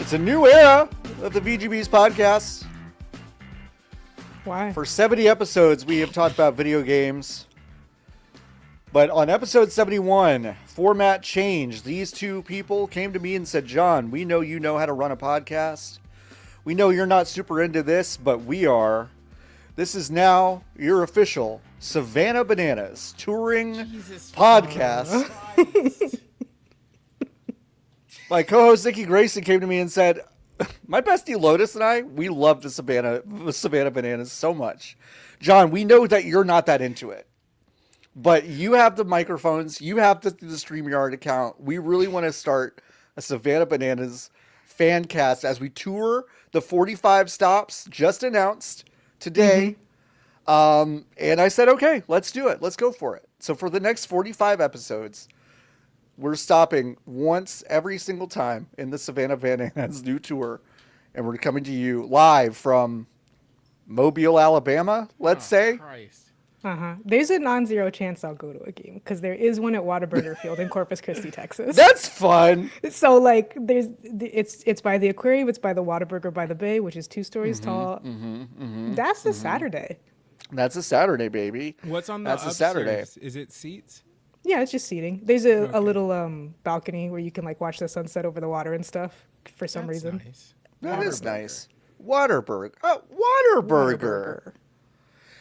It's a new era of the VGBees Podcast. Why? For 70 episodes, we have talked about video games. But on episode 71, format changed. These two people came to me and said, John, we know you know how to run a podcast. We know you're not super into this, but we are. This is now your official Savannah Bananas touring podcast. My co-host Niki Grayson came to me and said, my bestie Lotus and I, we love the Savannah Bananas so much. John, we know that you're not that into it, but you have the microphones, you have the StreamYard account. We really want to start a Savannah Bananas fan cast as we tour the 45 stops just announced today. And I said, okay, let's do it. Let's go for it. So for the next 45 episodes, we're stopping once every single time in the Savannah Bananas new tour. And we're coming to you live from Mobile, Alabama, let's say. Christ. There's a non-zero chance I'll go to a game because there is one at Whataburger Field in Corpus Christi, Texas. That's fun. So like, it's by the aquarium. It's by the Whataburger by the bay, which is 2 stories tall. That's a Saturday. That's a Saturday, baby. What's on the That's upstairs? a Saturday. Is it seats? Yeah, it's just seating. There's a little balcony where you can like watch the sunset over the water and stuff for some That's reason. nice. That is Whataburger. nice. Whataburger. Oh, Whataburger.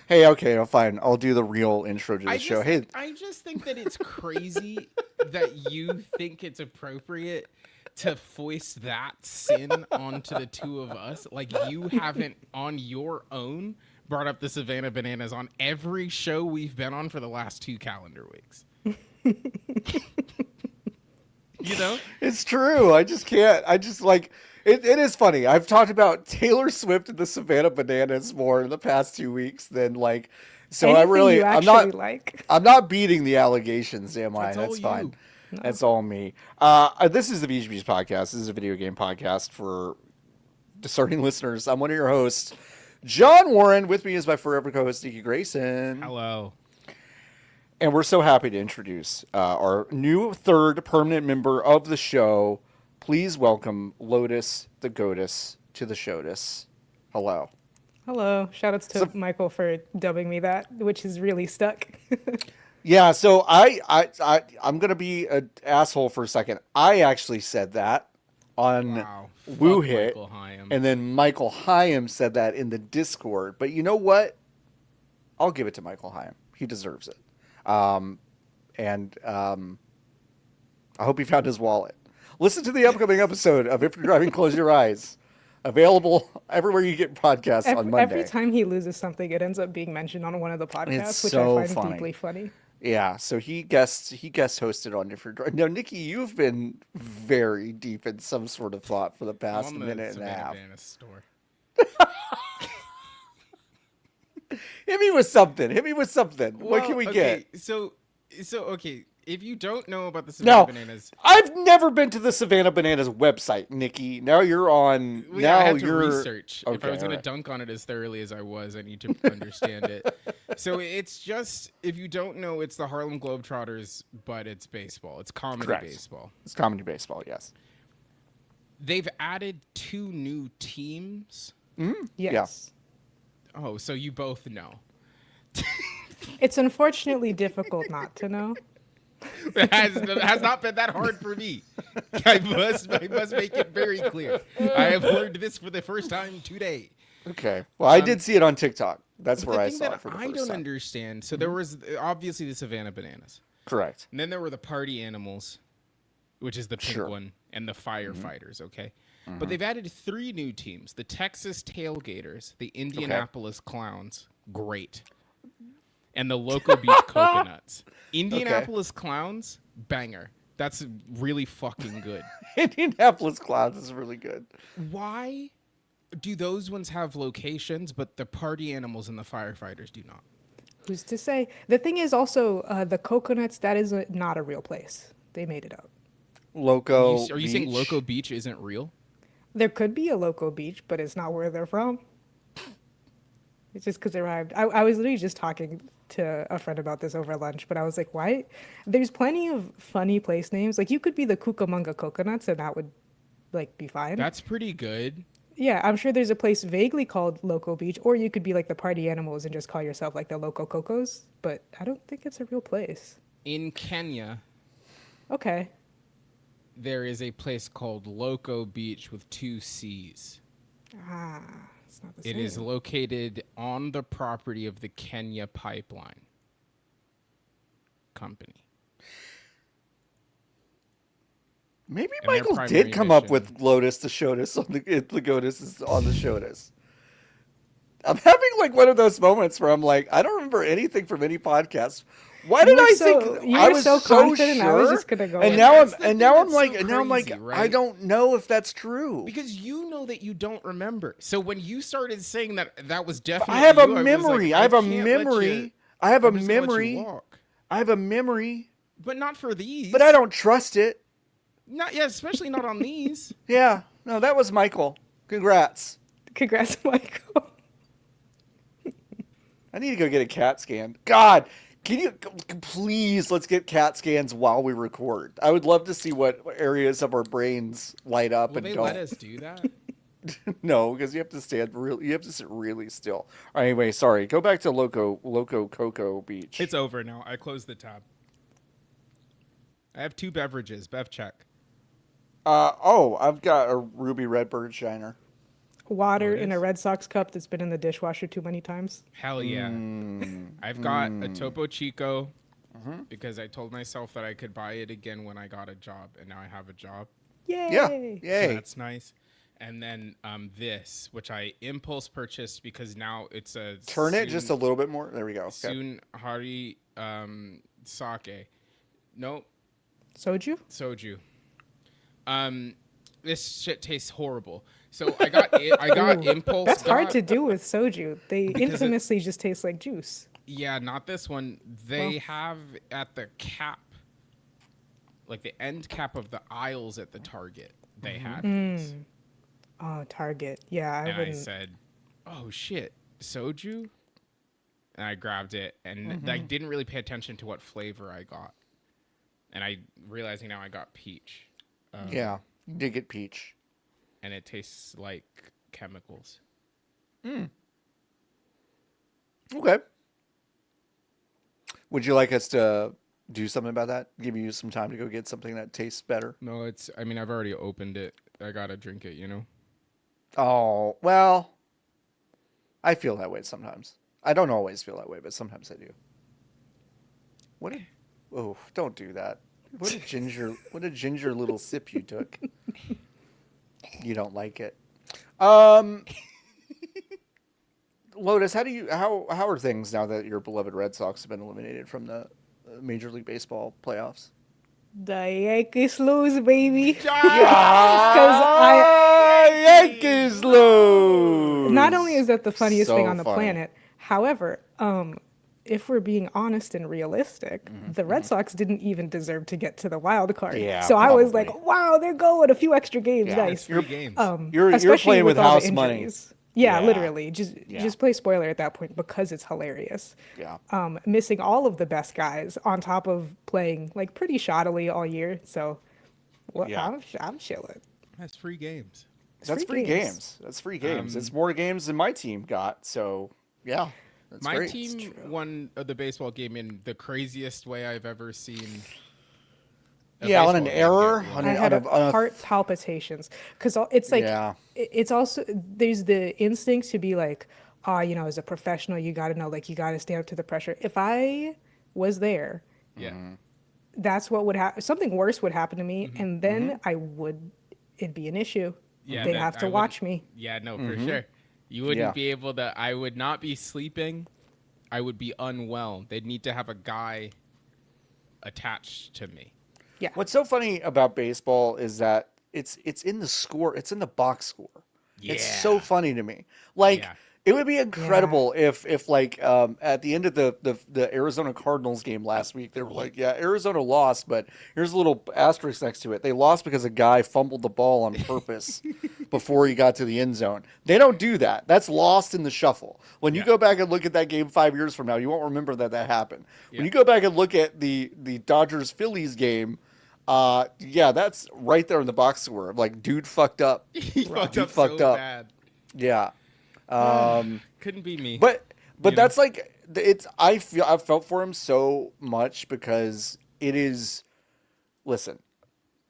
Hey, okay, no, fine. I'll do the real intro to the show. Hey, I just think that it's crazy that you think it's appropriate to foist that sin onto the two of us. Like you haven't on your own brought up the Savannah Bananas on every show we've been on for the last 2 calendar weeks. You know? it's true. I just can't. I just like it is funny. I've talked about Taylor Swift and the Savannah Bananas more in the past 2 weeks than like. So Anything I really, you I'm not actually like. I'm not beating the allegations, am I? That's all That's you. fine. No. That's all me. This is the VGBees Podcast. This is a video game podcast for discerning listeners. I'm one of your hosts, John Warren. With me is my forever co-host, Niki Grayson. Hello. And we're so happy to introduce our new third permanent member of the show. Please welcome Lotus the Goatus to the showtus. Hello. Hello. Shout outs to Michael for dubbing me that, which is really stuck. Yeah, so I'm gonna be an asshole for a second. I actually said that on Wow. Woo Fuck Hit, Michael Hyam. and then Michael Hyam said that in the Discord. But you know what? I'll give it to Michael Hyam. He deserves it. I hope he found his wallet. Listen to the upcoming episode of If You're Driving, Close Your Eyes. Available everywhere you get podcasts on Monday. Every time he loses something, it ends up being mentioned on one of the podcasts, It's which so I find funny. deeply funny. Yeah, so he guest hosted on If You're Driving. Now, Nikki, you've been very deep in some sort of thought for the I'm past on the minute and a Savannah half. Bananas store. Hit me with something. What can we okay, get? So okay. If you don't know about the Savannah No, Bananas, I've never been to the Savannah Bananas website, Nikki. Now you're on. I now had to you're research. If I Okay, was going alright. to dunk on it as thoroughly as I was, I need to understand it. So it's just, if you don't know, it's the Harlem Globetrotters, but it's baseball. It's comedy Correct. baseball. It's comedy baseball. Yes. They've added 2 new teams. Yes. Oh, so you both know. It's unfortunately difficult not to know. It has not been that hard for me. I must make it very clear. I have learned this for the first time today. Okay. Well, I did see it on TikTok. That's where I thing saw that it for the I first don't time. understand. So there was obviously the Savannah Bananas. Correct. And then there were the party animals, which is the pink Sure. one, and the firefighters, okay? But they've added 3 new teams. The Texas Tailgaters, the Indianapolis Clowns, great. And the Loco Beach Coconuts. Indianapolis Clowns, banger. That's really fucking good. Indianapolis Clowns is really good. Why do those ones have locations, but the party animals and the firefighters do not? Who's to say? The thing is also, the coconuts, that is not a real place. They made it up. Loco. Are you saying Beach? Loco Beach isn't real? There could be a Loco Beach, but it's not where they're from. It's just because they arrived. I was literally just talking to a friend about this over lunch, but I was like, why? There's plenty of funny place names. Like, you could be the Cucamonga Coconuts, and that would like be fine. That's pretty good. Yeah, I'm sure there's a place vaguely called Loco Beach, or you could be like the party animals and just call yourself like the Loco Cocos, but I don't think it's a real place. In Kenya, Okay. there is a place called Loco Beach with 2 C's. Ah, it's not the It same. is located on the property of the Kenya Pipeline Company. Maybe And their Michael primary did come up mission- with Lotus to Shotus on the Lotus is on the Shotus. I'm having like one of those moments where I'm like, I don't remember anything from any podcast. Why did were I so- think you I were was so so confident, sure? I was just gonna go and with now That's I'm the and thing now I'm that's like so and now I'm like crazy, I right? don't know if that's true. Because you know that you don't remember. So when you started saying that was definitely I have a you, I was memory. like, I have a can't let you- memory. I have a I'm just gonna let you memory. walk. I have a memory, But not for these. but I don't trust it. Not yeah, especially not on these. Yeah. No, that was Michael. Congrats. Congrats, Michael. I need to go get a CAT scan. God, can you please let's get CAT scans while we record? I would love to see what areas of our brains light up Will and they don't. let us do that? No, because you have to you have to sit really still. All right, anyway, sorry. Go back to Loco Coco Beach. It's over now. I closed the tab. I have 2 beverages. Bev check. I've got a Ruby Redbird Shiner. Water Lotus? in a Red Sox cup that's been in the dishwasher too many times. Hell yeah. I've got a Topo Chico because I told myself that I could buy it again when I got a job, and now I have a job. Yay! Yeah, So yay. that's nice. And then this, which I impulse purchased because now it's a Turn it just a little bit more. There we go. Okay. Soon Hari sake. Nope, Soju? soju. This shit tastes horrible. So I got impulse. That's hard got- to do with soju. They Because it- infamously just taste like juice. Yeah, not this one. They have at the cap, like the end cap of the aisles at the Target. They had these. Oh, Target. Yeah, I And I wouldn't. said, "Oh shit, soju," and I grabbed it, and I didn't really pay attention to what flavor I got, and I realizing now I got peach, Yeah, you did get peach. and it tastes like chemicals. Okay. Would you like us to do something about that? Give you some time to go get something that tastes better? No, it's. I mean, I've already opened it. I gotta drink it. You know. Oh, well, I feel that way sometimes. I don't always feel that way, but sometimes I do. What a, oh, don't do that. What a ginger little sip you took. You don't like it. Lotus, how are things now that your beloved Red Sox have been eliminated from the Major League Baseball playoffs? The Yankees lose, baby. Yankees lose. Not only is that the funniest So thing on the funny. planet, however, if we're being honest and realistic, the Red Sox didn't even deserve to get to the wild card. Yeah, so I was probably. like, wow, they're going a few extra games. Yeah, Nice. 3 games. You're Especially playing with all the house money. injuries. Yeah, Yeah. literally. Just Yeah. just play spoiler at that point because it's hilarious. Yeah. Missing all of the best guys on top of playing like pretty shoddily all year. So Yeah. I'm chilling. That's 3 games. It's That's free games. That's free games. It's more games than my team got. So yeah, that's My great. team won the baseball game in the craziest way I've ever seen. a Yeah, on an baseball game error, get on won. I an- had on a- a heart palpitations because it's like Yeah. it's also there's the instinct to be like, oh, as a professional, you got to know, like, you got to stand up to the pressure. If I was there, Yeah. that's what would happen. Something worse would happen to me, and then it'd be an issue. Yeah, They'd that have to I would- watch me. Yeah, no, for sure. You wouldn't Yeah. be able to. I would not be sleeping. I would be unwell. They'd need to have a guy attached to me. Yeah. What's so funny about baseball is that it's in the score. It's in the box score. It's so Yeah. funny to me. Like Yeah. it would be incredible if like at the end of the Arizona Cardinals game last week, they were like, yeah, Arizona lost, but here's a little asterisk next to it. They lost because a guy fumbled the ball on purpose before he got to the end zone. They don't do that. That's lost in the shuffle. When you Yeah. go back and look at that game 5 years from now, you won't remember that happened. When Yeah. you go back and look at the Dodgers Phillies game, Yeah, that's right there in the box score. Like, dude fucked up. He fucked Dude up fucked so up. bad. Yeah. Couldn't be me. But You know? that's like it's. I've felt for him so much because it is. Listen,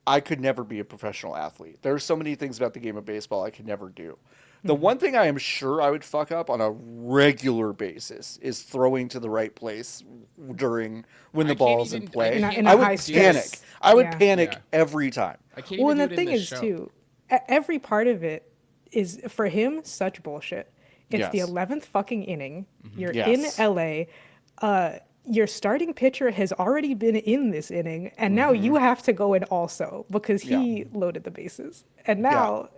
I could never be a professional athlete. There are so many things about the game of baseball I could never do. The one thing I am sure I would fuck up on a regular basis is throwing to the right place during when the I can't ball's in even- I play. can't In I a would high panic. space. I would Yeah. panic Yeah. every time. I can't Well, even and do the it in thing this is show. too, every part of it is for him such bullshit. It's the Yes. 11th fucking inning. You're Yes. in LA. Your starting pitcher has already been in this inning, and now you have to go in also because he loaded the bases. And now,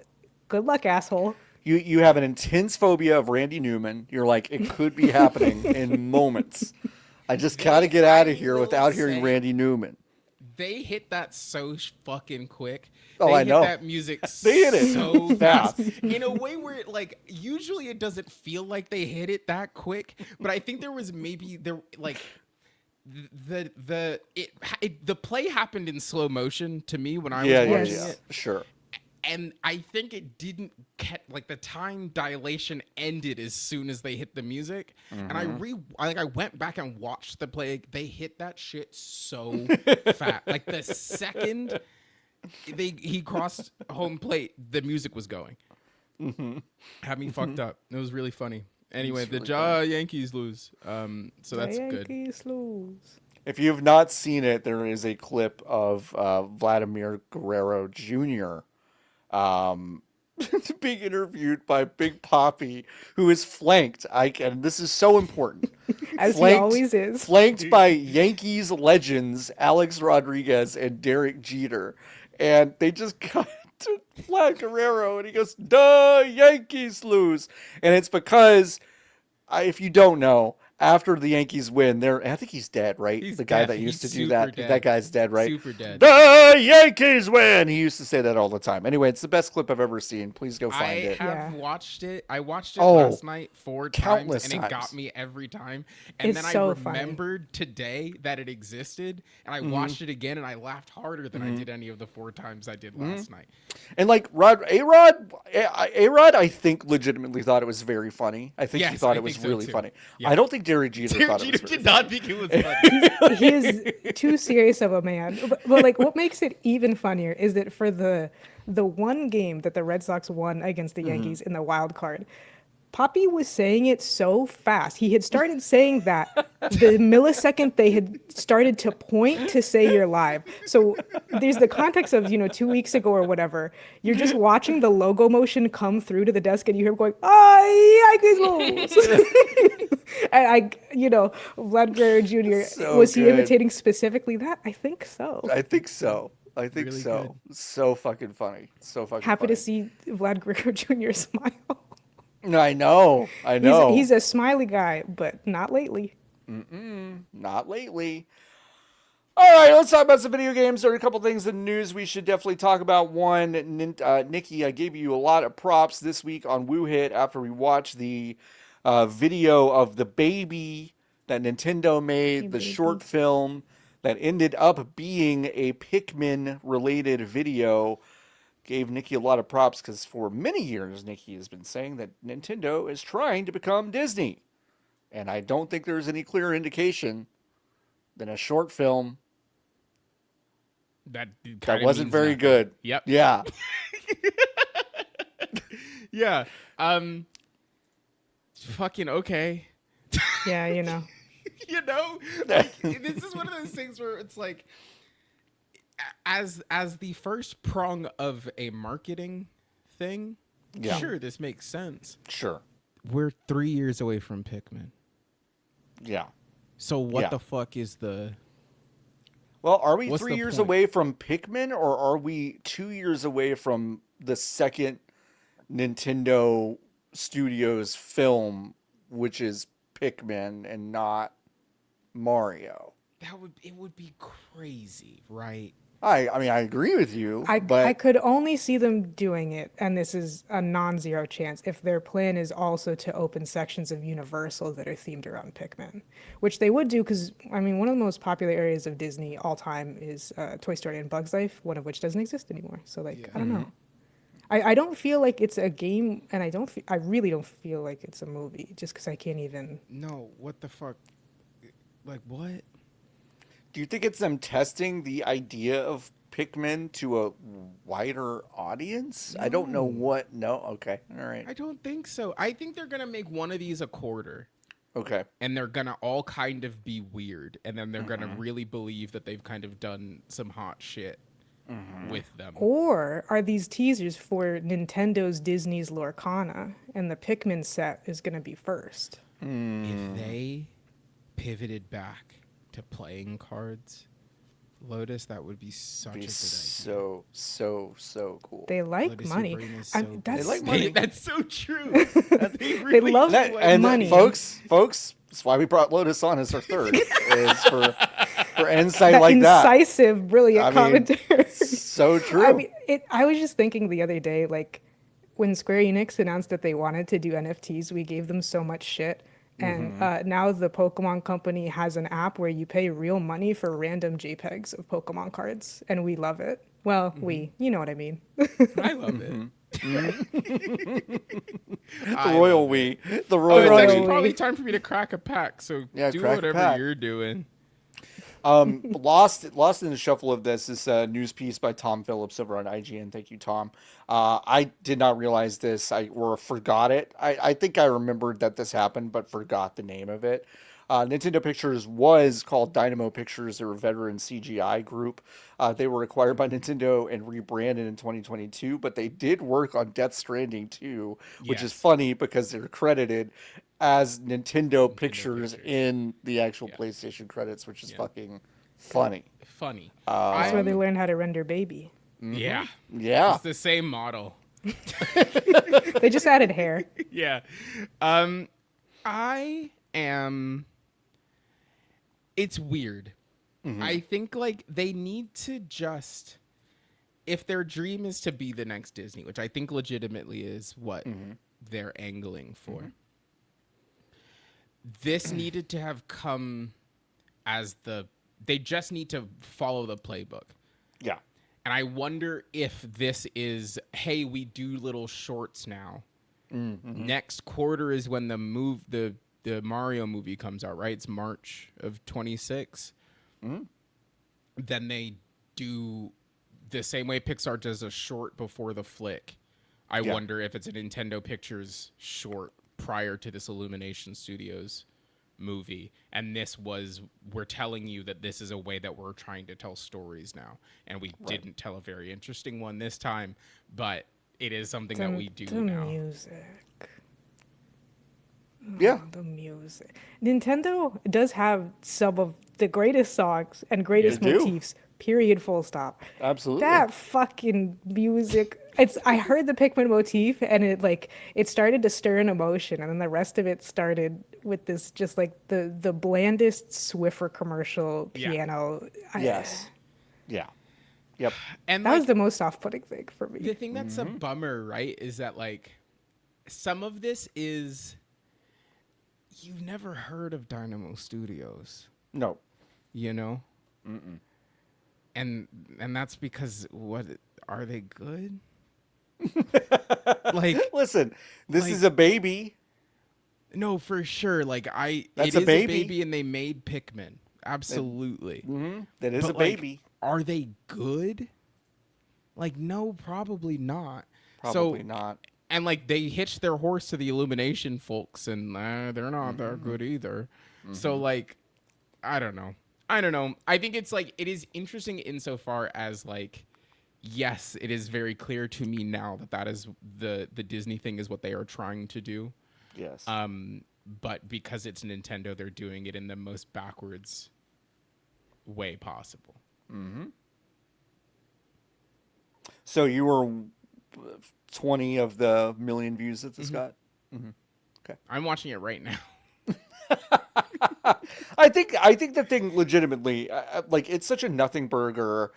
good luck, asshole. You have an intense phobia of Randy Newman. You're like, it could be happening in moments. I just gotta get out of I here will without hearing say- Randy Newman. They hit that so fucking quick. Oh, They I hit know. that music They hit it so fast. in a way where like usually it doesn't feel like they hit it that quick, but I think there was maybe there like the play happened in slow motion to me when I was watching it. Sure. And I think it didn't get like the time dilation ended as soon as they hit the music. And I went back and watched the play. They hit that shit so fast. Like the second he crossed home plate, the music was going. Had me fucked up. It was really funny. Anyway, It's the really Yankees lose. So that's good. Yankees lose. If you have not seen it, there is a clip of Vladimir Guerrero Jr. Being interviewed by Big Papi, who is flanked. And this is so important. As he always is. Flanked by Yankees legends Alex Rodriguez and Derek Jeter. And they just cut to Vlad Guerrero, and he goes, "Duh, Yankees lose." And it's because, if you don't know, after the Yankees win, I think he's dead, right? He's the guy dead. that used He's to do super that. dead. That guy's dead, right? Super dead. The Yankees win. He used to say that all the time. Anyway, it's the best clip I've ever seen. Please go find I it. have Yeah. watched it. I watched it Oh, last night 4 times, countless and it times. got me every time. And It's then so I funny. remembered today that it existed, and I watched it again, and I laughed harder than I did any of the 4 times I did last night. And like A-Rod, I think legitimately thought it was very funny. I think he Yes, thought I it was think so, really too. funny. Yeah. I don't think Derek Jeter thought it was very not think it was funny. He is too serious of a man. But like, what makes it even funnier is that for the one game that the Red Sox won against the Yankees in the wild card, Poppy was saying it so fast. He had started saying that the millisecond they had started to point to say you're live. So there's the context of, 2 weeks ago or whatever. You're just watching the logo motion come through to the desk and you hear him going, "Oh, Yankees lose." And Vlad Guerrero Jr., So was he good. imitating specifically that? I think so. I think so. I think Really so. So fucking funny. So fucking Happy funny. to see Vlad Guerrero Jr. smile. I know. I know. He's a smiley guy, but not lately. Not lately. All right, let's talk about some video games. There are a couple things in the news we should definitely talk about. One, Nikki, I gave you a lot of props this week on WooHit after we watched the video of the baby that Nintendo made, the short film that ended up being a Pikmin-related video. Gave Nikki a lot of props because for many years, Nikki has been saying that Nintendo is trying to become Disney. And I don't think there's any clearer indication than a short film That wasn't very good. Yep. Yeah. Yeah. Fucking okay. Yeah, Like, this is one of those things where it's like, as the first prong of a marketing thing, Yeah. sure, this makes sense. Sure. We're 3 years away from Pikmin. Yeah. So what Yeah. the fuck is the... Well, are we What's 3 the years point? away from Pikmin, or are we 2 years away from the second Nintendo Studios film, which is Pikmin and not Mario? It would be crazy, right? I mean, I agree with you, I but could only see them doing it, and this is a non-zero chance, if their plan is also to open sections of Universal that are themed around Pikmin, which they would do because, I mean, one of the most popular areas of Disney all time is Toy Story and Bug's Life, one of which doesn't exist anymore. So, like, I don't know. I don't feel like it's a game, and I really don't feel like it's a movie, just because I can't even. No, what the fuck? Like, what? do you think it's them testing the idea of Pikmin to a wider audience? I don't know No. what. No, okay, all right, I don't think so. I think they're gonna make one of these a quarter, okay. and they're gonna all kind of be weird, and then they're gonna really believe that they've kind of done some hot shit with them. Or are these teasers for Nintendo's Disney's Lorcana, and the Pikmin set is going to be first? If they pivoted back to playing cards, Lotus, that would be such a good idea. So cool. They like Lotus, your money. brain is I- so that's, They like money. That's so true. They really love do. And money. folks, that's why we brought Lotus on as our third, is for insight that like that. incisive, brilliant I mean, commentary. So true. I mean, I was just thinking the other day, like, when Square Enix announced that they wanted to do NFTs, we gave them so much shit. And now the Pokemon company has an app where you pay real money for random JPEGs of Pokemon cards, and we love it. Well, you know what I mean. I love it. The royal we. The Oh, royal it's Royal actually we. probably time for me to crack a pack. So Yeah, do crack a whatever pack. you're doing. Lost in the shuffle of this news piece by Tom Phillips over on IGN. Thank you, Tom. I did not realize this. Or forgot it. I think I remembered that this happened, but forgot the name of it. Nintendo Pictures was called Dynamo Pictures. They were a veteran CGI group. They were acquired by Nintendo and rebranded in 2022, but they did work on Death Stranding 2, which is Yes. funny because they're credited as Nintendo Pictures in the actual PlayStation credits, which is fucking funny. Funny. That's where they learned how to render baby. Yeah. Yeah. It's the same model. They just added hair. Yeah. I am. It's weird. I think like they need to just, if their dream is to be the next Disney, which I think legitimately is what they're angling for. This needed to have come as they just need to follow the playbook. Yeah. And I wonder if this is, hey, we do little shorts now. Next quarter is when the Mario movie comes out, right? It's March of 26. Then they do the same way Pixar does a short before the flick. I wonder if it's a Nintendo Pictures short prior to this Illumination Studios movie. And we're telling you that this is a way that we're trying to tell stories now. And we didn't tell a very interesting one this time, but it is something that we do the now. music. Yeah. The music. Nintendo does have some of the greatest songs and greatest They do. motifs. Period. Full stop. Absolutely. That fucking music. I heard the Pikmin motif and it started to stir an emotion, and then the rest of it started with this just like the blandest Swiffer commercial Yeah. piano. Yes. Yeah. Yep. And That like, was the most off-putting thing for me. the thing that's a bummer, right, is that like some of this is you've never heard of Dynamo Studios, No. you know? And that's because what are they good? Like Listen, this like- is a baby. no, for sure. Like That's it a is baby. and they made Pikmin. Absolutely. That is But, a like, baby. are they good? Like no, probably not. Probably so, not. And like they hitched their horse to the Illumination folks, and they're not that good either. So like, I don't know. I think it's like it is interesting insofar as like, yes, it is very clear to me now that is the Disney thing is what they are trying to do. Yes. But because it's Nintendo, they're doing it in the most backwards way possible. So you were 20 of the million views that this got? I'm watching it right now. I think the thing legitimately, like, it's such a nothing burger.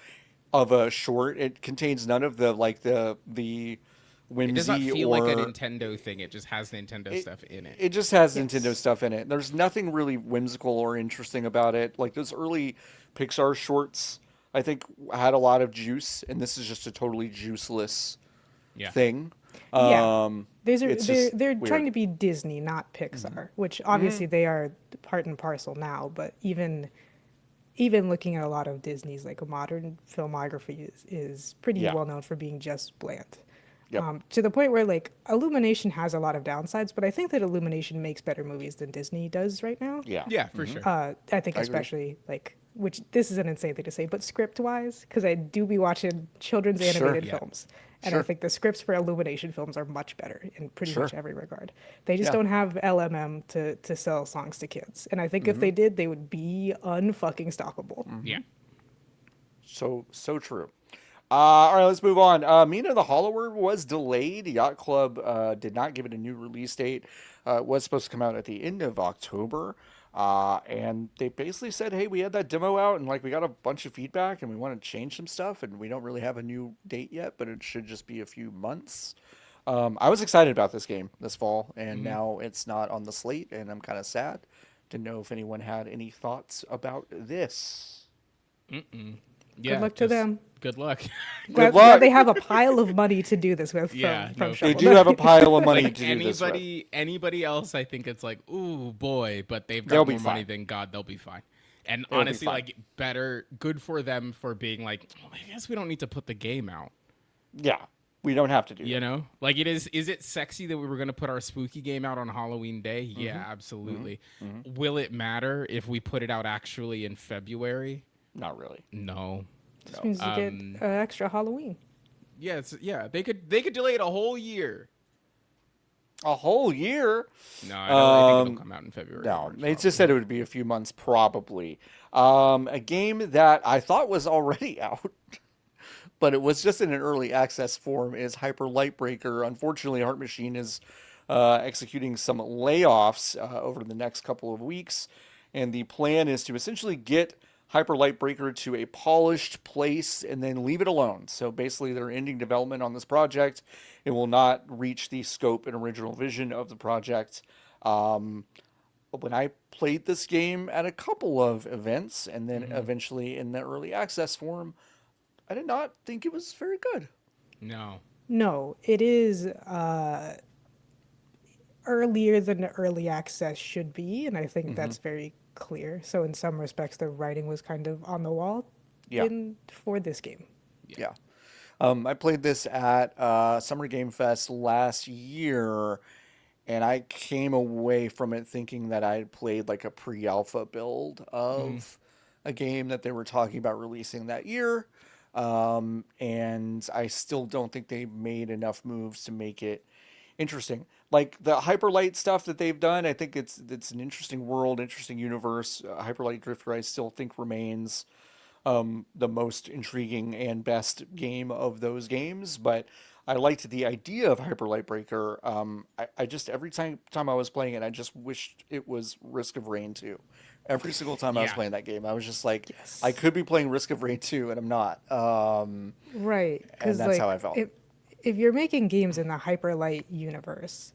of a short. It contains none of the It does not whimsy feel or like a Nintendo thing. It just has Nintendo stuff in it. it just has Yes. Nintendo stuff in it. There's nothing really whimsical or interesting about it. Like those early Pixar shorts, I think had a lot of juice, and this is just a totally juiceless Yeah. thing. Yeah. These are It's they're just they're weird. trying to be Disney, not Pixar, which obviously they are part and parcel now, but even looking at a lot of Disney's like modern filmography is pretty Yeah. well known for being just bland. Yep. To the point where like Illumination has a lot of downsides, but I think that Illumination makes better movies than Disney does right now. Yeah. Yeah, for sure. I think I agree. especially like, which this is an insane thing to say, but script wise, because I do be watching children's Sure. animated Yeah. films, and Sure. I think the scripts for Illumination films are much better in pretty Sure. much every regard. They just Yeah. don't have LMM to sell songs to kids, and I think if they did, they would be unfucking stoppable. Yeah. So true. All right, let's move on. Mina the Hollower was delayed. Yacht Club did not give it a new release date. It was supposed to come out at the end of October. And they basically said, hey, we had that demo out and like we got a bunch of feedback and we want to change some stuff and we don't really have a new date yet, but it should just be a few months. I was excited about this game this fall and now it's not on the slate and I'm kind of sad to know if anyone had any thoughts about this. Yeah, luck to them. Good luck. Glad luck. they have a pile of money to do this with Yeah, from no, Shovel They do have a Knight. pile of money Like to do this with. anybody else, I think it's like, ooh boy, but they've They'll got be more money fine. than God. They'll be fine. And They'll be honestly, fine. like good for them for being like, oh, I guess we don't need to put the game out. Yeah, we don't have to do You know, like it is. Is it sexy that we were going to put our spooky game out on Halloween Day? Yeah, absolutely. Will it matter if we put it out actually in February? that. Not really. No. This means you get extra Halloween. Yeah. They could delay it a whole year. A whole year? No, I think it'll come out in February. No, or they just said it would be a few months probably. A game that I thought was already out, but it was just in an early access form is Hyper Lightbreaker. Unfortunately, Heart Machine is executing some layoffs over the next couple of weeks, and the plan is to essentially get Hyper Lightbreaker to a polished place and then leave it alone. So basically, they're ending development on this project. It will not reach the scope and original vision of the project. When I played this game at a couple of events and then eventually in the early access form, I did not think it was very good. No. No, it is earlier than the early access should be, and I think that's very clear. So in some respects, the writing was kind of on the wall Yeah. for this game. Yeah. I played this at Summer Game Fest last year, and I came away from it thinking that I had played like a pre-alpha build of a game that they were talking about releasing that year. And I still don't think they made enough moves to make it interesting. Like the Hyperlight stuff that they've done, I think it's an interesting world, interesting universe. Hyperlight Drifter, I still think remains the most intriguing and best game of those games. But I liked the idea of Hyper Light Breaker. I just every time I was playing it, I just wished it was Risk of Rain 2. Every single time I was Yeah. playing that game, I was just like, Yes. I could be playing Risk of Rain 2, and I'm not. Right. And Because that's like, how I felt. if you're making games in the Hyperlight universe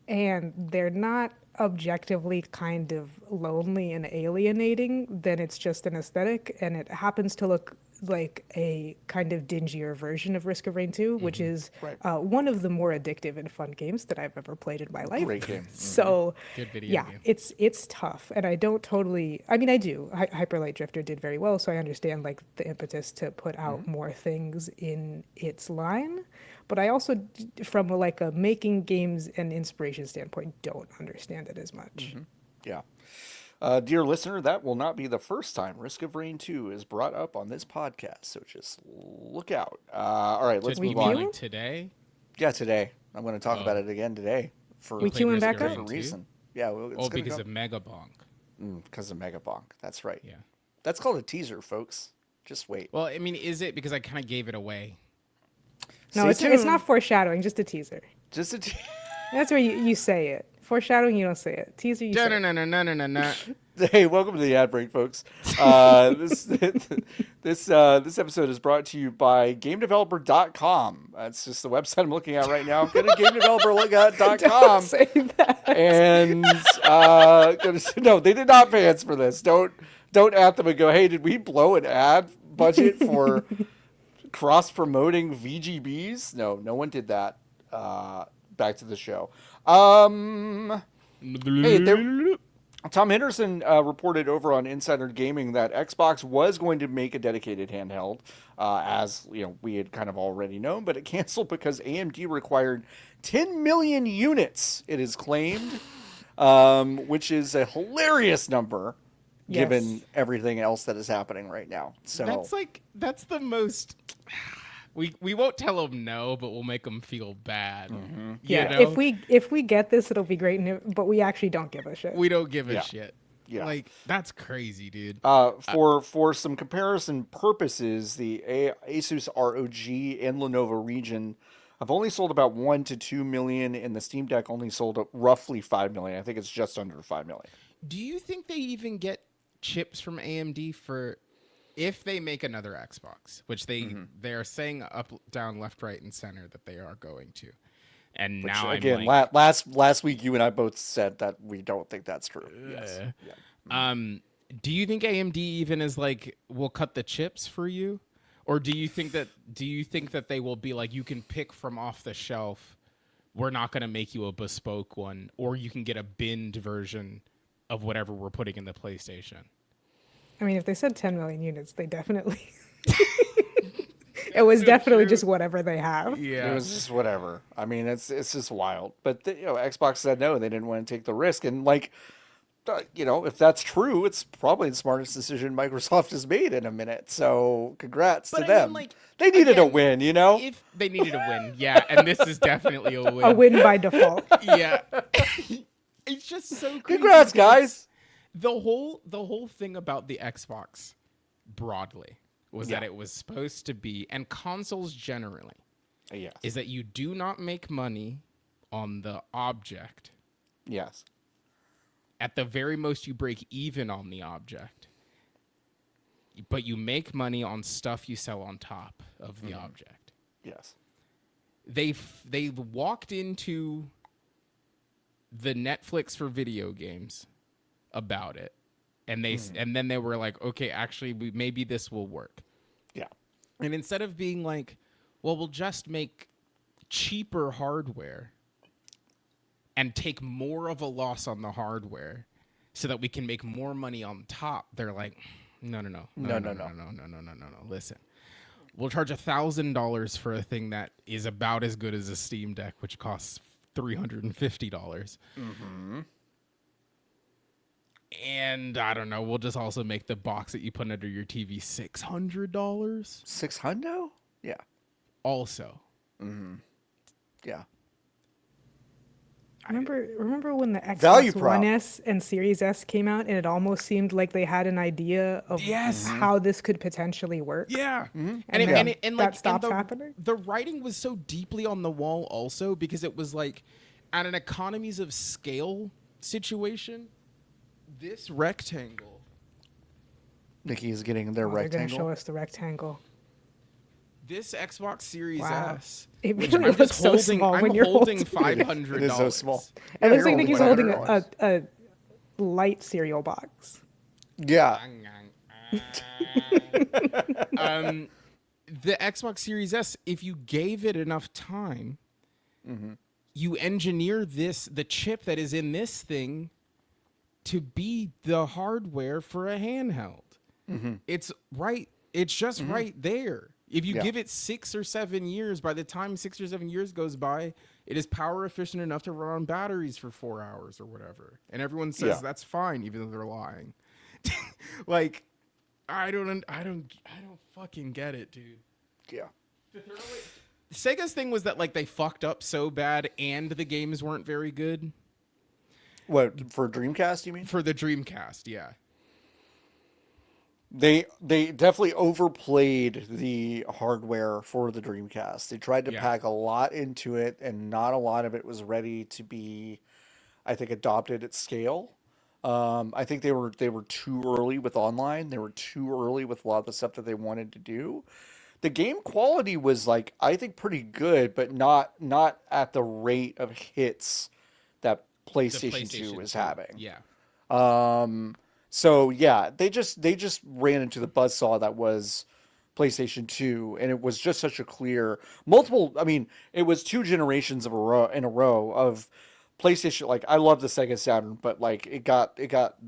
and they're not objectively kind of lonely and alienating, then it's just an aesthetic, and it happens to look like a kind of dingier version of Risk of Rain 2, which is Right. one of the more addictive and fun games that I've ever played in my life. Great game. So Good video yeah, game. it's tough, and I don't totally. I mean, I do. Hyperlight Drifter did very well, so I understand like the impetus to put out more things in its line. But I also, from like a making games and inspiration standpoint, don't understand it as much. Yeah. Dear listener, that will not be the first time Risk of Rain 2 is brought up on this podcast, so just look out. All right, let's Did move you mean on. like today? Yeah, today. I'm going to talk about it again today for We played queuing Risk back of up? Rain different 2? reason. Yeah, well, it's Oh, gonna because go- of Megabonk. because of Megabonk. That's right. Yeah. That's called a teaser, folks. Just wait. Well, I mean, is it because I kind of gave it away? No, Stay it's not tuned. foreshadowing, just a teaser. Just a That's where you say it. Foreshadowing, you don't say it. Teaser, you say it. No. Hey, welcome to the ad break, folks. This episode is brought to you by GameDeveloper.com. That's just the website I'm looking at right now. Go to GameDeveloper.com. Don't say that. And no, they did not pay us for this. Don't at them and go, hey, did we blow an ad budget for cross promoting VGBees? No one did that. Back to the show. Hey, Tom Henderson reported over on Insider Gaming that Xbox was going to make a dedicated handheld, as we had kind of already known, but it canceled because AMD required 10 million units. It is claimed, which is a hilarious number, given everything else that is happening right now. So that's the most. We won't tell them no, but we'll make them feel bad. Mm-hmm. Yeah, if we get this, it'll be great. But we actually don't give a shit. We don't give a shit. Yeah, like that's crazy, dude. For some comparison purposes, the Asus ROG and Lenovo Region have only sold about 1 to 2 million, and the Steam Deck only sold roughly 5 million. I think it's just under 5 million. Do you think they even get chips from AMD for? If they make another Xbox, which they're saying up, down, left, right, and center that they are going to, and which, now again, I'm like, last week you and I both said that we don't think that's true. Yes. Yeah. Do you think AMD even is like, we'll cut the chips for you, or do you think that they will be like, you can pick from off the shelf, we're not going to make you a bespoke one, or you can get a binned version of whatever we're putting in the PlayStation? I mean, if they said 10 million units, they definitely. It was definitely just whatever they have. Yeah, it was just whatever. I mean, it's just wild. But Xbox said no; they didn't want to take the risk. And if that's true, it's probably the smartest decision Microsoft has made in a minute. So, congrats to them. They needed a win, If they needed a win, yeah, and this is definitely a win. A win by default. Yeah, it's just so crazy. Congrats, guys. The whole thing about the Xbox broadly was that it was supposed to be, and consoles generally, is that you do not make money on the object. Yes. At the very most, you break even on the object, but you make money on stuff you sell on top of the object. Yes. They walked into the Netflix for video games about it, and then they were like, okay, actually maybe this will work. Yeah. And instead of being like, well, we'll just make cheaper hardware and take more of a loss on the hardware so that we can make more money on top, they're like, no. Listen, we'll charge $1,000 for a thing that is about as good as a Steam Deck, which costs $350. Mm-hmm. And I don't know, we'll just also make the box that you put under your TV $600. $600? Yeah. Also. Mm-hmm. Yeah. Remember when the Value Xbox prop. One S and Series S came out, and it almost seemed like they had an idea of how this could potentially work. Yeah. Mm-hmm. And that stopped happening. The writing was so deeply on the wall also, because it was like, at an economies of scale situation, this rectangle. Nikki is getting their rectangle. They're going to show us the rectangle. This Xbox Series Wow. S. It which really I'm looks just so holding, small I'm when you're holding holding $500. It is so small. It looks like you're Nikki's holding $100. a light cereal box. Yeah. The Xbox Series S, if you gave it enough time, you engineer the chip that is in this thing to be the hardware for a handheld. It's right. It's just right there. If you give it 6 or 7 years, by the time 6 or 7 years goes by, it is power efficient enough to run on batteries for 4 hours or whatever. And everyone says that's fine, even though they're lying. Like, I don't fucking get it, dude. Yeah. Sega's thing was that like they fucked up so bad and the games weren't very good. What, for Dreamcast, you mean? For the Dreamcast, yeah. They definitely overplayed the hardware for the Dreamcast. They tried to pack a lot into it, and not a lot of it was ready to be, I think, adopted at scale. I think they were too early with online. They were too early with a lot of the stuff that they wanted to do. The game quality was like, I think, pretty good, but not at the rate of hits that The PlayStation 2 is having. Yeah. So yeah, they just ran into the buzzsaw that was PlayStation 2, and it was just such a clear multiple. I mean, it was 2 generations of a row of PlayStation. Like, I love the Sega Saturn, but like it got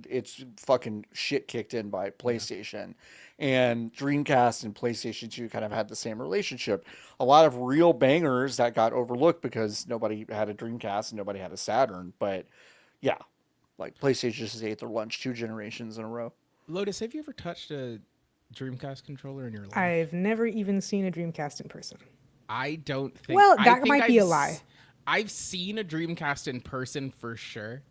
its fucking shit kicked in by PlayStation. And Dreamcast and PlayStation 2 kind of had the same relationship. A lot of real bangers that got overlooked because nobody had a Dreamcast and nobody had a Saturn. But yeah, like PlayStation just ate their lunch 2 generations in a row. Lotus, have you ever touched a Dreamcast controller in your life? I've never even seen a Dreamcast in person. I don't think. Well, I that think might be a lie. I've seen a Dreamcast in person for sure.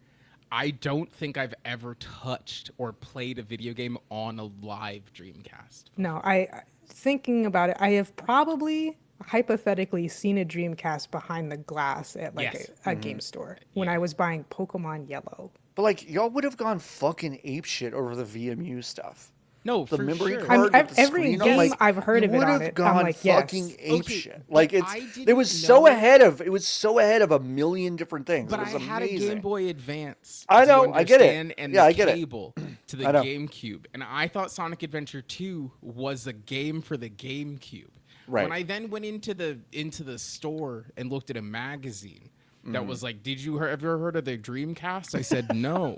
I don't think I've ever touched or played a video game on a live Dreamcast. No, thinking about it, I have probably hypothetically seen a Dreamcast behind the glass at like Yes. a game store when I was buying Pokemon Yellow. But like, y'all would have gone fucking apeshit over the VMU stuff. No, The for memory sure. card with the Every screen on, game like, I've heard you of it would on have it, I'm gone like, yes. fucking Okay, apeshit. Like, but I it didn't was so know- ahead of a million different things. But It was I had a amazing. Game Boy Advance. I do you know, I get it. understand? And Yeah, the I get it. cable to the I know. GameCube, and I thought Sonic Adventure 2 was a game for the GameCube. Right. When I then went into the store and looked at a magazine that was like, "Did you ever heard of the Dreamcast?" I said, "No."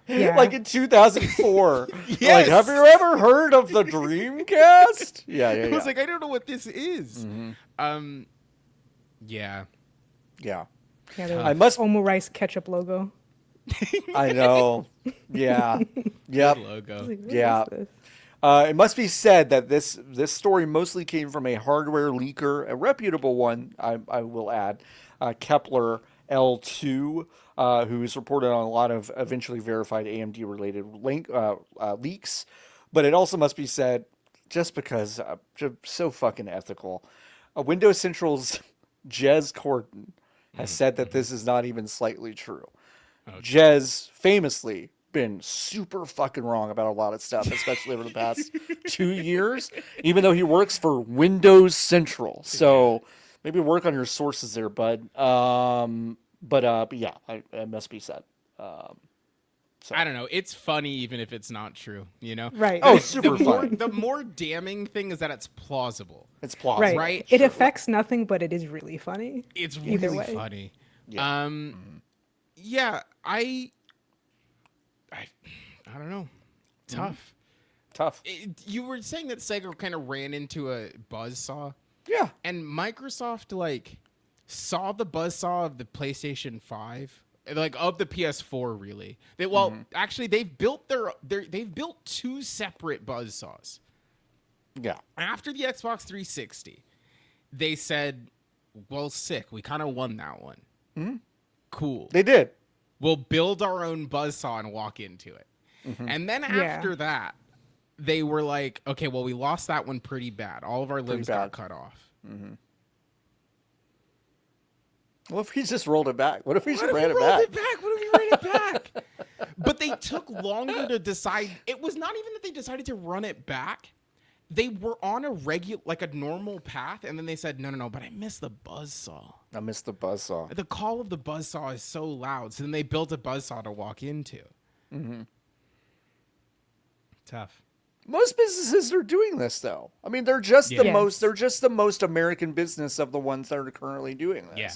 Yeah. Like in 2004. Like, Yes. have you ever heard of the Dreamcast? Yeah. I was like, "I don't know what this is." Yeah. Yeah. Yeah, the I must- Omo Rice ketchup logo. I know. Yeah. Yep. Logo. I was like, what Yeah. is this? It must be said that this story mostly came from a hardware leaker, a reputable one, I will add, Kepler L2, who's reported on a lot of eventually verified AMD-related leaks. But it also must be said, just because just so fucking ethical, Windows Central's Jez Corden has said that this is not even slightly true. Jez famously been super fucking wrong about a lot of stuff, especially over the past 2 years, even though he works for Windows Central. So maybe work on your sources there, bud. But yeah, it must be said. I don't know. It's funny even if it's not true, you know? Right. Oh, super funny. The more damning thing is that it's plausible. It's plausible. Right. Right? It affects nothing, but it is really funny. It's Either really way. funny. Yeah. Yeah, I don't know. Tough. Tough. You were saying that Sega kind of ran into a buzzsaw, Yeah. and Microsoft like saw the buzzsaw of the PlayStation 5, like of the PS4 really. Actually they've built they've built 2 separate buzzsaws. Yeah. After the Xbox 360, they said, "Well, sick. We kind of won that one. Cool. They did. We'll build our own buzzsaw and walk into it." And then after that, they were like, "Okay, well, we lost that one pretty bad. All of our limbs got cut off." What if he just rolled it back? What if he just What if ran we it rolled back? it back? What if we ran it back? But they took longer to decide. It was not even that they decided to run it back. They were on a normal path, and then they said, no, but I missed the buzzsaw. I missed the buzzsaw. The call of the buzzsaw is so loud. So then they built a buzzsaw to walk into. Tough. Most businesses are doing this, though. I mean, they're just the Yeah. most. They're just the most American business of the ones that are currently doing this. Yeah.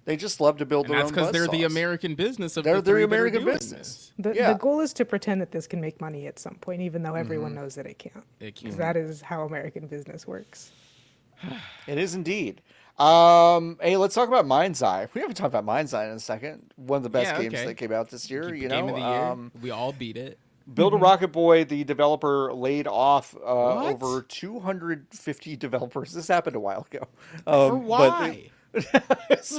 They just love to build And their that's own because they're the buzzsaws. American business of They're the the three that are American doing business. this. Yeah. The goal is to pretend that this can make money at some point, even though everyone knows that it can't. It Because can't. that is how American business works. It is indeed. Hey, let's talk about Mind's Eye. We haven't talked about Mind's Eye in a second. One of the best Yeah, games okay. that came out this year. You Game know, of the year. We all beat it. Build a Rocket Boy, the developer laid off What? over 250 developers. This happened a while ago. For why?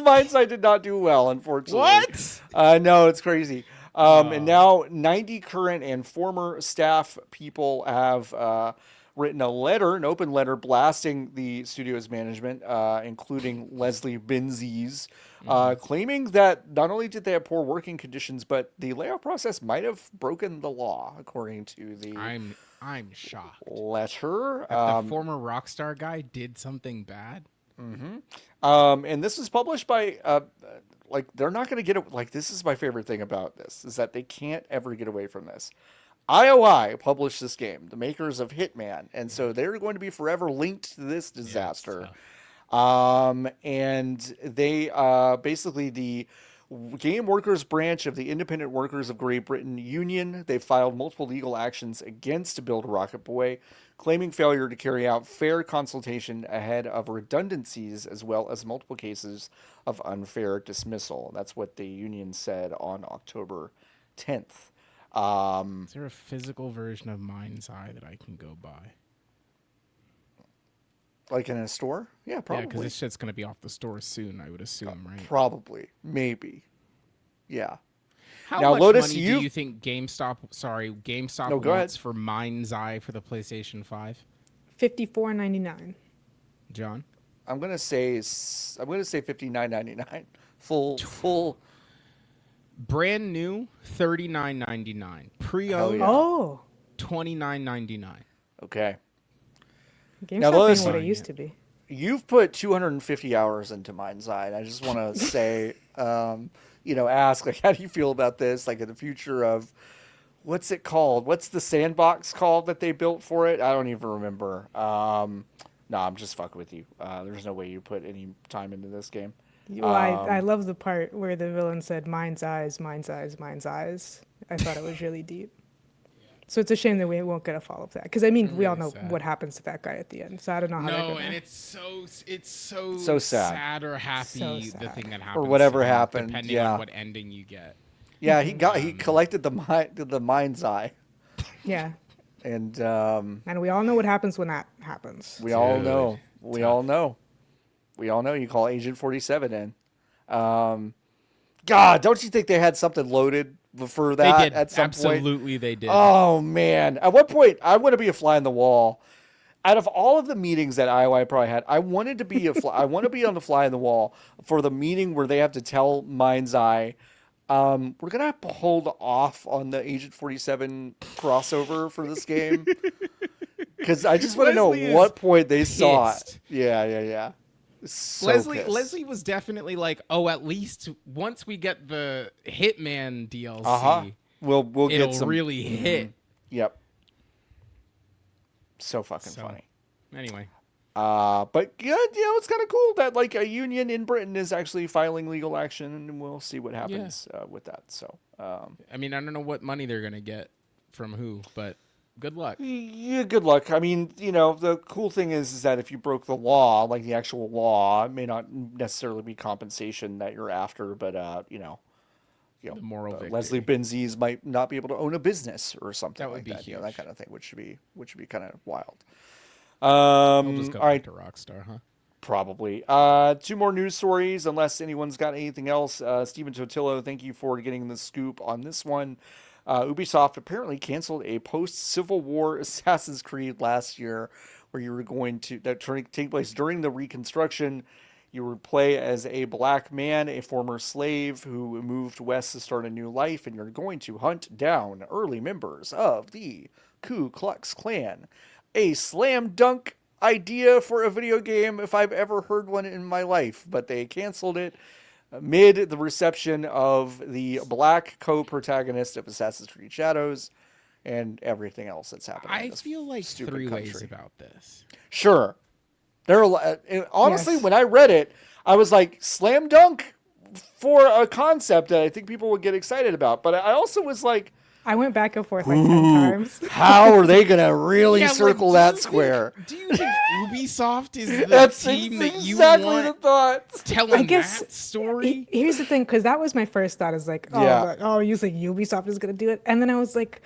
Mind's Eye did not do well, unfortunately. What? No, it's crazy. And now 90 current and former staff people have written an open letter blasting the studio's management, including Leslie Benzies, claiming that not only did they have poor working conditions, but the layoff process might have broken the law, according to the I'm shocked letter. that the former Rockstar guy did something bad. And this was published by, like, they're not going to get it. Like, this is my favorite thing about this, is that they can't ever get away from this. IOI published this game, the makers of Hitman, and so they're going to be forever linked to this disaster. And they basically, the Game Workers branch of the Independent Workers of Great Britain Union, they filed multiple legal actions against Build Rocket Boy, claiming failure to carry out fair consultation ahead of redundancies, as well as multiple cases of unfair dismissal. That's what the union said on October 10th. Is there a physical version of Mind's Eye that I can go buy? Like in a store? Yeah, probably. Yeah, because this shit's going to be off the store soon, I would assume, right? Probably. Maybe. Yeah. How Now, much Lotus, money do you think GameStop wants for Mind's Eye for the PlayStation 5? $54.99. John? I'm gonna say $59.99. Full. Brand new, $39.99. Pre-owned, yeah. Oh, $29.99. Okay. GameStop Lotus- ain't what it used to be. You've put 250 hours into Mind's Eye, and I just want to say, ask, like, how do you feel about this? Like, in the future of, what's it called? What's the sandbox called that they built for it? I don't even remember. No, I'm just fucking with you. There's no way you put any time into this game. Well, I love the part where the villain said, "Mind's eyes, mind's eyes, mind's eyes." I thought it was really deep. So it's a shame that we won't get a follow up to that. Because, I mean, we all know what happens to that guy at the end. So I don't know how they're No, gonna... and it's so So sad or happy, So the sad. thing that happens. Or whatever to him, happened, depending yeah. on what ending you get. Yeah, he collected the Mind's Eye. Yeah. And And we all know what happens when that happens. we all know. We all know. You call Agent 47 in. God, don't you think they had something loaded for that They did. at some point? Absolutely, they did. Oh, man. At what point, I want to be a fly on the wall. Out of all of the meetings that IOI probably had, I wanted to be I want to be on the fly on the wall for the meeting where they have to tell Mind's Eye, we're going to have to hold off on the Agent 47 crossover for this game. Because I just want to know Leslie what point they saw it. pissed. Yeah. So pissed. Leslie was definitely like, oh, at least once we get the Hitman DLC, We'll it'll get some really hit. Yep. So fucking funny. Anyway, but yeah, it's kind of cool that like a union in Britain is actually filing legal action, and we'll see what happens with that. So, I mean, I don't know what money they're gonna get from who, but good luck. yeah, good luck. I mean, the cool thing is that if you broke the law, like the actual law, it may not necessarily be compensation that you're after, but The moral victory. Leslie Benzies might not be able to own a business or something That would like be that. huge. That kind of thing, which should be kind of wild. We'll just go all right, back to Rockstar, huh? probably. Two more news stories, unless anyone's got anything else. Stephen Totillo, thank you for getting the scoop on this one. Ubisoft apparently canceled a post-Civil War Assassin's Creed last year, where you were going to take place during the Reconstruction. You would play as a black man, a former slave who moved west to start a new life, and you're going to hunt down early members of the Ku Klux Klan. A slam dunk idea for a video game if I've ever heard one in my life, but they canceled it amid the reception of the black co-protagonist of Assassin's Creed Shadows and everything else that's happening. I feel like three ways about this. Sure. There are honestly, Yes. when I read it, I was like, slam dunk for a concept that I think people would get excited about. But I also was like, I went back and forth like 10 times. how are they gonna really Yeah, circle do that you square? Do you think Ubisoft is the That's team that you exactly want the thought. telling I guess that story? Here's the thing, because that was my first thought, is like, you think Ubisoft is going to do it? And then I was like,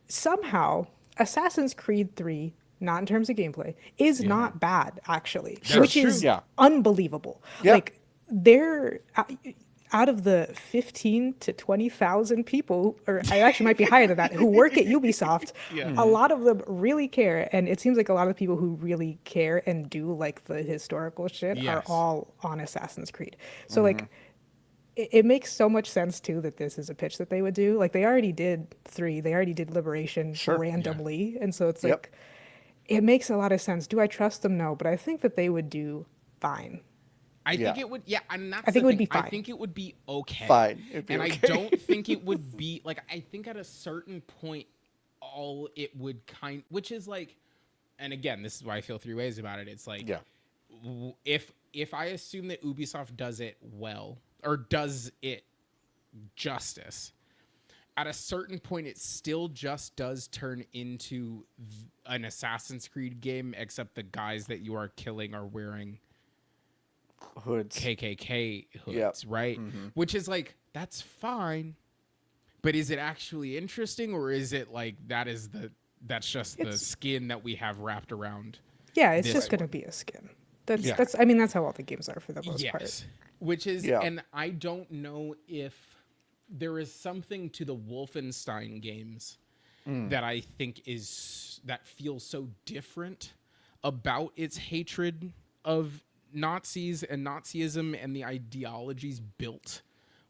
somehow Assassin's Creed 3, not in terms of gameplay, is not bad, actually, which true. is Yeah. unbelievable. Yeah. Like, they're out of the 15 to 20,000 people, or it actually might be higher than that, who work at Ubisoft, a lot of them really care. And it seems like a lot of the people who really care and do like the historical shit are Yes. all on Assassin's Creed. So like, it makes so much sense too that this is a pitch that they would do. Like they already did 3, they already did Liberation Sure. randomly, and so it's Yep. like it makes a lot of sense. Do I trust them? No, but I think that they would do fine. I Yeah. think it would, yeah, and that's I think the it would thing. be I fine. think it would be okay. Fine. It'd be And okay. I don't think it would be like, I think at a certain point, all it would which is like, and again, this is why I feel 3 ways about it. It's like, Yeah. if I assume that Ubisoft does it well or does it justice, at a certain point, it still just does turn into an Assassin's Creed game, except the guys that you are killing are wearing Hoods. KKK hoods, Yep. right? Which is like, that's fine, but is it actually interesting, or is it like that's just the skin that we have wrapped around? Yeah, it's This just one. gonna be a skin. That's Yeah. that's. I mean, that's how all the games are for the most part. Yes, which is, Yeah. and I don't know if there is something to the Wolfenstein games that I think that feels so different about its hatred of Nazis and Nazism and the ideologies built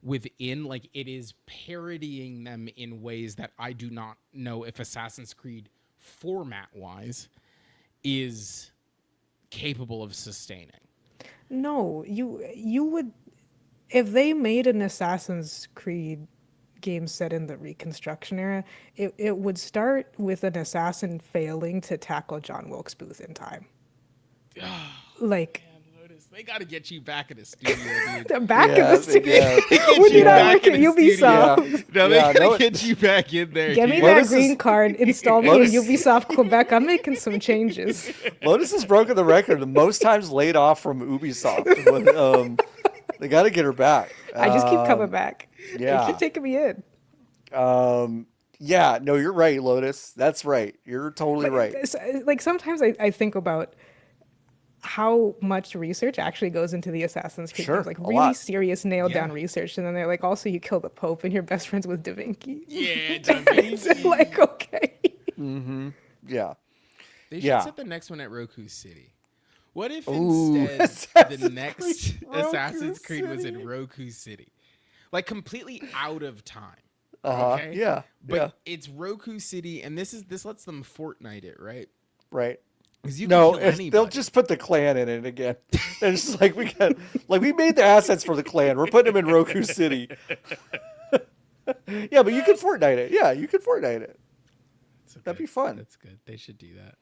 within. Like, it is parodying them in ways that I do not know if Assassin's Creed format wise is capable of sustaining. No, you would if they made an Assassin's Creed game set in the Reconstruction era, it would start with an assassin failing to tackle John Wilkes Booth in time. Like Man, Lotus, they got to get you back in the studio, dude. they're back in Yeah, the studio. yeah. When you not back work at in the Ubisoft. No, they Yeah, gotta no, get you back in there. Get me dude. that Lotus green is- card, install me in Lotus- Ubisoft Quebec. I'm making some changes. Lotus has broken the record the most times laid off from Ubisoft. They got to get her back. I just keep coming back. yeah. They keep taking me in. Yeah, no, you're right, Lotus. That's right. You're totally right. Like sometimes I think about how much research actually goes into the Assassin's Creed Sure, games, like a really lot. serious nailed down Yeah. research, and then they're like, also you kill the Pope and you're best friends with Da Vinci. Yeah, It's like, okay. Yeah. they should Yeah. set the next one at Roku City. What if Ooh, instead the Assassin's next Creed, Roku Assassin's Creed was in City. Roku City, like completely out of time? Uh-huh. Okay? Yeah. But yeah. it's Roku City, and this lets them Fortnite it, right? Right. 'Cause you No, can kill anybody. they'll just put the clan in it again. They're just like, we made the assets for the clan. We're putting them in Roku City. Yeah, but you can Fortnite it. Yeah, you can Fortnite it. That's okay. That'd be fun. That's good. They should do that.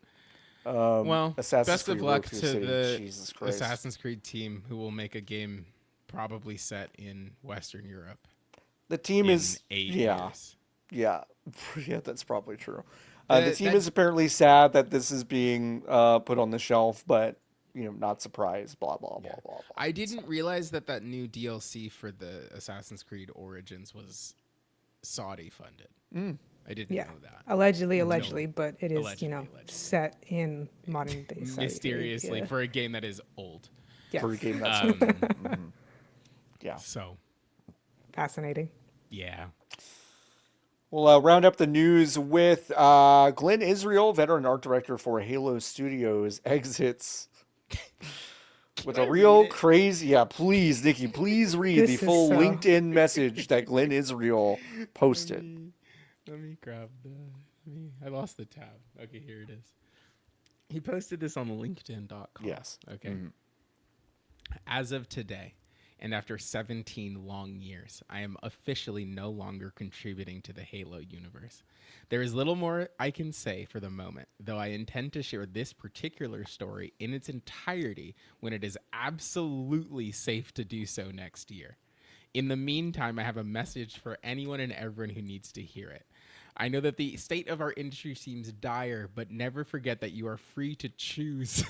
Well, Well, Assassin's best Creed of luck Roku to City. the Jesus Christ. Assassin's Creed team who will make a game probably set in Western Europe. The team in is 8 yeah, years. yeah, yeah. That's probably true. The That- team that- is apparently sad that this is being put on the shelf, but not surprised. Blah blah blah Yeah. blah. blah. I didn't realize that new DLC for the Assassin's Creed Origins was Saudi funded. I didn't Yeah. know that. Allegedly, but it is, Allegedly. set in modern day Saudi Mysteriously Arabia. for a game that is old. Yeah. For a game that's yeah. So, Fascinating. yeah. We'll round up the news with Glenn Israel, veteran art director for Halo Studios, exits with a real crazy. Yeah, please, Nikki, please read This the is full so- LinkedIn message that Glenn Israel posted. Let me grab I lost the tab. Okay, here it is. He posted this on LinkedIn.com. Yes. Okay. As of today, and after 17 long years, I am officially no longer contributing to the Halo universe. There is little more I can say for the moment, though I intend to share this particular story in its entirety when it is absolutely safe to do so next year. In the meantime, I have a message for anyone and everyone who needs to hear it. I know that the state of our industry seems dire, but never forget that you are free to choose.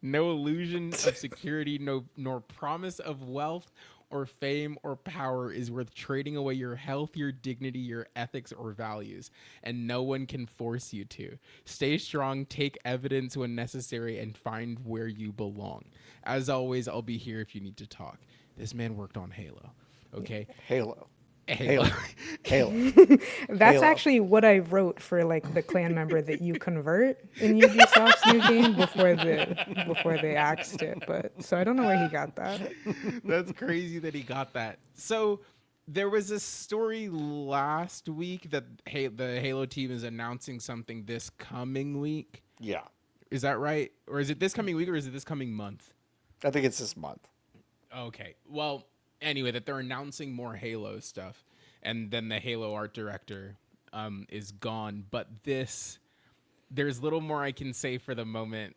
No illusion of security, nor promise of wealth or fame or power is worth trading away your health, your dignity, your ethics, or values, and no one can force you to. Stay strong, take evidence when necessary, and find where you belong. As always, I'll be here if you need to talk. This man worked on Halo, okay? Halo. Halo. Halo. That's Halo. actually what I wrote for like the clan member that you convert in Ubisoft's new game before they axed it. But so I don't know where he got that. That's crazy that he got that. So there was a story last week that the Halo team is announcing something this coming week. Yeah. Is that right? Or is it this coming week or is it this coming month? I think it's this month. Okay. Well, anyway, that they're announcing more Halo stuff. And then the Halo art director is gone. But there's little more I can say for the moment.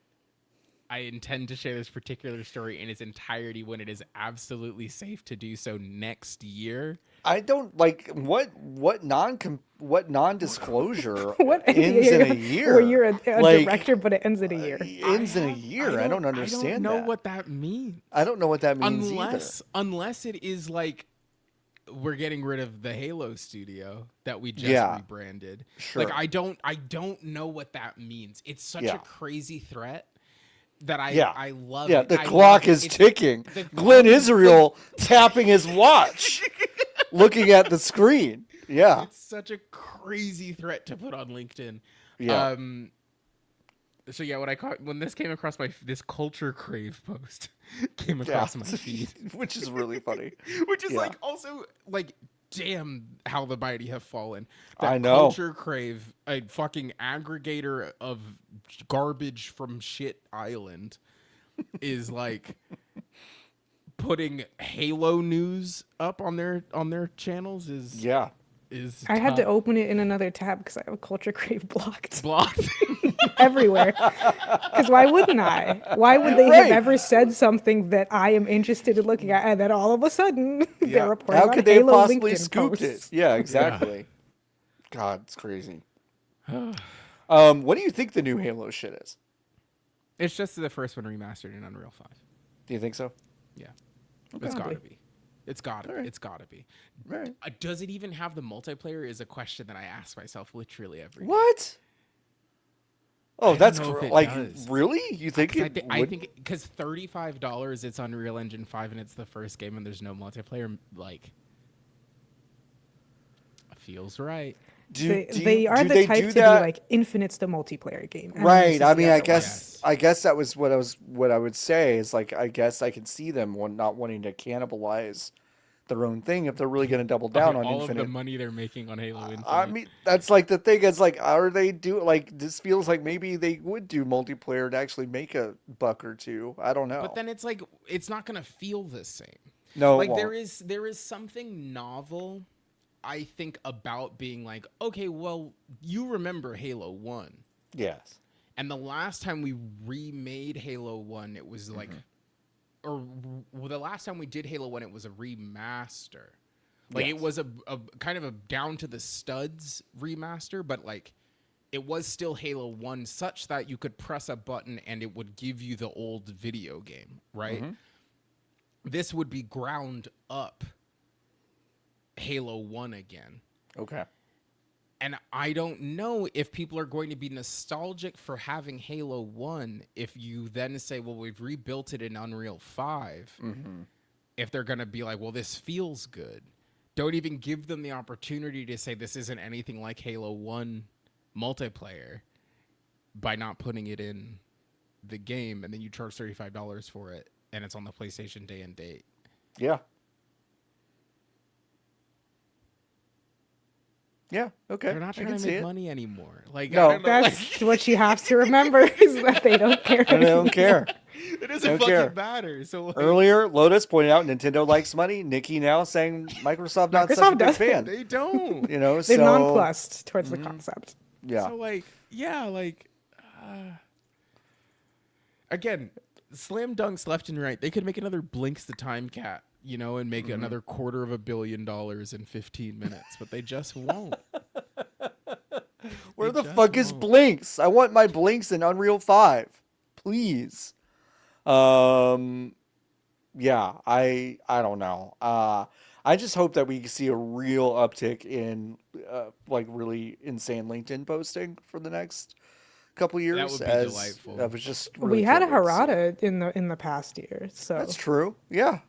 I intend to share this particular story in its entirety when it is absolutely safe to do so next year. I don't like what non-disclosure What ends in a year. Where you're a Like, director, but it ends in a year. ends in a year. I don't understand I don't know that. what that means. I don't know what that means either. Unless it is like we're getting rid of the Halo studio that we just rebranded. Sure. Like I don't know what that means. It's such a crazy threat that I love it. The I clock love it. is ticking. the Glenn clock- Israel tapping his watch, looking at the screen. Yeah. It's such a crazy threat to put on LinkedIn. Yeah. So yeah, when this came across this culture crave post came across my feed, Which is really funny. which is like also like, damn, how the mighty have fallen. That I know. Culture crave, a fucking aggregator of garbage from shit island, is like putting Halo news up on their channels. Is I had to tough. open it in another tab because I have Culture Crave blocked blocked. everywhere. Because why wouldn't I? Why would they have ever said something that I am interested in looking at, and then all of a sudden they're reporting How on could they have Halo possibly LinkedIn scooped posts. it? Yeah, exactly. God, it's crazy. What do you think the new Halo shit is? It's just the first one remastered in Unreal 5. Do you think so? Yeah. It's gotta be. It's gotta All right. It's gotta be. Right. Does it even have the multiplayer is a question that I ask myself literally every day. What? Oh, don't that's know if it like does. really? You think I would? think because $35 it's Unreal Engine 5 and it's the first game and there's no multiplayer, like feels right. They are the type to be like infinite's the multiplayer game. And Right. this is I the mean, other I one. guess that was what I would say is like I guess I can see them not wanting to cannibalize their own thing if they're really going to double down on all Infinite. of the money they're making on Halo Infinite. I mean, that's like the thing. It's like, are they this feels like maybe they would do multiplayer to actually make a buck or two. I don't know. But then it's like it's not gonna feel the same. No, like it there won't. is something novel, I think, about being like, okay, well, you remember Halo 1. Yes. And the last time we remade Halo 1, it was like the last time we did Halo 1, it was a remaster. Like it was a kind of a down to the studs remaster, but like it was still Halo 1 such that you could press a button and it would give you the old video game, right? This would be ground up Halo 1 again. Okay. And I don't know if people are going to be nostalgic for having Halo 1 if you then say, well, we've rebuilt it in Unreal 5. If they're going to be like, well, this feels good. Don't even give them the opportunity to say this isn't anything like Halo 1 multiplayer by not putting it in the game, and then you charge $35 for it, and it's on the PlayStation day and date. Yeah. Yeah. Okay. They're not I trying can to see make it. money anymore. Like, No. I don't know, That's what you have to remember is that they don't care. And they don't care. it doesn't don't fucking care. matter. So like, Earlier, Lotus pointed out Nintendo likes money. Nikki now saying Microsoft not such a Microsoft big does. fan. they don't. You know, They're so nonplussed towards the concept. yeah. So like, yeah, like, again, slam dunks left and right. They could make another Blinks the Time Cat, you know, and make another $250 million in 15 minutes, but they just won't. Where They the just fuck is won't. Blinks? I want my Blinks in Unreal 5. Please. Yeah, I don't know. I just hope that we see a real uptick in like really insane LinkedIn posting for the next couple years. That would be as delightful. I was just really We had a curious. Harada in the past year, so That's true. Yeah.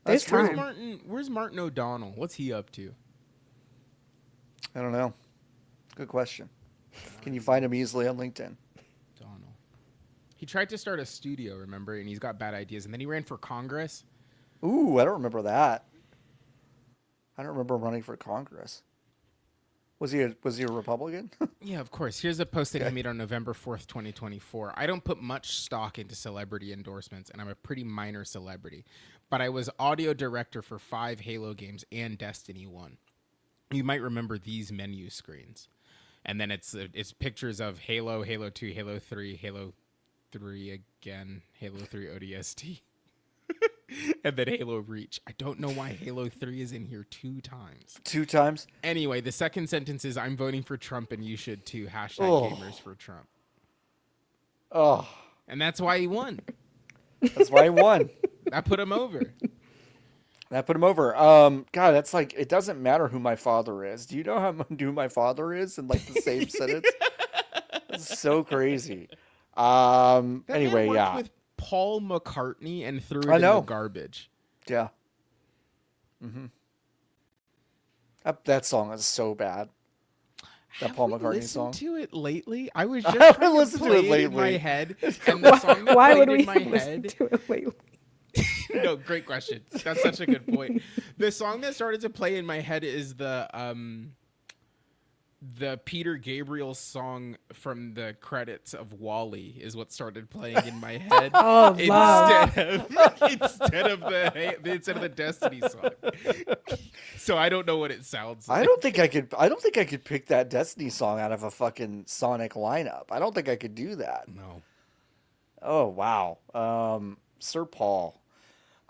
There's That's true. time. Where's Martin O'Donnell? What's he up to? I don't know. Good question. Can you find him easily on LinkedIn? Donald. He tried to start a studio, remember, and he's got bad ideas. And then he ran for Congress. Ooh, I don't remember that. I don't remember running for Congress. Was he a Republican? Yeah, of course. Here's a post that he made on November 4th, 2024. I don't put much stock into celebrity endorsements, and I'm a pretty minor celebrity. But I was audio director for 5 Halo games and Destiny 1. You might remember these menu screens. And then it's pictures of Halo, Halo 2, Halo 3, Halo 3 again, Halo 3 ODST. And then Halo Reach. I don't know why Halo 3 is in here 2 times. 2 times? Anyway, the second sentence is, I'm voting for Trump and you should too. # gamers for Trump. Oh. And that's why he won. That's why he won. That put him over. That put him over. God, that's like, it doesn't matter who my father is. Do you know who my father is in like the same sentence? That's so crazy. That Anyway, man worked yeah. with Paul McCartney and threw it in the garbage. Yeah. Mm-hmm. That song is so bad. That Have Paul we McCartney listened song. to it lately? I was just haven't trying to listened to play it it in my lately. head, and the song that Why played would we in my listen head. to it lately? No, great question. That's such a good point. The song that started to play in my head is the Peter Gabriel song from the credits of Wall-E is what started playing in my head. Oh, love. instead of the Destiny song. So I don't know what it sounds like. I don't think I could pick that Destiny song out of a fucking Sonic lineup. I don't think I could do that. No. Oh wow. Sir Paul.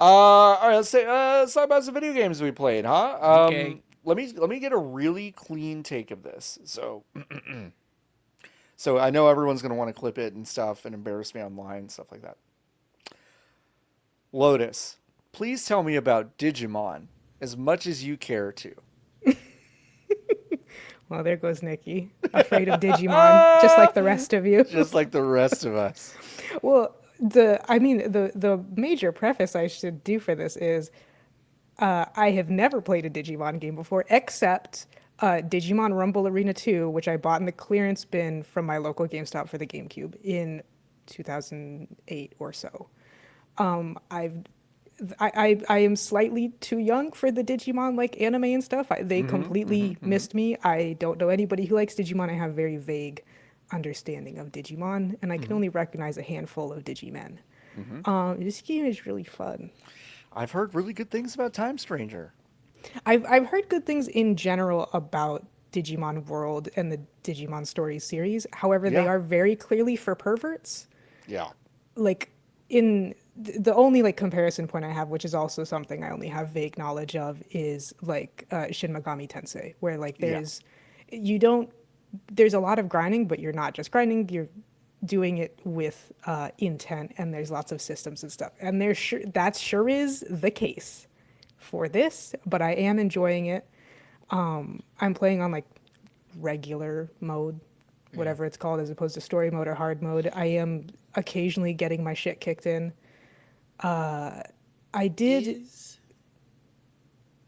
All right, let's talk about some video games we played, huh? Okay. Let me get a really clean take of this. So so I know everyone's gonna want to clip it and stuff and embarrass me online and stuff like that. Lotus, please tell me about Digimon as much as you care to. Well, there goes Niki, afraid of Digimon, just like the rest of you. Just like the rest of us. Well, the major preface I should do for this is I have never played a Digimon game before, except Digimon Rumble Arena 2, which I bought in the clearance bin from my local GameStop for the GameCube in 2008 or so. I am slightly too young for the Digimon like anime and stuff. They completely missed me. I don't know anybody who likes Digimon. I have very vague understanding of Digimon, and I can only recognize a handful of Digimen. This game is really fun. I've heard really good things about Time Stranger. I've heard good things in general about Digimon World and the Digimon Story series. However, they Yeah. are very clearly for perverts. Yeah. Like in the only like comparison point I have, which is also something I only have vague knowledge of, is like Shin Megami Tensei, where like there's a lot of grinding, but you're not just grinding, you're doing it with intent, and there's lots of systems and stuff. And that sure is the case for this, but I am enjoying it. I'm playing on like regular mode, whatever it's called, as opposed to story mode or hard mode. I am occasionally getting my shit kicked in. I did.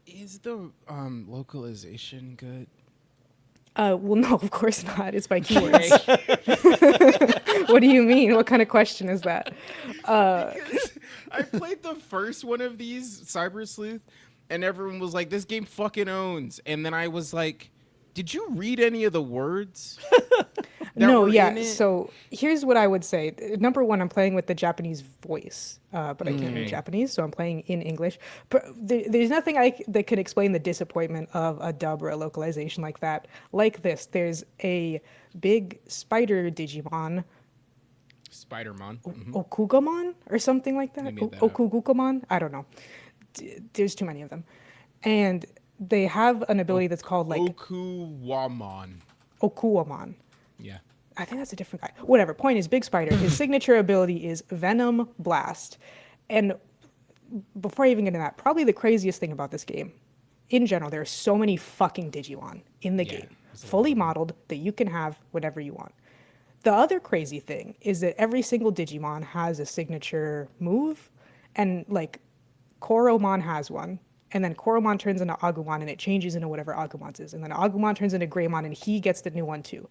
Is the localization good? Well, no, of course not. It's by keywords. What do you mean? What kind of question is that? I played the first one of these, Cyber Sleuth, and everyone was like, this game fucking owns. And then I was like, did you read any of the words? No, yeah. So here's what I would say. Number one, I'm playing with the Japanese voice, but I can't read Japanese, so I'm playing in English. But there's nothing that could explain the disappointment of a dub or a localization like that. Like this, there's a big spider Digimon, Spider-Man. Okugamon or something like that. They made that up. Okugukamon? I don't know. There's too many of them. And they have an ability that's called like Okuwamon. Okuamon. Yeah. I think that's a different guy. Whatever. Point is, Big Spider, his signature ability is Venom Blast. And before I even get into that, probably the craziest thing about this game, in general, there are so many fucking Digimon in the game, fully modeled, that you can have whatever you want. The other crazy thing is that every single Digimon has a signature move, and like Koromon has one, And then Koromon turns into Agumon, and it changes into whatever Agumon's is. And then Agumon turns into Greymon, and he gets the new one too.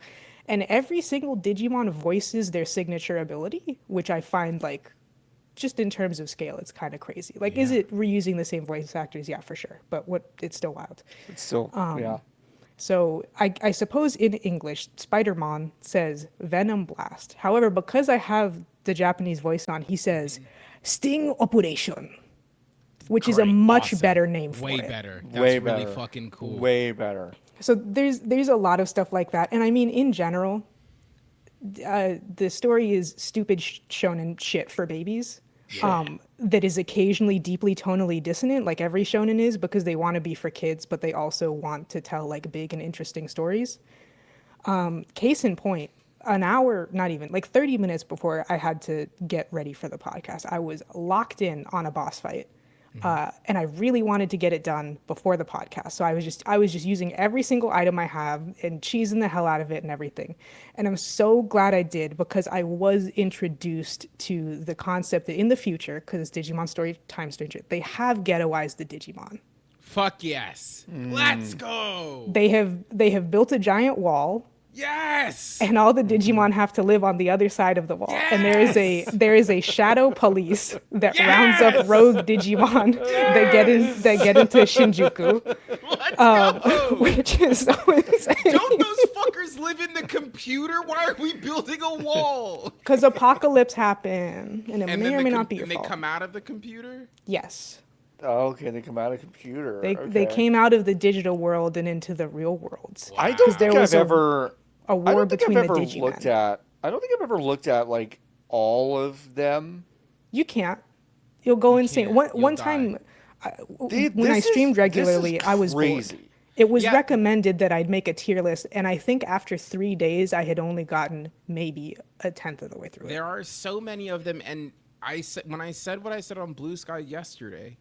And every single Digimon voices their signature ability, which I find like, just in terms of scale, it's kind of crazy. Like, is it reusing the same voice actors? Yeah, for sure. But it's still wild. It's still, yeah. So I suppose in English, Spider-Man says Venom Blast. However, because I have the Japanese voice on, he says Sting Operation, which is a much better name for it. Way better. That's Way really better. fucking cool. Way better. So there's a lot of stuff like that. And I mean, in general, the story is stupid shonen shit for babies. That is occasionally deeply tonally dissonant, like every shonen is, because they want to be for kids, but they also want to tell like big and interesting stories. Case in point, an hour, not even, like 30 minutes before I had to get ready for the podcast, I was locked in on a boss fight. And I really wanted to get it done before the podcast. So I was just using every single item I have and cheesing the hell out of it and everything. And I'm so glad I did, because I was introduced to the concept that in the future, because it's Digimon Story Time Stranger, they have ghettoized the Digimon. Fuck yes. Let's go. They have built a giant wall. Yes. And all the Digimon have to live on the other side of the wall. Yes! And there is a shadow police that rounds up rogue Digimon that get into Shinjuku. Let's go. Which is so insane. Don't those fuckers live in the computer? Why are we building a wall? Because apocalypse happen, and it And may then or may not be your and they fault. come out of the computer? Yes. Oh, okay, they come out of computer. They came out of the digital world and into the real world. Wow. I don't there think was I've ever. A war between the Digimon. I don't think I've ever looked at like all of them. You can't. You'll go insane. can't. One You'll time, Dude, when I this is- streamed this regularly, is I was bored. crazy. It was Yeah. recommended that I'd make a tier list, and I think after 3 days, I had only gotten maybe a tenth of the way through it. There are so many of them, and when I said what I said on Blue Sky yesterday,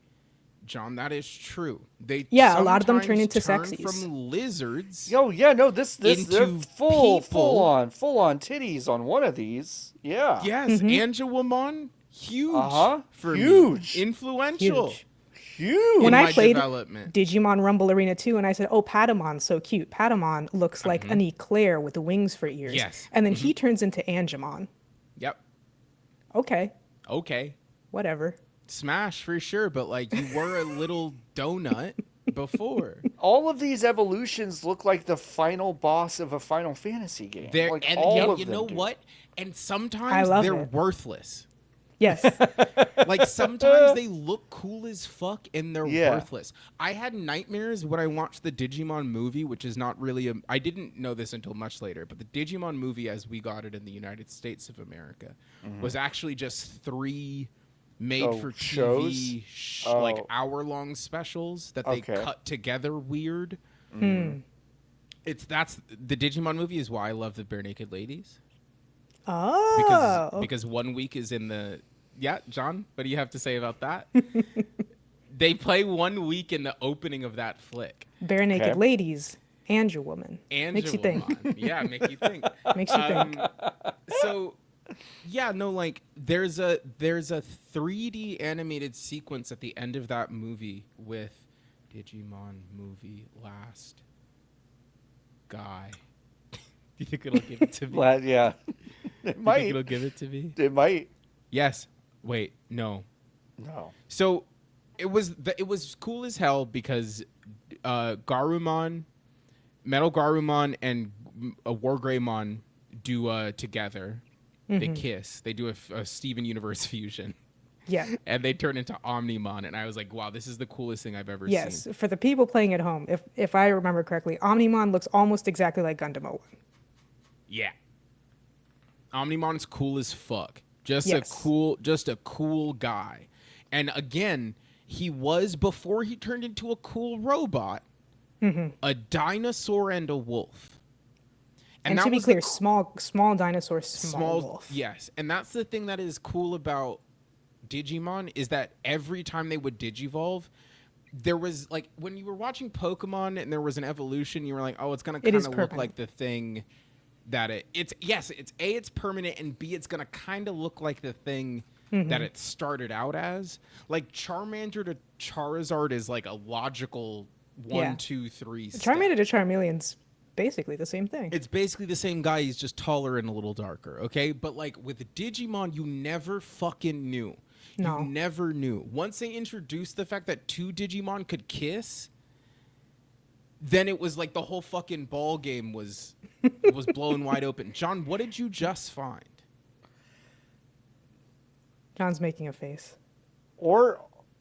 John, that is true. They A lot of them turn sometimes into turn sexies. from lizards. Oh yeah, no, this they're Into full people. full on titties on one of these. Yeah. Yes, Angelomon, huge for Huge. me. Influential. Huge. Huge. When in I my played development. Digimon Rumble Arena 2, and I said, "Oh, Patamon's so cute. Patamon looks like an eclair with wings for ears." Yes. And then he turns into Angemon. Yep. Okay, Okay. whatever. Smash for sure, but like you were a little donut before. All of these evolutions look like the final boss of a Final Fantasy game. They're, like and all you, of you them know do. what? And I sometimes love they're it. worthless. Yes. Like sometimes they look cool as fuck and they're Yeah. worthless. I had nightmares when I watched the Digimon movie, which is not really I didn't know this until much later, but the Digimon movie as we got it in the United States of America was actually just 3 made for TV like hour-long specials that they cut together weird. That's the Digimon movie is why I love the Bare Naked Ladies. Oh. Because 1 week is in the John, what do you have to say about that? They play 1 week in the opening of that flick. Bare Naked Ladies, Angelwoman. And Makes you think. Yeah, make you think. Makes you think. So like there's a 3D animated sequence at the end of that movie with Digimon movie last guy. Do you think it'll give it to me? Yeah. It Do you might. think it'll give it to me? It might. Yes. Wait, no. No. So it was cool as hell because Garurumon, Metal Garurumon, and Wargreymon do together. They kiss. They do a Steven Universe fusion. Yeah. And they turn into Omnimon, and I was like, wow, this is the coolest thing I've ever seen. Yes. For the people playing at home, if I remember correctly, Omnimon looks almost exactly like Gundam 01. Yeah. Omnimon's cool as fuck. Just Yes. a cool guy. And again, he was, before he turned into a cool robot, a dinosaur and a wolf. And that to be was clear, the small dinosaur, small wolf. Yes. And that's the thing that is cool about Digimon is that every time they would digivolve, there was like when you were watching Pokemon and there was an evolution, you were like, oh, it's gonna kind of look permanent. like the thing that it's permanent, and B, it's gonna kind of look like the thing that it started out as. Like Charmander to Charizard is like a logical one, two, three step. Charmander to Charmeleon's basically the same thing. It's basically the same guy. He's just taller and a little darker. Okay, but like with Digimon, you never fucking knew. No. You never knew. Once they introduced the fact that two Digimon could kiss, then it was like the whole fucking ball game was blown wide open. John, what did you just find? John's making a face.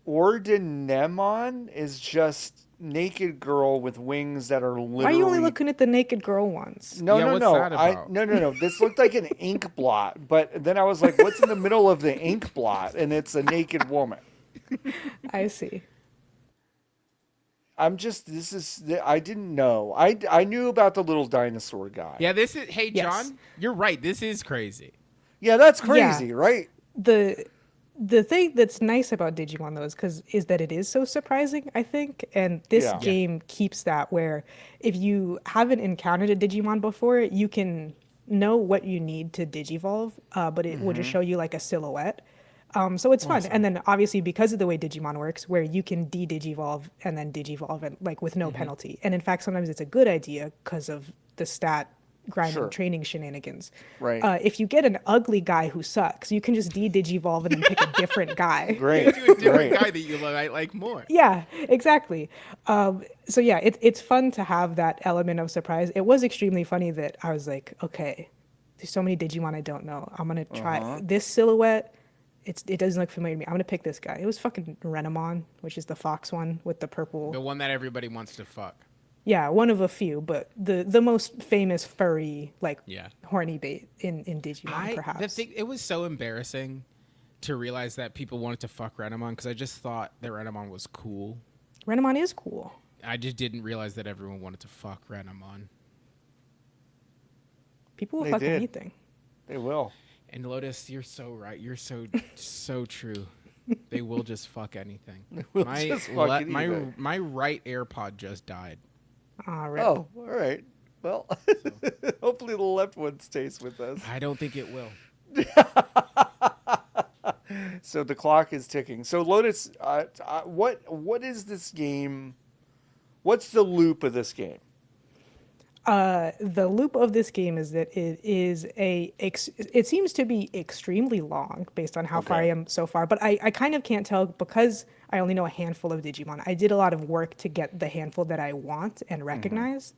Ordinemon is just naked girl with wings that are literally. Why are you only looking at the naked girl ones? No, Yeah, no, what's no. that about? No. This looked like an ink blot, but then I was like, "What's in the middle of the ink blot?" And it's a naked woman. I see. I didn't know. I knew about the little dinosaur guy. Yeah, this is. Hey, Yes. John, you're right. This is crazy. Yeah, that's crazy, right? The thing that's nice about Digimon though is that it is so surprising, I think, and this Yeah. game keeps that where if you haven't encountered a Digimon before, you can know what you need to Digivolve, but it will just show you like a silhouette. So it's fun, and then obviously because of the way Digimon works, where you can de-Digivolve and then Digivolve and like with no penalty, and in fact sometimes it's a good idea because of the stat grinding Sure. training shenanigans. Right. If you get an ugly guy who sucks, you can just de-Digivolve and then pick a different guy. Great. To a different Great. guy that you might like more. Yeah, exactly. So yeah, it's fun to have that element of surprise. It was extremely funny that I was like, okay, there's so many Digimon I don't know. I'm gonna try this silhouette. It doesn't look familiar to me. I'm gonna pick this guy. It was fucking Renamon, which is the fox one with the purple. The one that everybody wants to fuck. Yeah, one of a few, but the most famous furry like Yeah. horny bait in Digimon perhaps. It was so embarrassing to realize that people wanted to fuck Renamon because I just thought that Renamon was cool. Renamon is cool. I just didn't realize that everyone wanted to fuck Renamon. People will They fuck did. anything. They will. And Lotus, you're so right. You're so true. They will just fuck anything. will just fuck anything. My right AirPod just died. Rip. Oh, all right. Well, hopefully the left one stays with us. I don't think it will. So the clock is ticking. So Lotus, what is this game? What's the loop of this game? The loop of this game is that it seems to be extremely long based on how far I am so far, but I kind of can't tell because I only know a handful of Digimon. I did a lot of work to get the handful that I want and recognize,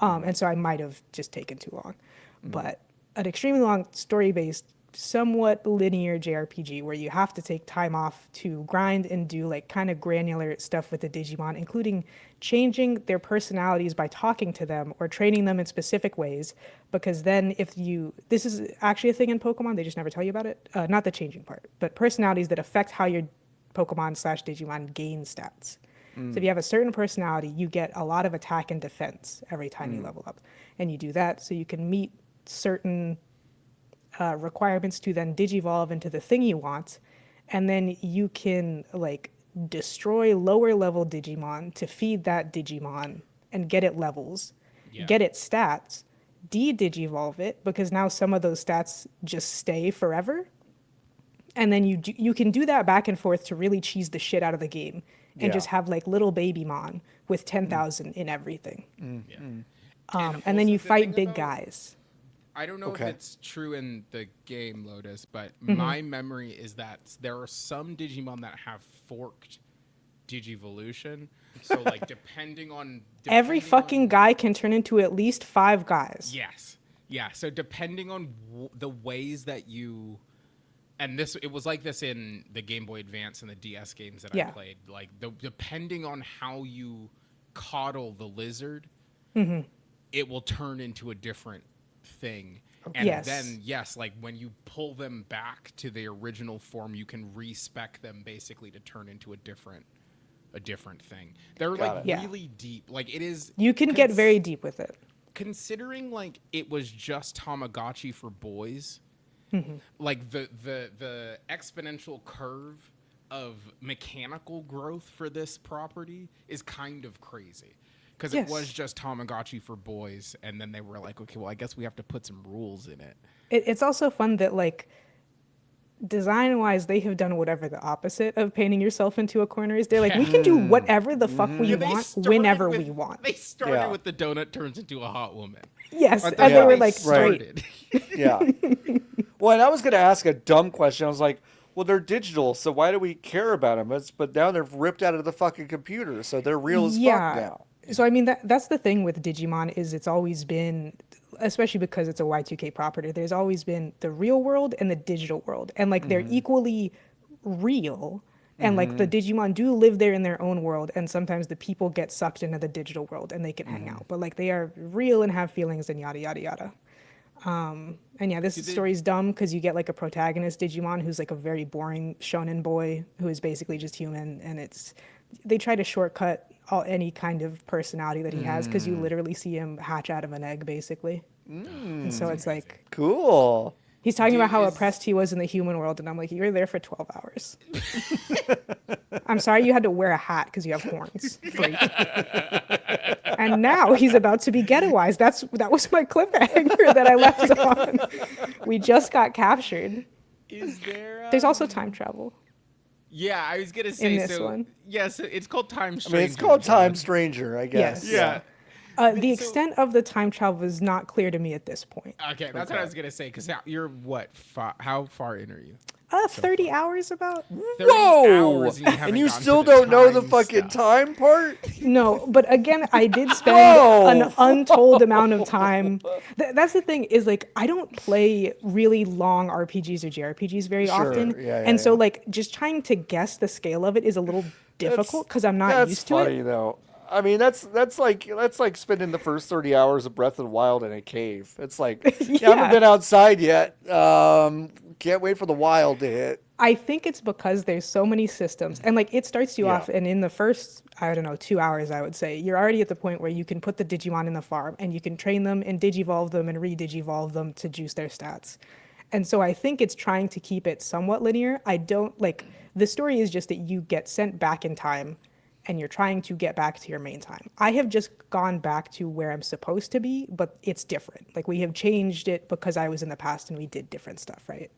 and so I might have just taken too long. But an extremely long story-based, somewhat linear JRPG where you have to take time off to grind and do like kind of granular stuff with the Digimon, including changing their personalities by talking to them or training them in specific ways. Because then this is actually a thing in Pokemon, they just never tell you about it. Not the changing part, but personalities that affect how your Pokemon/Digimon gain stats. So if you have a certain personality, you get a lot of attack and defense every time you level up. And you do that so you can meet certain requirements to then digivolve into the thing you want, and then you can like destroy lower level Digimon to feed that Digimon and get it levels, get it stats, de-digivolve it because now some of those stats just stay forever, and then you can do that back and forth to really cheese the shit out of the game and just have like little baby mon with 10,000 in everything. And then you fight big guys. I don't know if it's true in the game, Lotus, but my memory is that there are some Digimon that have forked Digivolution. So, like, depending on... Every fucking guy can turn into at least 5 guys. Yes. Yeah, so depending on the ways that you... And it was like this in the Game Boy Advance and the DS games that I played. Like, depending on how you coddle the lizard, it will turn into a different thing. And then like when you pull them back to the original form, you can respec them basically to turn into a different thing. They're really deep. Like it is. You can get very deep with it. Considering like it was just Tamagotchi for boys, like the exponential curve of mechanical growth for this property is kind of crazy. Because it was just Tamagotchi for boys, and then they were like, okay, well, I guess we have to put some rules in it. It's also fun that, like, design-wise, they have done whatever the opposite of painting yourself into a corner is. They're like, we can do whatever the fuck we Yeah, they want, started whenever with- we want. They started Yeah. with the donut turns into a hot woman. Yes, Like, and that's they how were they like, straight. started. Yeah. Well, and I was going to ask a dumb question. I was like, well, they're digital, so why do we care about them? But now they're ripped out of the fucking computer, so they're real as fuck now. So I mean that's the thing with Digimon is it's always been, especially because it's a Y2K property, there's always been the real world and the digital world. And like they're equally real. And like the Digimon do live there in their own world, and sometimes the people get sucked into the digital world and they can hang out. But like they are real and have feelings and yada yada yada. And yeah, this story's dumb because you get like a protagonist Digimon who's like a very boring shonen boy who is basically just human, and they try to shortcut any kind of personality that he has because you literally see him hatch out of an egg basically. And so it's like Cool. he's talking about how is- oppressed he was in the human world, and I'm like, you were there for 12 hours. I'm sorry you had to wear a hat because you have horns. Freak. And now he's about to be ghettoized. That was my cliffhanger that I left on. We just got captured. Is there? There's also time travel. Yeah, I was gonna say in this so. one. Yes, it's called Time I Stranger. mean, it's called Time John. Stranger, I guess. Yes. Yeah. The So- extent of the time travel is not clear to me at this point. Okay, that's what I was gonna say. Because you're what? How far in are you? 30 hours about? 30 Whoa! hours and you, haven't And you gotten to still the don't know the time fucking stuff. time part? No, but again, I did spend Whoa! an untold amount of time. That's the thing is like I don't play really long RPGs or JRPGs very Sure, often, yeah, and so yeah. like just trying to guess the scale of it is a little difficult because I'm not That's used to funny, it. though. I mean, that's like spending the first 30 hours of Breath of the Wild in a cave. It's like, you Yeah. haven't been outside yet. Can't wait for the wild to hit. I think it's because there's so many systems, and like it starts you Yeah. off, and in the first, I don't know, 2 hours, I would say, you're already at the point where you can put the Digimon in the farm, and you can train them and digivolve them and re-digivolve them to juice their stats. And so I think it's trying to keep it somewhat linear. I don't like the story is just that you get sent back in time, and you're trying to get back to your main time. I have just gone back to where I'm supposed to be, but it's different. Like we have changed it because I was in the past and we did different stuff, right?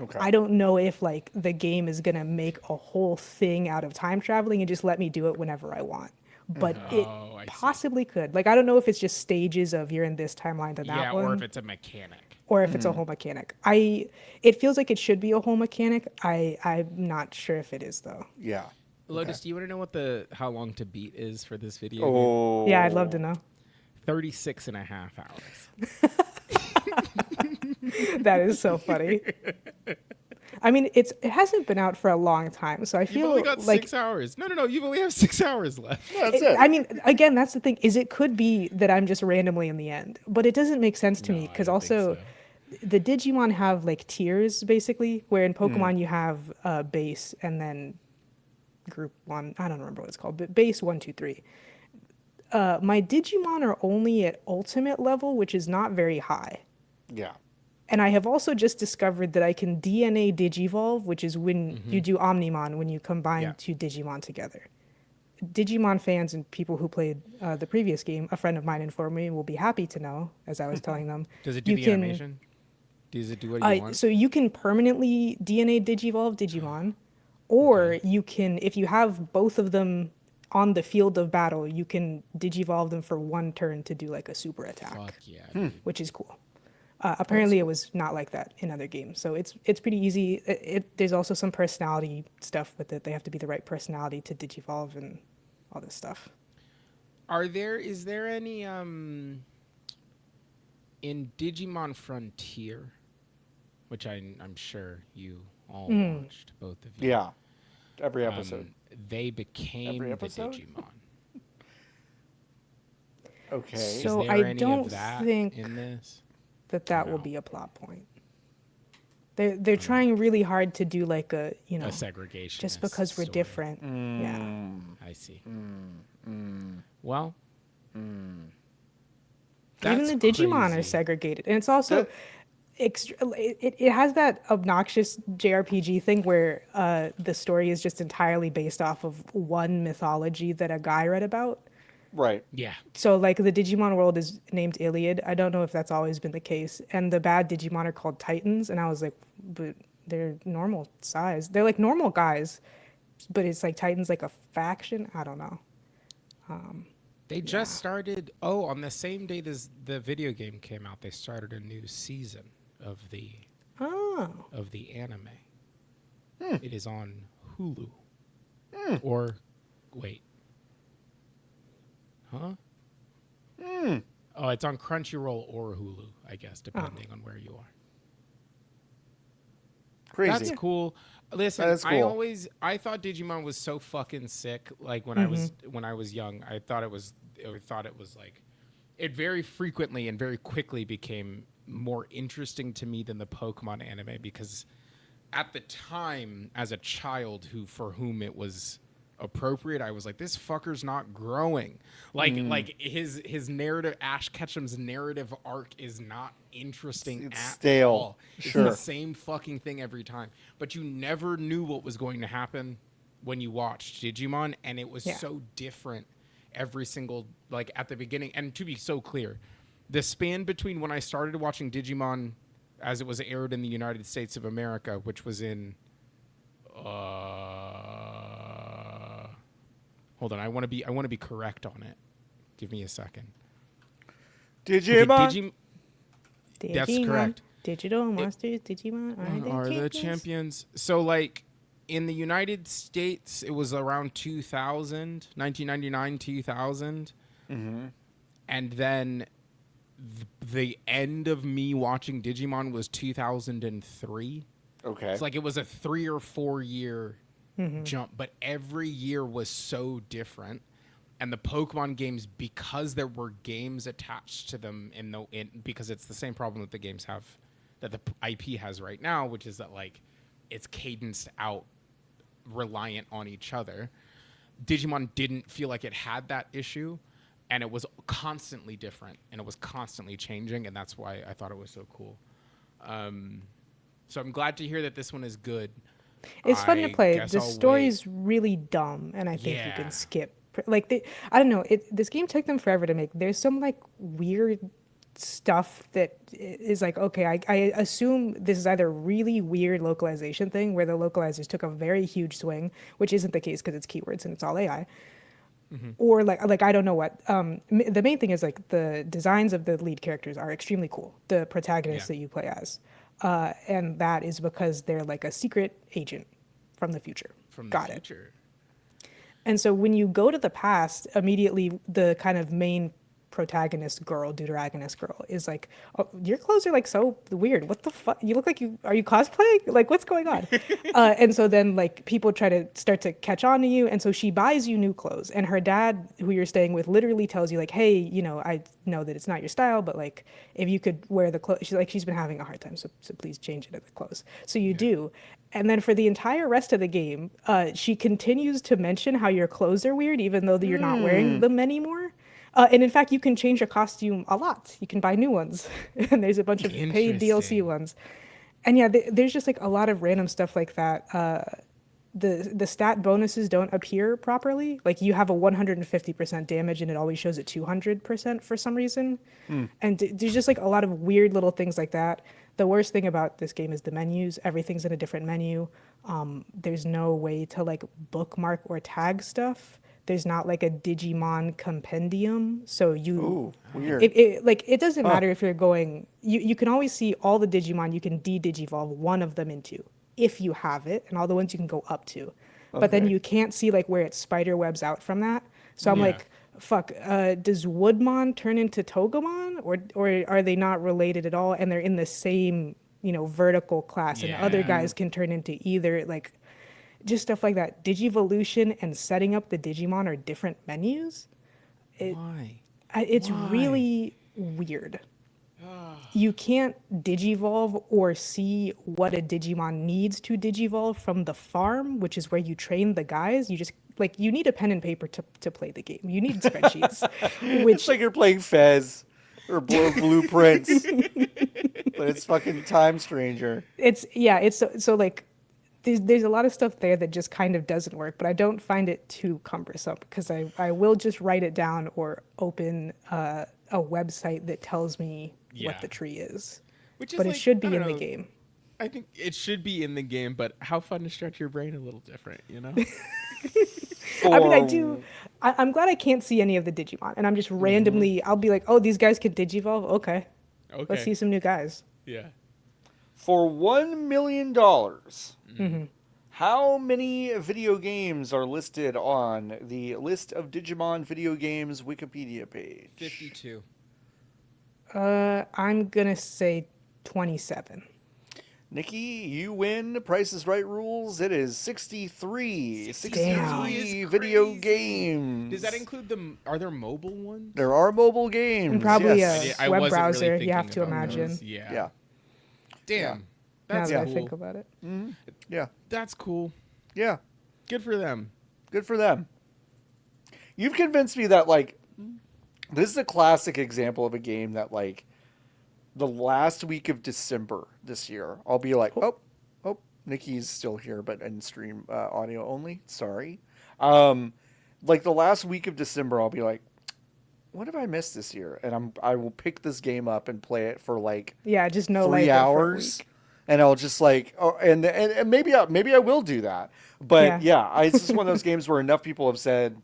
Okay. I don't know if like the game is gonna make a whole thing out of time traveling and just let me do it whenever I want. But it Oh, I see. possibly could. Like I don't know if it's just stages of you're in this timeline to that Yeah, one, or if it's a mechanic. or if it's a whole mechanic. It feels like it should be a whole mechanic. I'm not sure if it is though. Yeah. Lotus, do you want to know what how long to beat is for this video? Oh. Yeah, I'd love to know. 36 and a half hours. That is so funny. I mean, it hasn't been out for a long time, so I You've feel only got like 6 hours. No, you only have 6 hours left. That's it. I mean, again, that's the thing is it could be that I'm just randomly in the end, but it doesn't make sense to me I because don't think also the Digimon have like tiers basically, where in Pokemon you have base and then group 1. I don't remember what it's called, but base 1, 2, 3. My Digimon are only at ultimate level, which is not very high. Yeah. And I have also just discovered that I can DNA Digivolve, which is when you do Omnimon, when you combine Yeah. two Digimon together. Digimon fans and people who played the previous game, a friend of mine informed me, will be happy to know, as I was telling them. Does it do you the can- animation? Does it do what you want? So you can permanently DNA Digivolve Digimon, or you can, if you have both of them on the field of battle, you can Digivolve them for one turn to do like a super attack, Fuck yeah. dude. which is cool. Apparently, it was not like that in other games, so it's pretty easy. There's also some personality stuff with it. They have to be the right personality to Digivolve and all this stuff. Is there any in Digimon Frontier, which I'm sure you all watched, both of you. Yeah. Every episode. They became Every the episode? Digimon. Okay. So Is there I any don't of that think in this? that will be a plot point. They're trying really hard to do like a A segregation. just because we're different. Yeah. I see. Well, Even that's the Digimon are crazy. segregated, and it's also it has that obnoxious JRPG thing where the story is just entirely based off of one mythology that a guy read about. Right. Yeah. So like the Digimon world is named Iliad. I don't know if that's always been the case. And the bad Digimon are called Titans. And I was like, but They're normal size. They're like normal guys, but it's like Titan's like a faction. I don't know. They just started. Oh, on the same date as the video game came out, they started a new season of the anime. It is on Hulu. Or wait, huh? Oh, it's on Crunchyroll or Hulu, I guess, depending on where you are. Crazy. That's cool. Listen, That is cool. I thought Digimon was so fucking sick. Like when I was young, I thought it was like, it very frequently and very quickly became more interesting to me than the Pokemon anime, because at the time, as a child for whom it was appropriate, I was like, this fucker's not growing. Like his narrative, Ash Ketchum's narrative arc is not interesting It's at stale. all. Sure. It's the same fucking thing every time. But you never knew what was going to happen when you watched Digimon, and it was so different every single, like, at the beginning. And to be so clear, the span between when I started watching Digimon as it was aired in the United States of America, which was in hold on, I want to be correct on it. Give me a second. Digimon. Okay, that's correct. Digital monsters, Digimon Are the champions. So, like, in the United States, it was around 2000, 1999, 2000. And then the end of me watching Digimon was 2003. Okay. It's like it was a 3 or 4 year jump, but every year was so different. And the Pokemon games, because there were games attached to them, because it's the same problem that the games have, that the IP has right now, which is that, like, it's cadenced out, reliant on each other. Digimon didn't feel like it had that issue, and it was constantly different, and it was constantly changing, and that's why I thought it was so cool. So I'm glad to hear that this one is good. It's fun to play. The I'll story's really dumb, and I think you can skip. Like, I don't know. This game took them forever to make. There's some like weird stuff that is like, okay, I assume this is either a really weird localization thing where the localizers took a very huge swing, which isn't the case because it's keywords and it's all AI. Or like I don't know what. The main thing is like the designs of the lead characters are extremely cool. The protagonists that you play as. And that is because they're like a secret agent from the future. Got it. And so when you go to the past, immediately the kind of main protagonist girl, deuteragonist girl, is like, oh, your clothes are like so weird. What the fuck? You look like are you cosplaying? Like, what's going on? And so then like people try to start to catch on to you. And so she buys you new clothes. And her dad, who you're staying with, literally tells you like, hey, you know, I know that it's not your style, but like if you could wear the clothes, she's been having a hard time. So please change it at the clothes. So you do. And then for the entire rest of the game, she continues to mention how your clothes are weird, even though you're not wearing them anymore. And in fact, you can change your costume a lot. You can buy new ones. And there's a bunch of paid DLC ones. And yeah, there's just like a lot of random stuff like that. The stat bonuses don't appear properly. Like you have a 150% damage and it always shows at 200% for some reason. And there's just like a lot of weird little things like that. The worst thing about this game is the menus. Everything's in a different menu. There's no way to like bookmark or tag stuff. There's not like a Digimon compendium, so you. Ooh, weird. It doesn't matter if you're going. You can always see all the Digimon you can digivolve one of them into if you have it, and all the ones you can go up to. But then you can't see like where it spider webs out from that. So I'm like, fuck. Does Woodmon turn into Togemon, or are they not related at all? And they're in the same vertical class, and other guys can turn into either like. Just stuff like that. Digivolution and setting up the Digimon are different menus. Why? It's really weird. You can't digivolve or see what a Digimon needs to digivolve from the farm, which is where you train the guys. You just you need a pen and paper to play the game. You need spreadsheets. It's like you're playing Fez or Blueprints, but it's fucking Time Stranger. It's so like. There's a lot of stuff there that just kind of doesn't work, but I don't find it too cumbersome because I will just write it down or open a website that tells me what the tree is. Which is but like, it should be I don't in the know. game. I think it should be in the game, but how fun to stretch your brain a little different, you know? I mean, I do. I'm glad I can't see any of the Digimon, and I'm just randomly. I'll be like, oh, these guys can Digivolve. Okay, Okay. let's see some new guys. Yeah. For $1 million, how many video games are listed on the list of Digimon video games Wikipedia page? 52. I'm gonna say 27. Nikki, you win. Price is Right rules. It is 63. 63 Damn. video Crazy. games. Does that include are there mobile ones? There are mobile games. And probably yes. I web wasn't browser, really you have thinking to about imagine. those. Yeah. Yeah. Damn. Now That's that cool. I think about it. Yeah. That's cool. Yeah. Good for them. Good for them. You've convinced me that, like, this is a classic example of a game that, like, the last week of December this year, I'll be like, oh, Nikki's still here, but in stream audio only. Sorry. Like, the last week of December, I'll be like, what have I missed this year? And I will pick this game up and play it for, like, Yeah, just no 3 hours. And I'll just like, and maybe I will do that. But yeah, it's just one of those games where enough people have said,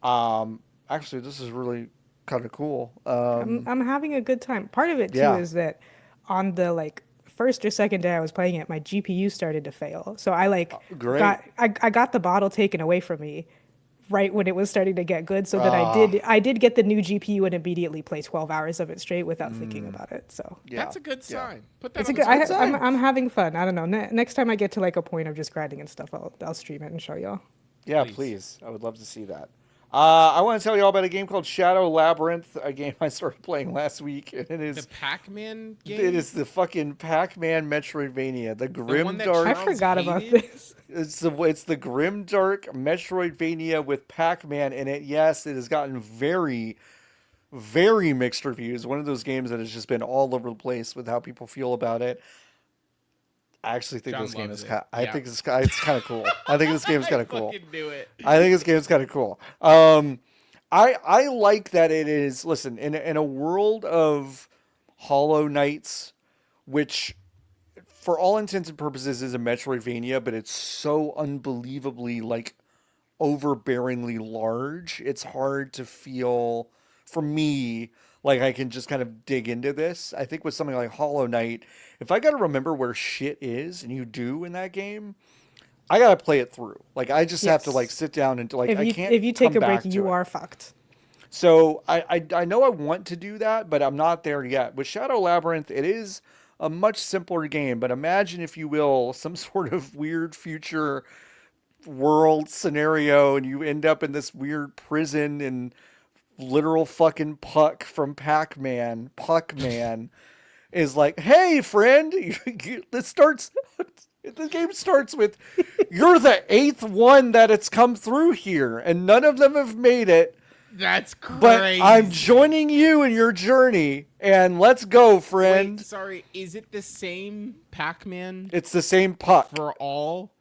actually, this is really kind of cool. I'm having a good time. Part of it too Yeah. is that on the like first or second day I was playing it, my GPU started to fail. So I like great. I got the bottle taken away from me right when it was starting to get good. So that I did get the new GPU and immediately play 12 hours of it straight without thinking about it. So Yeah. That's a good Yeah. sign. Put that it's a on good. the good screen. sign. I'm having fun. I don't know. Next time I get to like a point of just grinding and stuff, I'll stream it and show y'all. Yeah, Please. please. I would love to see that. I want to tell you all about a game called Shadow Labyrinth, a game I started playing last week, and it The is Pac-Man game? it is the fucking Pac-Man Metroidvania, the grim one that dark. I Charles forgot about hated? this. It's the grim dark Metroidvania with Pac-Man in it. Yes, it has gotten very, very mixed reviews. One of those games that has just been all over the place with how people feel about it. I actually think John this game loves is it. kind. I Yeah. think it's kind of cool. I think this game's kind of cool. Fucking do it. I think this game's kind of cool. I like that it is. Listen, in a world of Hollow Knights, which for all intents and purposes is a Metroidvania, but it's so unbelievably like overbearingly large. It's hard to feel for me like I can just kind of dig into this. I think with something like Hollow Knight, if I got to remember where shit is, and you do in that game, I got to play it through. Like I just have to Yes. like sit down and like I can't. If you take come a break, back to you it. are fucked. So I know I want to do that, but I'm not there yet. With Shadow Labyrinth, it is a much simpler game, but imagine, if you will, some sort of weird future world scenario, and you end up in this weird prison, and literal fucking Puck from Pac-Man, Puckman, is like, hey, friend, the game starts with, you're the 8th one that it's come through here, and none of them have made it. That's crazy. But I'm joining you in your journey, and let's go, friend. Wait, sorry, is it the same Pac-Man It's the same Puck. for all?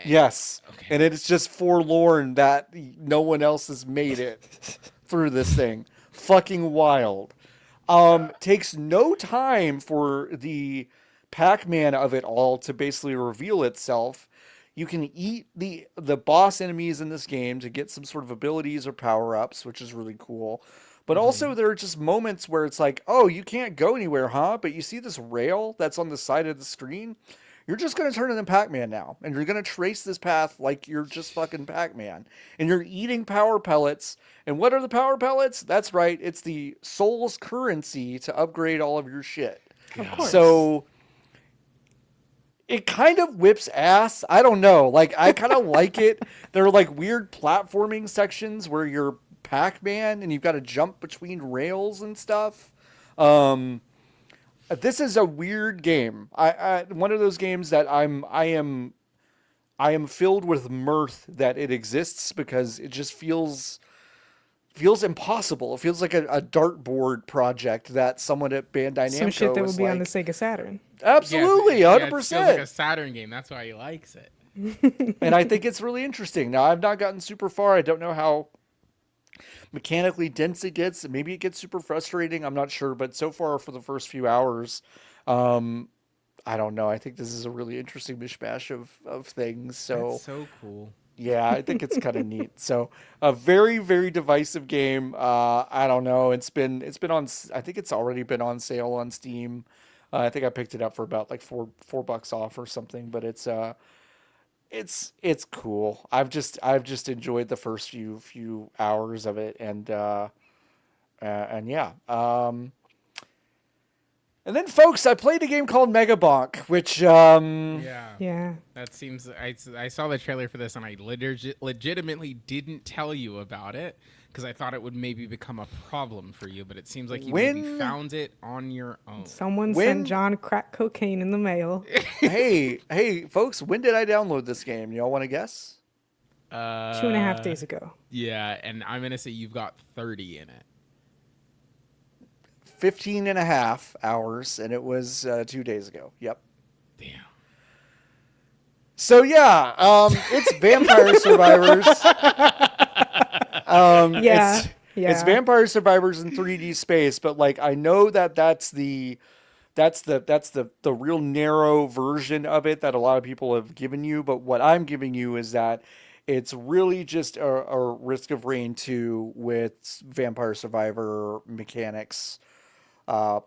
Yes. Okay. And it's just forlorn that no one else has made it through this thing. Fucking wild. Takes no time for the Pac-Man of it all to basically reveal itself. You can eat the boss enemies in this game to get some sort of abilities or power-ups, which is really cool. But also there are just moments where it's like, oh, you can't go anywhere, huh? But you see this rail that's on the side of the screen? You're just going to turn into Pac-Man now. And you're going to trace this path like you're just fucking Pac-Man. And you're eating power pellets. And what are the power pellets? That's right. It's the soul's currency to upgrade all of your shit. Of course. So it kind of whips ass. I don't know. Like, I kind of like it. There are like weird platforming sections where you're Pac-Man and you've got to jump between rails and stuff. This is a weird game. I one of those games that I am filled with mirth that it exists, because it just feels impossible. It feels like a dartboard project that someone at Bandai Namco Some shit that was would be on the like, Sega Saturn. absolutely, Yeah, 100%. it feels like a Saturn game. That's why he likes it. And I think it's really interesting. Now, I've not gotten super far. I don't know how mechanically dense it gets. Maybe it gets super frustrating. I'm not sure. But so far, for the first few hours, I don't know. I think this is a really interesting mishmash of things. So That's so cool. yeah, I think it's kind of neat. So a very, very divisive game. I don't know. It's been on. I think it's already been on sale on Steam. I think I picked it up for about like $4 off or something. But it's cool. I've just enjoyed the first few hours of it, and yeah. And then, folks, I played a game called Megabonk, which Yeah. That seems. I saw the trailer for this, and I legitimately didn't tell you about it because I thought it would maybe become a problem for you. But it seems like you maybe found it on your own. Someone sent John crack cocaine in the mail. hey, folks, when did I download this game? Y'all want to guess? 2.5 days ago. Yeah, and I'm gonna say you've got 30 in it. 15 and a half hours, and it was 2 days ago. Yep. Damn. So yeah, it's Vampire Survivors. Yeah. It's Vampire Survivors in 3D space, but like I know that's the real narrow version of it that a lot of people have given you. But what I'm giving you is that it's really just a Risk of Rain 2 with Vampire Survivor mechanics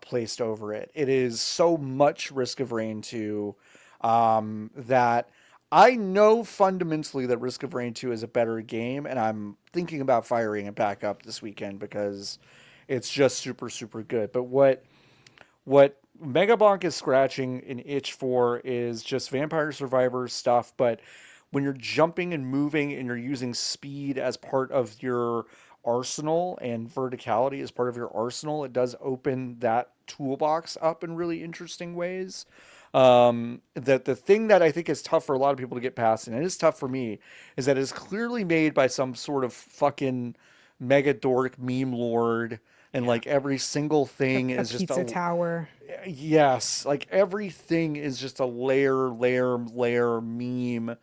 placed over it. It is so much Risk of Rain 2 that I know fundamentally that Risk of Rain 2 is a better game, and I'm thinking about firing it back up this weekend because it's just super, super good. But what Megabonk is scratching an itch for is just Vampire Survivor stuff, but when you're jumping and moving and you're using speed as part of your arsenal and verticality as part of your arsenal, it does open that toolbox up in really interesting ways. That the thing that I think is tough for a lot of people to get past, and it is tough for me, is that it's clearly made by some sort of fucking mega dork meme lord, and like every single thing is just pizza tower. Yes, like everything is just a layer meme.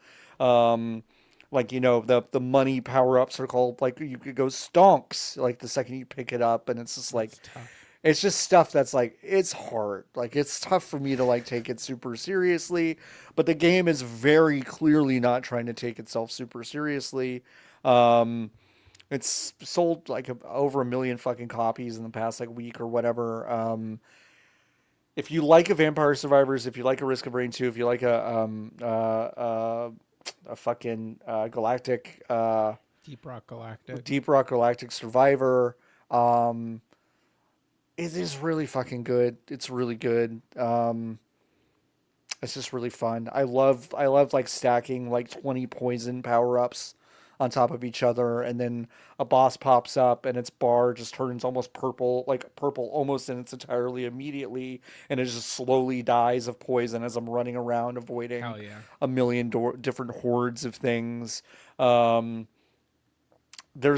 Like, you know, the money power-ups are called, like, you could go stonks, like, the second you pick it up, and it's just, like, it's just stuff that's, like, it's hard. Like, it's tough for me to, like, take it super seriously, but the game is very clearly not trying to take itself super seriously. It's sold, like, over 1 million fucking copies in the past, like, week or whatever. If you like a Vampire Survivors, if you like a Risk of Rain 2, if you like a fucking galactic Deep Rock Galactic Survivor, it is really fucking good. It's really good. It's just really fun. I love like stacking like 20 poison power-ups on top of each other, and then a boss pops up and its bar just turns almost purple, like purple almost in its entirely immediately, and it just slowly dies of poison as I'm running around avoiding a million different hordes of things. There's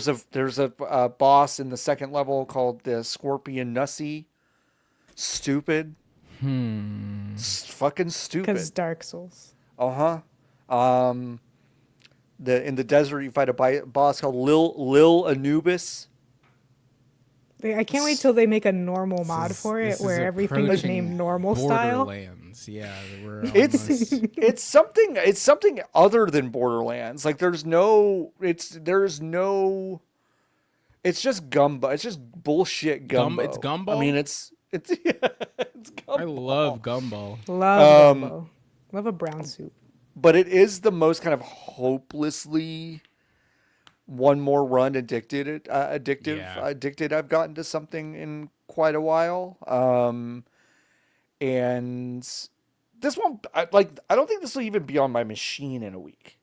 a boss in the second level called the Scorpion Nussie. Stupid. It's fucking stupid. Because Dark Souls. In the desert, you fight a boss called Lil Anubis. I can't wait till they make a normal mod for it where everything is named normal style. Borderlands, yeah. It's something other than Borderlands. Like it's just gumbo. It's just bullshit gumbo. It's gumbo. I mean, it's gumbo. I love gumbo. Love gumbo. Love a brown soup. But it is the most kind of hopelessly one more run addicted I've gotten to something in quite a while. And this one, I don't think this will even be on my machine in a week.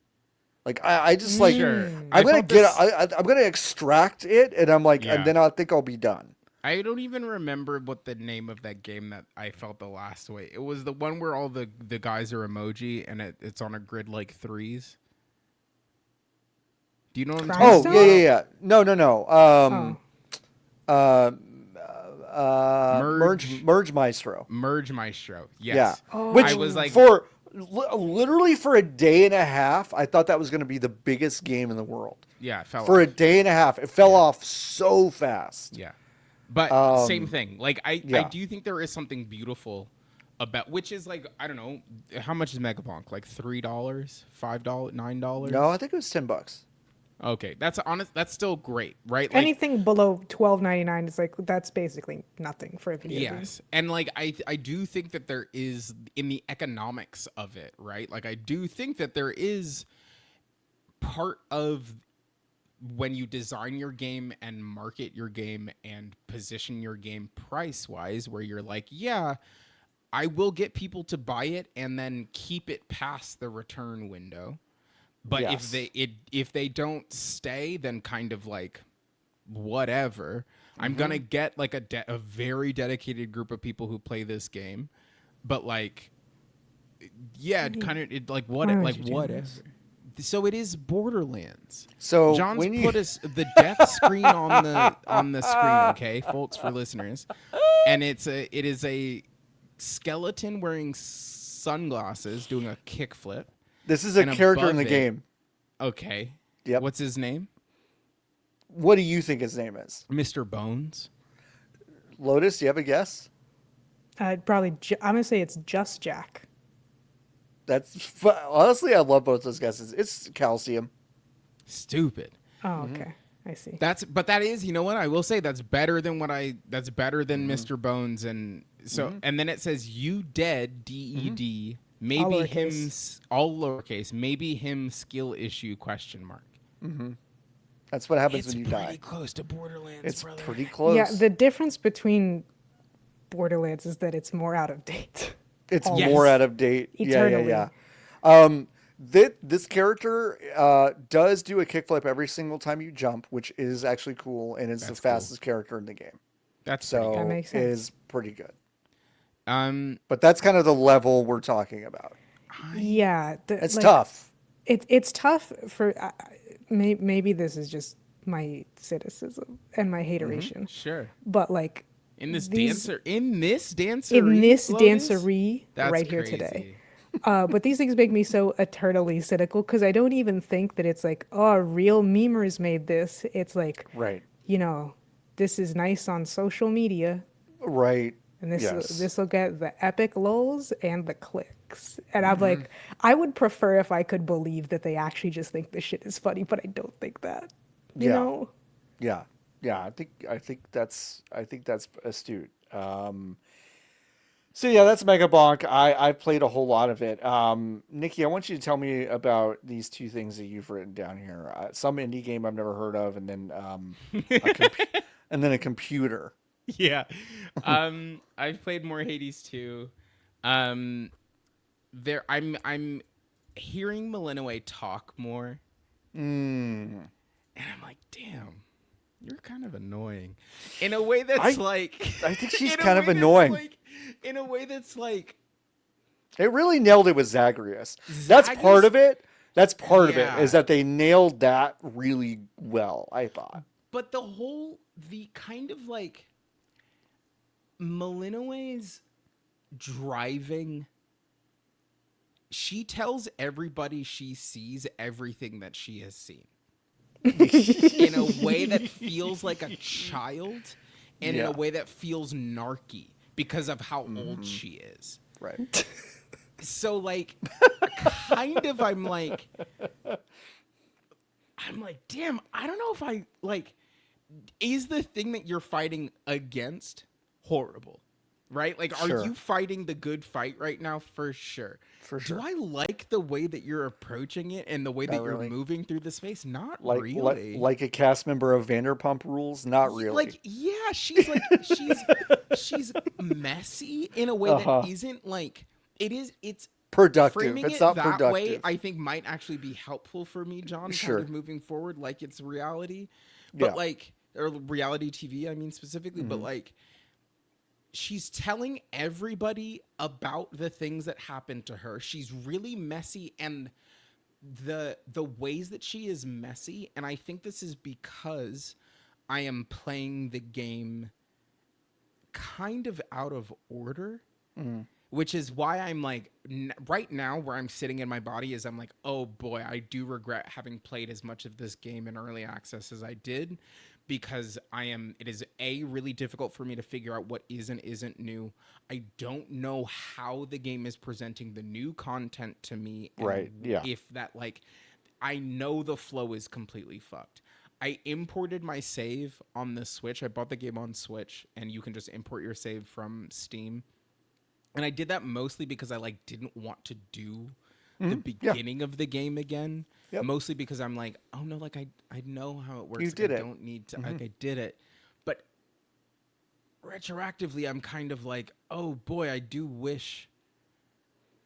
Like I just like I'm gonna extract it, and I'm like, and then I think I'll be done. I don't even remember what the name of that game that I felt the last way. It was the one where all the guys are emoji and it's on a grid like threes. Do you know what I'm talking about? Yeah. No. Merge Maestro. Merge Maestro. Yes. Yeah. Oh. Which I was like, literally for a day and a half, I thought that was going to be the biggest game in the world. Yeah, it fell for off. a day and a half. It fell off so fast. Yeah. But same thing. Like I do think there is something beautiful about, which is like, I don't know, how much is Megabonk? Like $3, $5, $9? No, I think it was $10. Okay, that's honest. That's still great, right? Like, Anything below $12.99 is like that's basically nothing for a video game. yes, and like I do think that there is in the economics of it, right? Like I do think that there is part of when you design your game and market your game and position your game price wise, where you're like, yeah, I will get people to buy it and then keep it past the return window. But Yes. if they don't stay, then kind of like whatever. I'm gonna get like a very dedicated group of people who play this game, but like, yeah, kind of it like what Why would like you do whatever. this? So it is Borderlands. So John's when you put the death screen on the screen, okay, folks, for listeners, and it is a skeleton wearing sunglasses doing a kickflip. this is a and character in the above it- game. Okay. Yep. What's his name? What do you think his name is? Mr. Bones. Lotus, do you have a guess? I'm gonna say it's just Jack. Honestly, I love both those guesses. It's Calcium. Stupid. Oh, okay. I see. But that is, you know what? I will say that's better than Mr. Bones. And so, and then it says you dead, DED, maybe All him, lowercase. all lowercase, maybe him skill issue ? That's what happens It's when you pretty die. close to Borderlands, It's brother. pretty close. Yeah, the difference between Borderlands is that it's more out of date. It's Yes. more out of date. Eternally. Yeah. This character does do a kickflip every single time you jump, which is actually cool, and it's That's the cool. fastest character in the game. That's So That makes it sense. is pretty good. pretty. But that's kind of the level we're talking about. Yeah, It's like, tough. It's tough for maybe this is just my cynicism and my hateration, Sure. but like In this these- dancery, in this Lotus? dancery That's right here crazy. today. But these things make me so eternally cynical because I don't even think that it's like, oh, real memers made this. It's like, Right. you know, this is nice on social media, Right. and this Yes. this will get the epic lulz and the clicks. And I'm like, I would prefer if I could believe that they actually just think this shit is funny, but I don't think that. You Yeah. know? Yeah. Yeah. I think that's astute. So yeah, that's Megabonk. I've played a whole lot of it. Nikki, I want you to tell me about these two things that you've written down here. Some indie game I've never heard of, and then a computer. Yeah. I've played more Hades 2. I'm hearing Malinois talk more. And I'm like, damn, you're kind of annoying. In a way that's I think she's in a kind of way that's annoying. like- in a way that's like, It really nailed it with Zagreus. That's part of it. That's part of it, Yeah. is that they nailed that really well, I thought. but the kind of like Malinois's driving, she tells everybody she sees everything that she has seen in a way that feels like a child and in Yeah. a way that feels narky because of how old she is. Right. So like kind of I'm like damn, I don't know if I like, is the thing that you're fighting against horrible, right? Like, are Sure. you fighting the good fight right now? For sure. For sure. Do I like the way that you're approaching it and the way that Not you're really. moving through the space? Not Like, really. like a cast member of Vanderpump Rules? Not really. Like, yeah, she's like, she's messy in a way Uh-huh. that isn't like, it's productive. framing It's it not that productive. way, I think might actually be helpful for me, John, Sure. kind of moving forward, like it's reality. But Yeah. like, or reality TV, I mean specifically, Mm-hmm. but like, she's telling everybody about the things that happened to her. She's really messy, and the ways that she is messy, and I think this is because I am playing the game kind of out of order. Which is why I'm like, right now where I'm sitting in my body is I'm like, oh boy, I do regret having played as much of this game in early access as I did, because it is really difficult for me to figure out what is and isn't new. I don't know how the game is presenting the new content to me. And Right, yeah. if that, like, I know the flow is completely fucked. I imported my save on the Switch. I bought the game on Switch, and you can just import your save from Steam. And I did that mostly because I like didn't want to do the beginning of the game again. Yep. Mostly because I'm like, oh no, like I know how it works. You did I it. don't need to. Like I did it, but retroactively, I'm kind of like, oh boy, I do wish.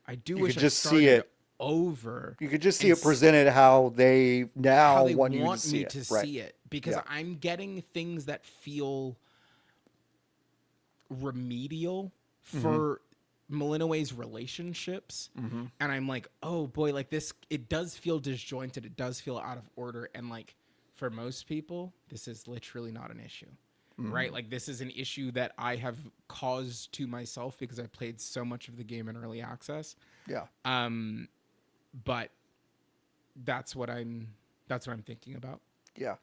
I could I just see started it over. You could just see and it presented how they now how they want you to want see me it. to Right. see it, because Yeah. I'm getting things that feel remedial for Malinois's relationships, and I'm like, oh boy, like this, it does feel disjointed, it does feel out of order, and like for most people this is literally not an issue, right? Like this is an issue that I have caused to myself because I played so much of the game in early access. Yeah. But that's what I'm thinking about. Yeah.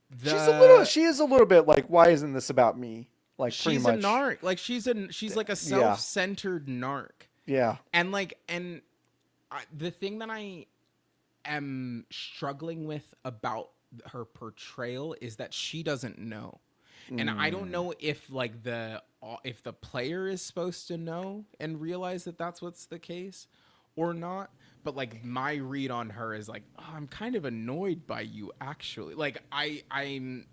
The, She is a little bit like, why isn't this about me? Like pretty she's much. a narc. Like she's like a self-centered narc. Yeah. And the thing that I am struggling with about her portrayal is that she doesn't know. And I don't know if like the player is supposed to know and realize that that's what's the case or not. But like my read on her is like, oh, I'm kind of annoyed by you actually. Like I'm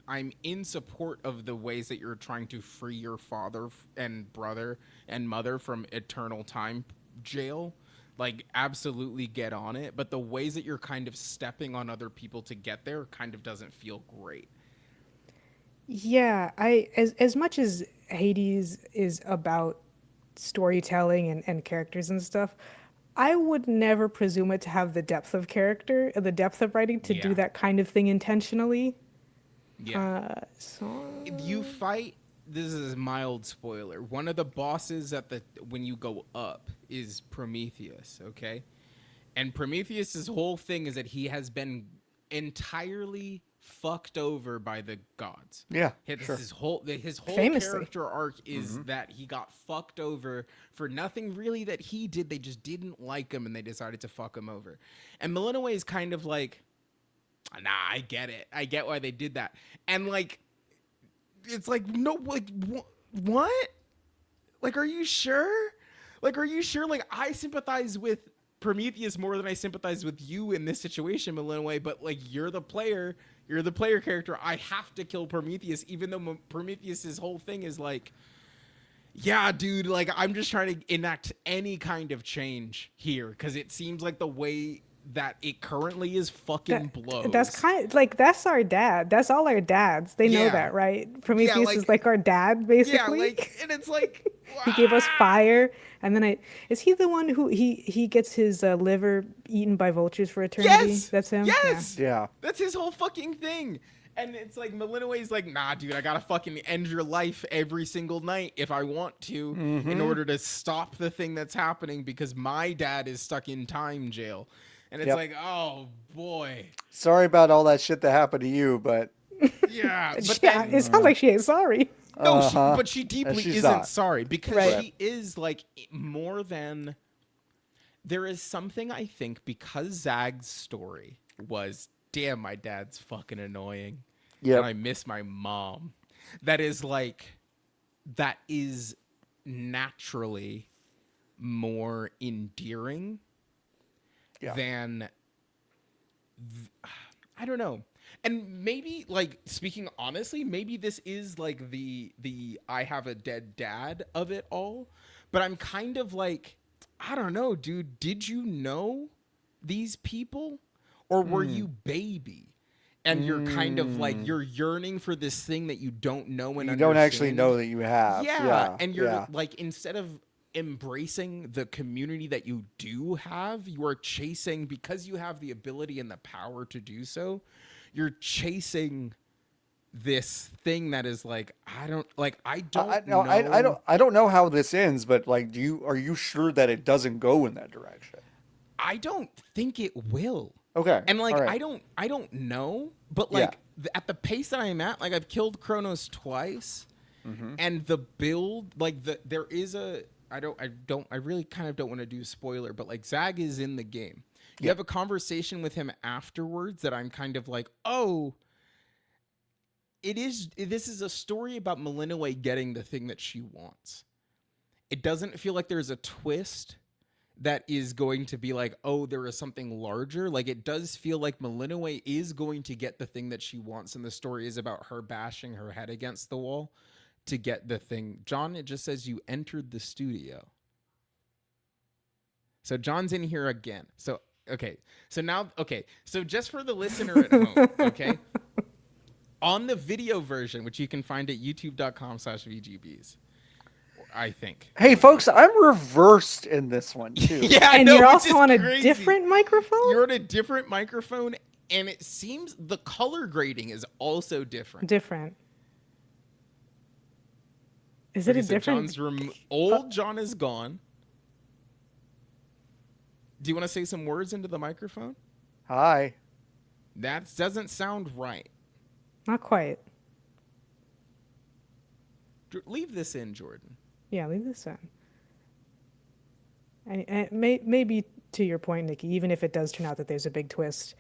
in support of the ways that you're trying to free your father and brother and mother from eternal time jail. Like absolutely get on it. But the ways that you're kind of stepping on other people to get there kind of doesn't feel great. Yeah, as much as Hades is about storytelling and characters and stuff, I would never presume it to have the depth of character, the depth of writing to do Yeah. that kind of thing intentionally. Yeah. So You fight, this is a mild spoiler, one of the bosses when you go up is Prometheus, okay? And Prometheus's whole thing is that he has been entirely fucked over by the gods. Yeah, His whole Famously. character arc is that he got fucked over for nothing really that he did. They just didn't like him and they decided to fuck him over. And Malinois is kind of like, nah, I get it. I get why they did that. And like, it's like, no, like, what? Like, are you sure? Like, are you sure? Like, I sympathize with Prometheus more than I sympathize with you in this situation, Malinois, but like, you're the player character. I have to kill Prometheus, even though Prometheus's whole thing is like, yeah, dude, like, I'm just trying to enact any kind of change here, because it seems like the way that it currently is fucking blows. That's kind of like, that's our dad. That's all our dads. They know Yeah. that, right? Prometheus like- is like our dad, basically. Yeah, like, and it's like, He gave us fire, and then is he the one who he gets his liver eaten by vultures for eternity? yes, That's him. yes, Yeah. that's his whole fucking thing. And it's like, Malinois's like, nah, dude, I gotta fucking end your life every single night if I want to, in order to stop the thing that's happening, because my dad is stuck in time jail. And it's Yep. like, oh boy, Sorry about all that shit that happened to you, but yeah. But Yeah, then, it sounds like she ain't sorry. no, but she deeply she's isn't not. sorry, because Right. she is like more than. There is something, I think, because Zag's story was, damn, my dad's fucking annoying. Yep. And I miss my mom. That is naturally more endearing than, I don't know. And maybe, like, speaking honestly, maybe this is like the I have a dead dad of it all. But I'm kind of like, I don't know, dude. Did you know these people? Or were you baby? And you're kind of like, you're yearning for this thing that you don't know and you don't actually know that you have. Yeah. And you're like, instead of embracing the community that you do have, you are chasing, because you have the ability and the power to do so, you're chasing this thing that is like, I don't know. I don't know how this ends, but like, are you sure that it doesn't go in that direction? I don't think it will. Okay. And like, all right. I don't know, but like, at the pace that I'm at, like I've killed Kronos twice, and the build, like there is a I really kind of don't want to do a spoiler, but like Zag is in the game. You have a conversation with him afterwards that I'm kind of like, oh, this is a story about Malinois getting the thing that she wants. It doesn't feel like there's a twist that is going to be like, oh, there is something larger. Like, it does feel like Malinois is going to get the thing that she wants, and the story is about her bashing her head against the wall to get the thing. John, it just says you entered the studio. So John's in here again. So, okay. So now, okay. So just for the listener at home, okay? On the video version, which you can find at youtube.com/VGBees, I think. Hey, folks, I'm reversed in this one, too. Yeah, and no, you're which also is on a crazy. different microphone? You're on a different microphone, and it seems the color grading is also different. Different. Is it Okay, a so different? old John is gone. Do you want to say some words into the microphone? Hi. That doesn't sound right. Not quite. Leave this in, Jordan. Yeah, leave this in. And maybe to your point, Nikki, even if it does turn out that there's a big twist,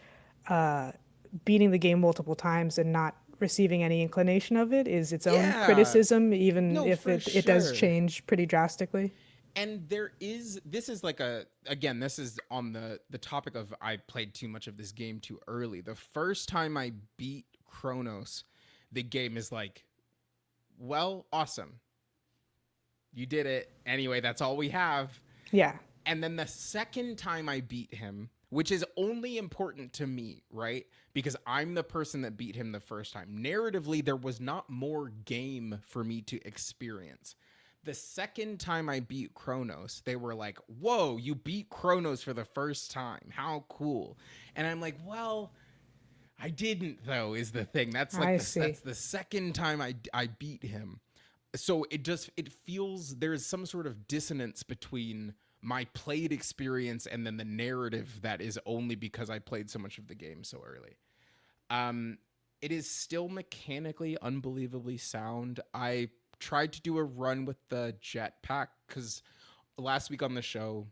beating the game multiple times and not receiving any inclination of it is its own criticism, even if it does change pretty drastically. And this is like this is on the topic of I played too much of this game too early. The first time I beat Kronos, the game is like, well, awesome. You did it. Anyway, that's all we have. Yeah. And then the second time I beat him, which is only important to me, right? Because I'm the person that beat him the first time. Narratively, there was not more game for me to experience. The second time I beat Kronos, they were like, whoa, you beat Kronos for the first time. How cool. And I'm like, well, I didn't, though, is the thing. That's like that's the second time I beat him. So it feels there's some sort of dissonance between my played experience and then the narrative that is only because I played so much of the game so early. It is still mechanically unbelievably sound. I tried to do a run with the jetpack because last week on the show,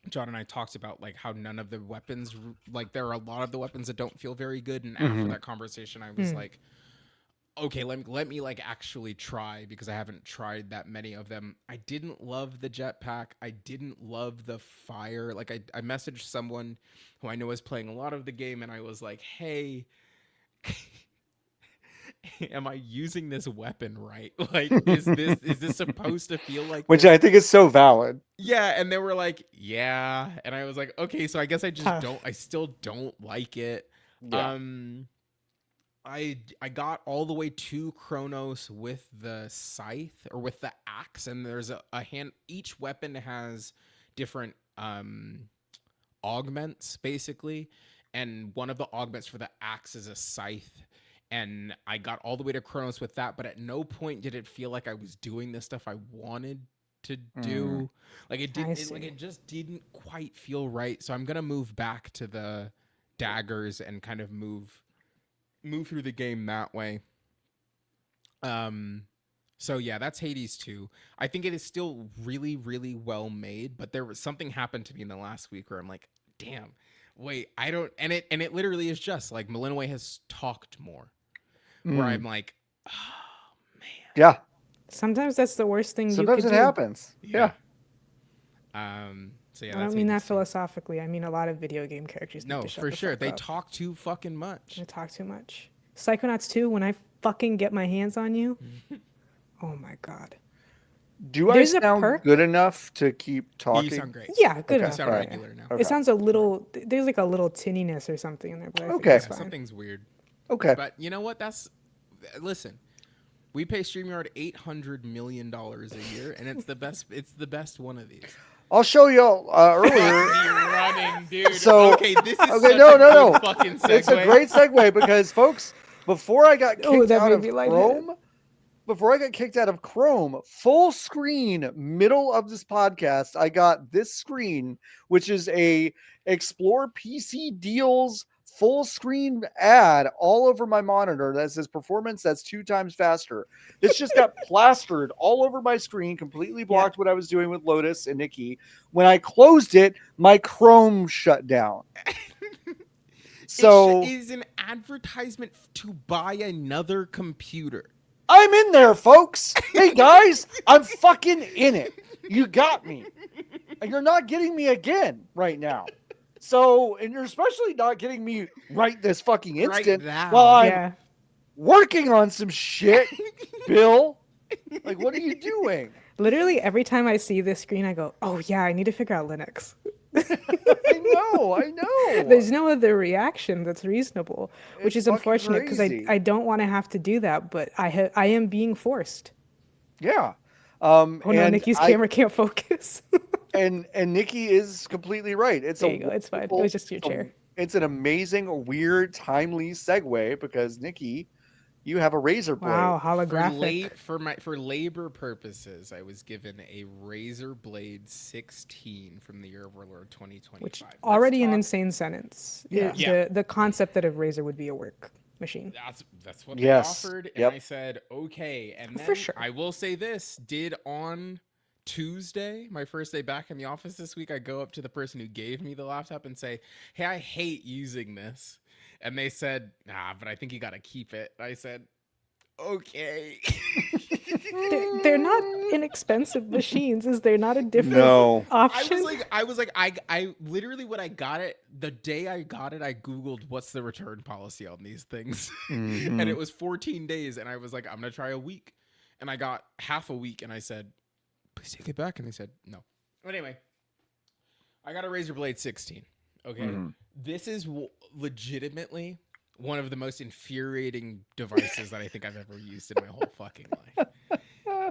John and I talked about like how none of the weapons, like there are a lot of the weapons that don't feel very good. And after that conversation, I was like, okay, let me like actually try because I haven't tried that many of them. I didn't love the jetpack. I didn't love the fire. Like I messaged someone who I know is playing a lot of the game and I was like, hey, am I using this weapon right? Like, is this supposed to feel like Which this? I think is so valid. Yeah, and they were like, yeah. And I was like, okay, so I guess I just I still don't like it. Yeah. I got all the way to Kronos with the scythe or with the axe, and there's a hand. Each weapon has different augments, basically, and one of the augments for the axe is a scythe. And I got all the way to Kronos with that, but at no point did it feel like I was doing the stuff I wanted to do. Like it didn't. Like it just didn't quite feel right. So I'm gonna move back to the daggers and kind of move through the game that way. So yeah, that's Hades 2. I think it is still really, really well made, but there was something happened to me in the last week where I'm like, damn, wait, I don't, and it literally is just like Malinois has talked more. Where I'm like, oh man. Yeah. Sometimes that's the worst thing Sometimes you could it do. happens. Yeah. So yeah, I don't mean that philosophically. I mean a lot of video game characters. No, for sure. They talk too fucking much. They talk too much. Psychonauts 2, when I fucking get my hands on you, oh my god. Do I sound good enough to keep talking? You sound great. Yeah, good You enough. sound regular now. It sounds a little. There's like a little tinniness or something in there. But I think Okay. it's fine. Something's weird. Okay. But you know what? Listen. We pay StreamYard $800 million a year, and it's the best. It's the best one of these. I'll show y'all earlier. Running, dude. So okay, this is okay, such no, a no, good fucking segue. It's a great segue because, folks, before I got kicked out of Chrome, full screen, middle of this podcast, I got this screen, which is a Explore PC Deals full screen ad all over my monitor that says performance that's 2 times faster. This just got plastered all over my screen, completely blocked what I was doing with Lotus and Niki. When I closed it, my Chrome shut down. So it is an advertisement to buy another computer. I'm in there, folks. Hey guys, I'm fucking in it. You got me. And you're not getting me again right now. So, and you're especially not getting me right this fucking instant while I'm working on some shit, Bill. Like, what are you doing? Literally every time I see this screen, I go, oh yeah, I need to figure out Linux. I know. There's no other reaction that's reasonable, which is unfortunate because I don't want to have to do that, but I am being forced. Yeah. Oh no, Nikki's camera can't focus. and Niki is completely right. There you go. It's fine. It was just your chair. It's an amazing, weird, timely segue because Niki, you have a razor blade. Wow, holographic. For labor purposes, I was given a Razer Blade 16 from the year of our Lord 2025. Which already an insane sentence. Yeah. The concept that a Razer would be a work machine. That's what they offered, and I said okay. And then for sure. I will say this: did on Tuesday, my first day back in the office this week, I go up to the person who gave me the laptop and say, "Hey, I hate using this." And they said, "Nah, but I think you got to keep it." I said, "Okay." They're not inexpensive machines. Is there not a different option? I was like, I literally, when I got it, the day I got it, I Googled what's the return policy on these things. And it was 14 days. And I was like, I'm going to try a week. And I got half a week and I said, please take it back. And they said, no. But anyway, I got a Razer Blade 16. Okay. This is legitimately one of the most infuriating devices that I think I've ever used in my whole fucking life.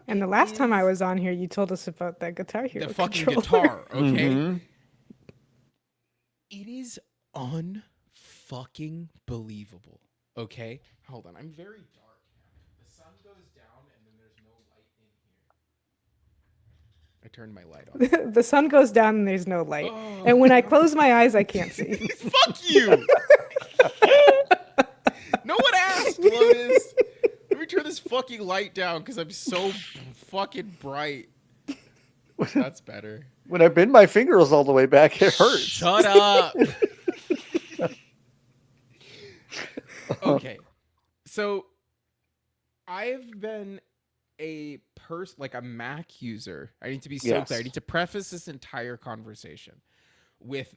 And the last time I was on here, you told us about that Guitar Hero the fucking controller. guitar, okay? It is unfucking believable, okay? Hold on, I'm very dark now. The sun goes down and then there's no light in here. I turned my light on. The sun goes down and there's no light. Oh. And when I close my eyes, I can't see. Fuck you! No one asked, Lotus. Let me turn this fucking light down because I'm so fucking bright. That's better. When I bend my fingers all the way back, it hurts. Shut up. Okay. So I've been a Mac user. I need to be so clear. I need to preface this entire conversation with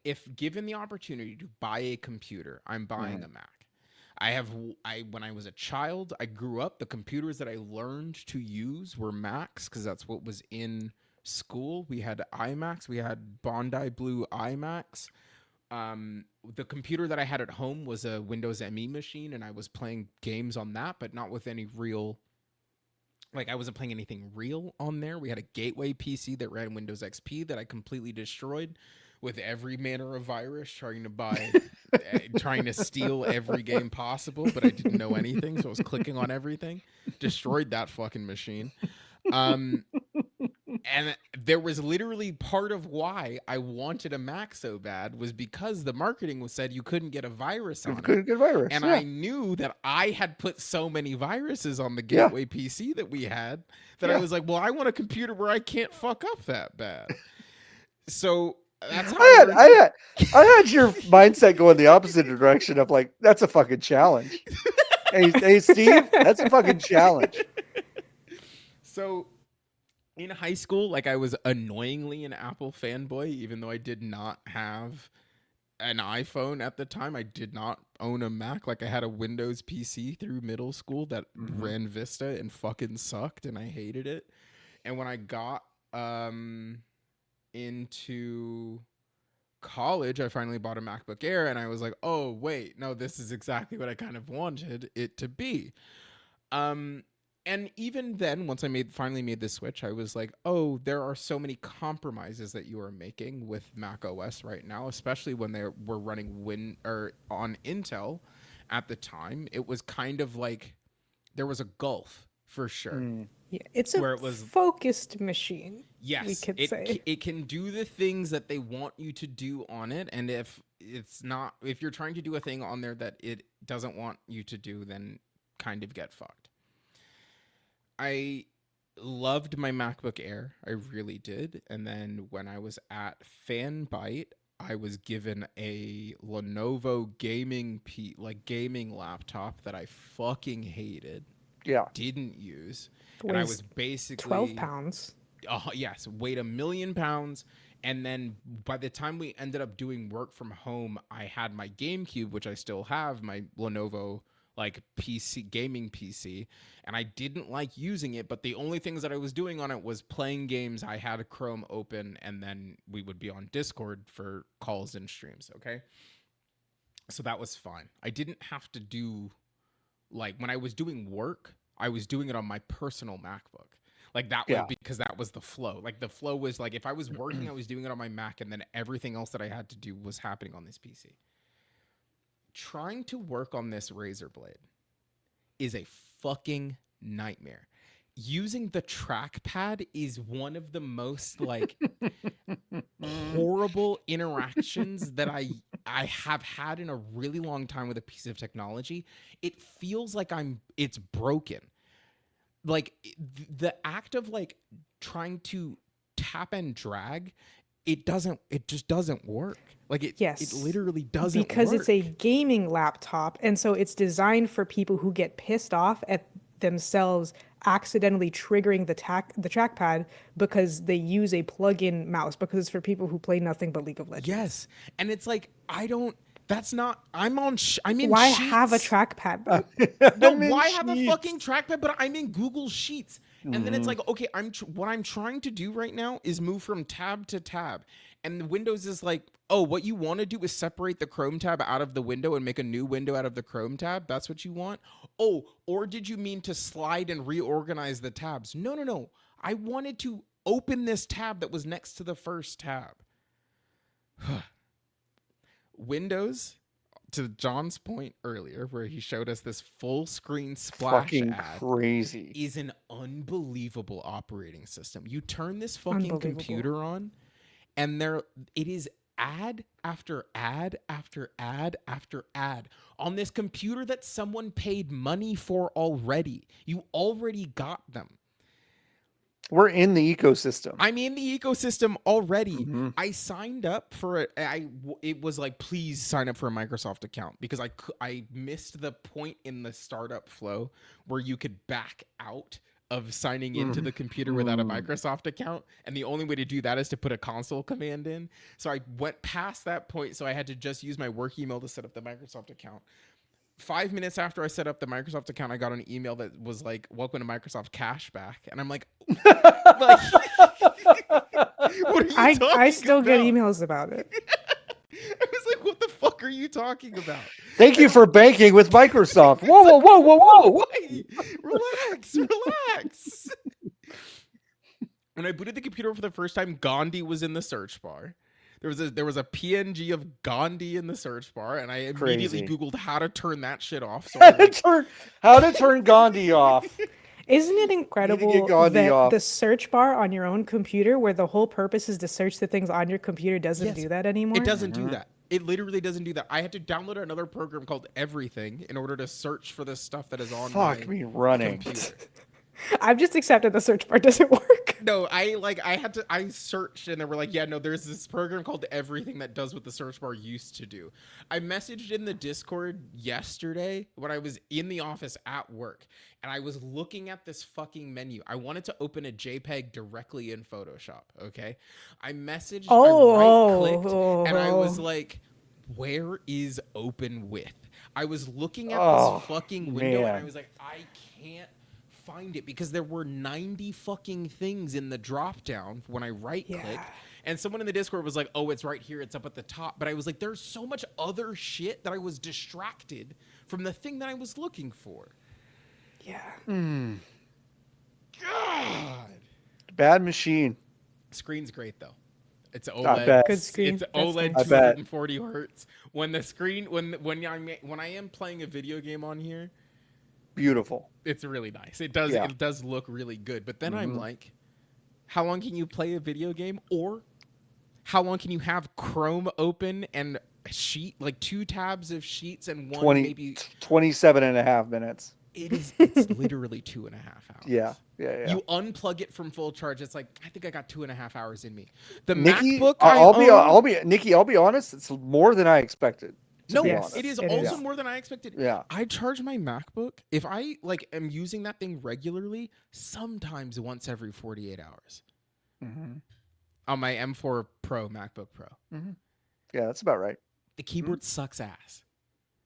if given the opportunity to buy a computer, I'm buying a Mac. When I was a child, I grew up, the computers that I learned to use were Macs because that's what was in school. We had iMacs, we had Bondi Blue iMacs. The computer that I had at home was a Windows ME machine, and I was playing games on that, but not with any real, I wasn't playing anything real on there. We had a gateway PC that ran Windows XP that I completely destroyed with every manner of virus, trying to steal every game possible, but I didn't know anything, so I was clicking on everything. Destroyed that fucking machine. And there was literally part of why I wanted a Mac so bad was because the marketing said you couldn't get a virus on it. Couldn't get a virus. And I knew that I had put so many viruses on the gateway PC that we had that I was like, well, I want a computer where I can't fuck up that bad. So that's how I had your mindset going the opposite direction of like, that's a fucking challenge. hey, Steve, that's a fucking challenge. So in high school, I was annoyingly an Apple fanboy, even though I did not have an iPhone at the time. I did not own a Mac. I had a Windows PC through middle school that ran Vista and fucking sucked, and I hated it. And when I got into college, I finally bought a MacBook Air, and I was like, oh, wait, no, this is exactly what I kind of wanted it to be. And even then, once I finally made the switch, I was like, oh, there are so many compromises that you are making with Mac OS right now, especially when they were running on Intel at the time. It was kind of like there was a gulf for sure. Yeah, it's a Where it was- focused machine. Yes, we could it say. it can do the things that they want you to do on it, and if you're trying to do a thing on there that it doesn't want you to do, then kind of get fucked. I loved my MacBook Air, I really did, and then when I was at FanBite, I was given a Lenovo gaming laptop that I fucking hated. Yeah. Didn't use. And I was basically 12 pounds. Yes, weighed 1,000,000 pounds. And then by the time we ended up doing work from home, I had my GameCube, which I still have, my Lenovo PC, gaming PC, and I didn't like using it, but the only things that I was doing on it was playing games. I had Chrome open, and then we would be on Discord for calls and streams, okay? So that was fine. I didn't have to do, when I was doing work, I was doing it on my personal MacBook. Because that was the flow. The flow was if I was working, I was doing it on my Mac, and then everything else that I had to do was happening on this PC. Trying to work on this Razer Blade is a fucking nightmare. Using the trackpad is one of the most horrible interactions that I have had in a really long time with a piece of technology. It feels like it's broken. The act of trying to tap and drag, it just doesn't work. It literally doesn't because work. It's a gaming laptop, and so it's designed for people who get pissed off at themselves accidentally triggering the trackpad because they use a plug-in mouse, because it's for people who play nothing but League of Legends. Yes, and it's I'm in Why Sheets. have a trackpad No, why have a fucking trackpad? But I'm in Google Sheets, and then it's okay. What I'm trying to do right now is move from tab to tab, and Windows is what you want to do is separate the Chrome tab out of the window and make a new window out of the Chrome tab. That's what you want. Oh, or did you mean to slide and reorganize the tabs? No. I wanted to open this tab that was next to the first tab. Windows, to John's point earlier, where he showed us this full screen splash Fucking ad, crazy. is an unbelievable operating system. You turn this fucking computer on, and it is ad after ad after ad after ad on this computer that someone paid money for already. You already got them. We're in the ecosystem. I'm in the ecosystem already. I signed up for it. It was please sign up for a Microsoft account, because I missed the point in the startup flow where you could back out of signing into the computer without a Microsoft account. And the only way to do that is to put a console command in. So I went past that point. So I had to just use my work email to set up the Microsoft account. 5 minutes after I set up the Microsoft account, I got an email that was welcome to Microsoft Cashback. And I'm what are you talking I still about? get emails about it. I was what the fuck are you talking about? Thank you for banking with Microsoft. Whoa. Wait, relax. When I booted the computer for the first time, Gandhi was in the search bar. There was a PNG of Gandhi in the search bar, and I immediately Googled how to turn that shit off. So how to turn Gandhi off. Isn't it incredible that the search bar on your own computer, where the whole purpose is to search the things on your computer, doesn't do that anymore? It doesn't do that. It literally doesn't do that. I had to download another program called Everything in order to search for the stuff that is on my computer. I've just accepted the search bar doesn't work. No, I searched, and they were no, there's this program called Everything that does what the search bar used to do. I messaged in the Discord yesterday when I was in the office at work, and I was looking at this fucking menu. I wanted to open a JPEG directly in Photoshop, okay? I messaged, I right-clicked, and I was where is open with? I was looking at this fucking window, and I was I can't find it, because there were 90 fucking things in the drop down when I right click, and someone in the Discord was oh, it's right here, it's up at the top, but I was there's so much other shit that I was distracted from the thing that I was looking for. God, bad machine. Screen's great though. It's OLED. Good screen. It's OLED 240 hertz. When the screen, when I am playing a video game on here, Beautiful. It's really nice. It Yeah. does look really good. But then I'm Mhm. like, how long can you play a video game? Or how long can you have Chrome open and sheet, like 2 tabs of sheets and one 20, maybe 27 and a half minutes. it's literally 2.5 hours. Yeah. You unplug it from full charge. It's like, I think I got 2.5 hours in me. The Nikki, MacBook Nikki, I'll be honest. It's more than I expected. No, be honest. it is It also is. more than I expected. Yeah. I charge my MacBook. If I am using that thing regularly, sometimes once every 48 hours. Mm-hmm. On my M4 Pro MacBook Pro. Mm-hmm. Yeah, that's about right. The keyboard sucks ass.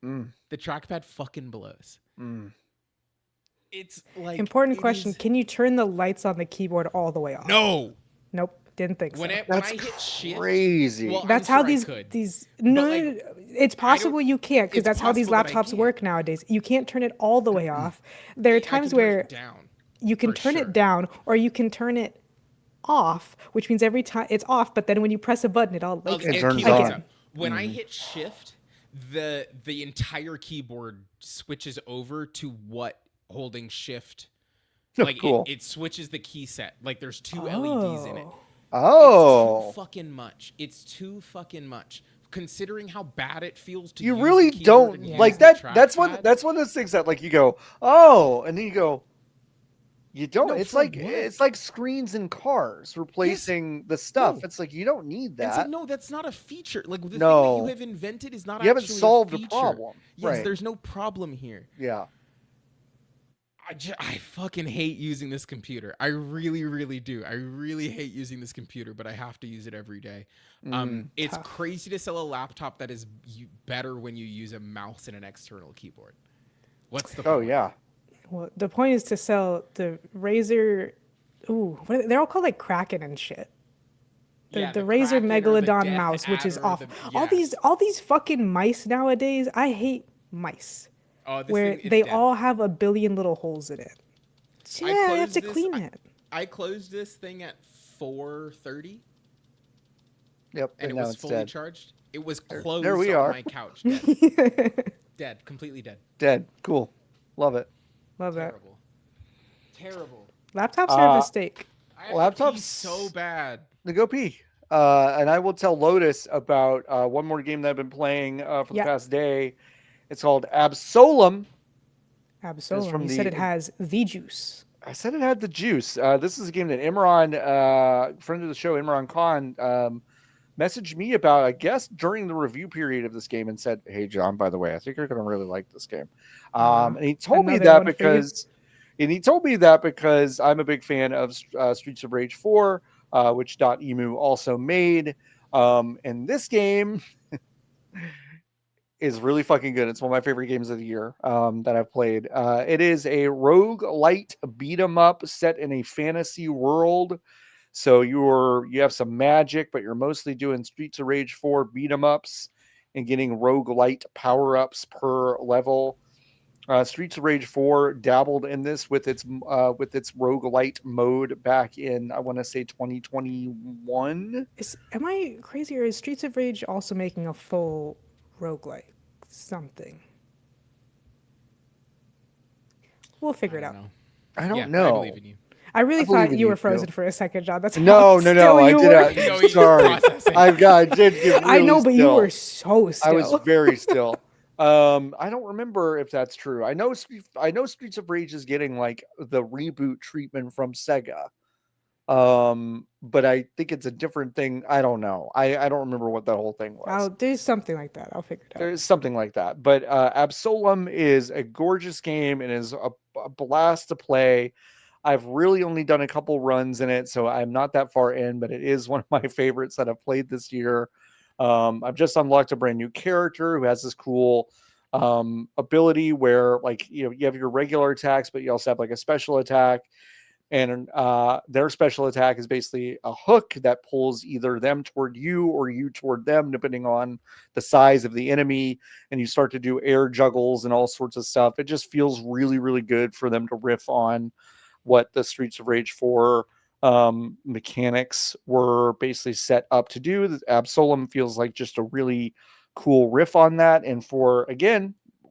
Mm. The trackpad fucking blows. Mm. It's like Important question: can you turn the lights on the keyboard all the way off? No. Nope. Didn't think so. When I That's hit shift, crazy. well, That's I'm how sure I could. these no, like, it's possible you can't, because it's that's how these possible that I laptops can't. work nowadays. You can't turn it all the way off. There are I times can turn where it down. you can for turn sure. it down, or you can turn it off, which means every time it's off, but then when you press a button, it all lights It up. turns keep this on. up. When I hit shift, the entire keyboard switches over to what holding shift. Like Cool. it switches the key set. Like there's 2 LEDs in it. Oh. It's too fucking much. It's too fucking much. Considering how bad it feels to You use really the keyboard don't and use like the that. That's one trackpad. of those things that like you go, oh, and then you go, you don't. No, it's for like what? it's like screens in cars replacing the stuff. No. It's like you don't need And that. so, no, that's not a feature. Like the thing that No. you have invented is not You haven't actually solved a a feature. problem. Yes, Right. there's no problem here. Yeah. I fucking hate using this computer. I really, really do. I really hate using this computer, but I have to use it every day. It's Tough. crazy to sell a laptop that is better when you use a mouse and an external keyboard. What's the Oh point? yeah. Well, the point is to sell the Razer. Ooh, they're all called like Kraken and shit. Yeah, The the Razer Kraken or the Megalodon Death mouse, which is Adder, awful. yes. All these fucking mice nowadays. I hate mice. Oh, this Where thing, it's they dead. all have a billion little holes in it. Yeah, I have to closed clean it. I closed this thing at 4:30, Yep. and it now was it's fully dead. charged. It was There closed we on are. my couch. Dead. Dead. Completely dead. Dead. Cool. Love it. Love that. Terrible. Terrible. Laptops are a mistake. I have to pee Laptops- so bad. The go pee. And I will tell Lotus about one more game that I've been playing for the Yeah. past day. It's called Absolum. Absolutely. from You said the- it has the juice. I said it had the juice. This is a game that Imran, friend of the show, Imran Khan, messaged me about, I guess, during the review period of this game and said, "Hey, John, by the way, I think you're going to really like this game." And he told me another that one for you. because I'm a big fan of Streets of Rage 4, which .emu also made. And this game is really fucking good. It's one of my favorite games of the year that I've played. It is a roguelite beat 'em up set in a fantasy world. So you have some magic, but you're mostly doing Streets of Rage 4 beat 'em ups and getting roguelite power-ups per level. Streets of Rage 4 dabbled in this with its roguelite mode back in, I want to say, 2021. Am I crazy, or is Streets of Rage also making a full roguelike something? We'll figure it out. I don't Yeah, know. I believe in you. I really I believe thought in you you were frozen too. for a second, John. That's No, how no, still I you did were. not. No, he's Sorry. processing. I did get really I know, but you still. were so still. I was very still. I don't remember if that's true. I know Streets of Rage is getting like the reboot treatment from Sega. But I think it's a different thing. I don't know. I don't remember what that whole thing was. There's something like that. I'll figure it out. There's something like that. But Absolum is a gorgeous game and is a blast to play. I've really only done a couple runs in it, so I'm not that far in, but it is one of my favorites that I've played this year. I've just unlocked a brand new character who has this cool ability where, like, you have your regular attacks, but you also have like a special attack. And their special attack is basically a hook that pulls either them toward you or you toward them, depending on the size of the enemy. And you start to do air juggles and all sorts of stuff. It just feels really, really good for them to riff on what the Streets of Rage 4 mechanics were basically set up to do. Absolum feels like just a really cool riff on that. And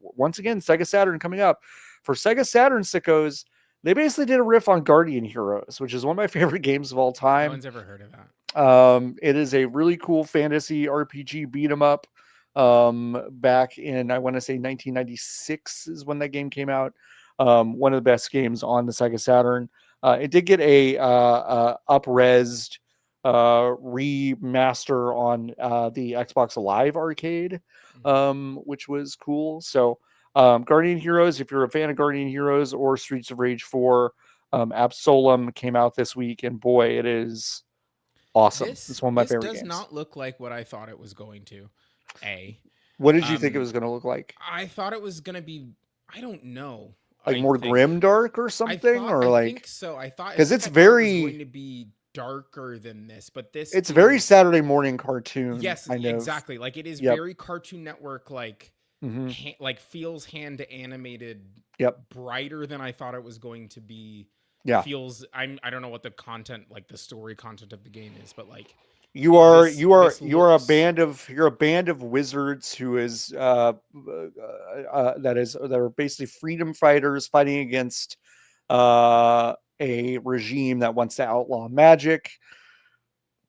once again, Sega Saturn coming up. For Sega Saturn sickos, they basically did a riff on Guardian Heroes, which is one of my favorite games of all No time. one's ever heard of that. It is a really cool fantasy RPG beat 'em up. Back in, I want to say 1996 is when that game came out. One of the best games on the Sega Saturn. It did get a up-resed remaster on the Xbox Live Arcade, which was cool. So, Guardian Heroes, if you're a fan of Guardian Heroes or Streets of Rage 4, Absolum came out this week, and boy, it is awesome. It's one of my favorite games. This does not look like what I thought it was going to. What did you think it was going to look like? I thought it was going to be, I don't know. Like more grimdark or something? I think so. I thought because it's it was very going to be darker than this, but this it's very Saturday morning cartoon. Yes, kind of. exactly. Like it is very Cartoon Network, like Mhm. like feels hand animated. Yep. Brighter than I thought it was going to be. Yeah. Feels. I don't know what the content, like the story content of the game is, but like you're a looks- band of wizards who is that are basically freedom fighters fighting against a regime that wants to outlaw magic.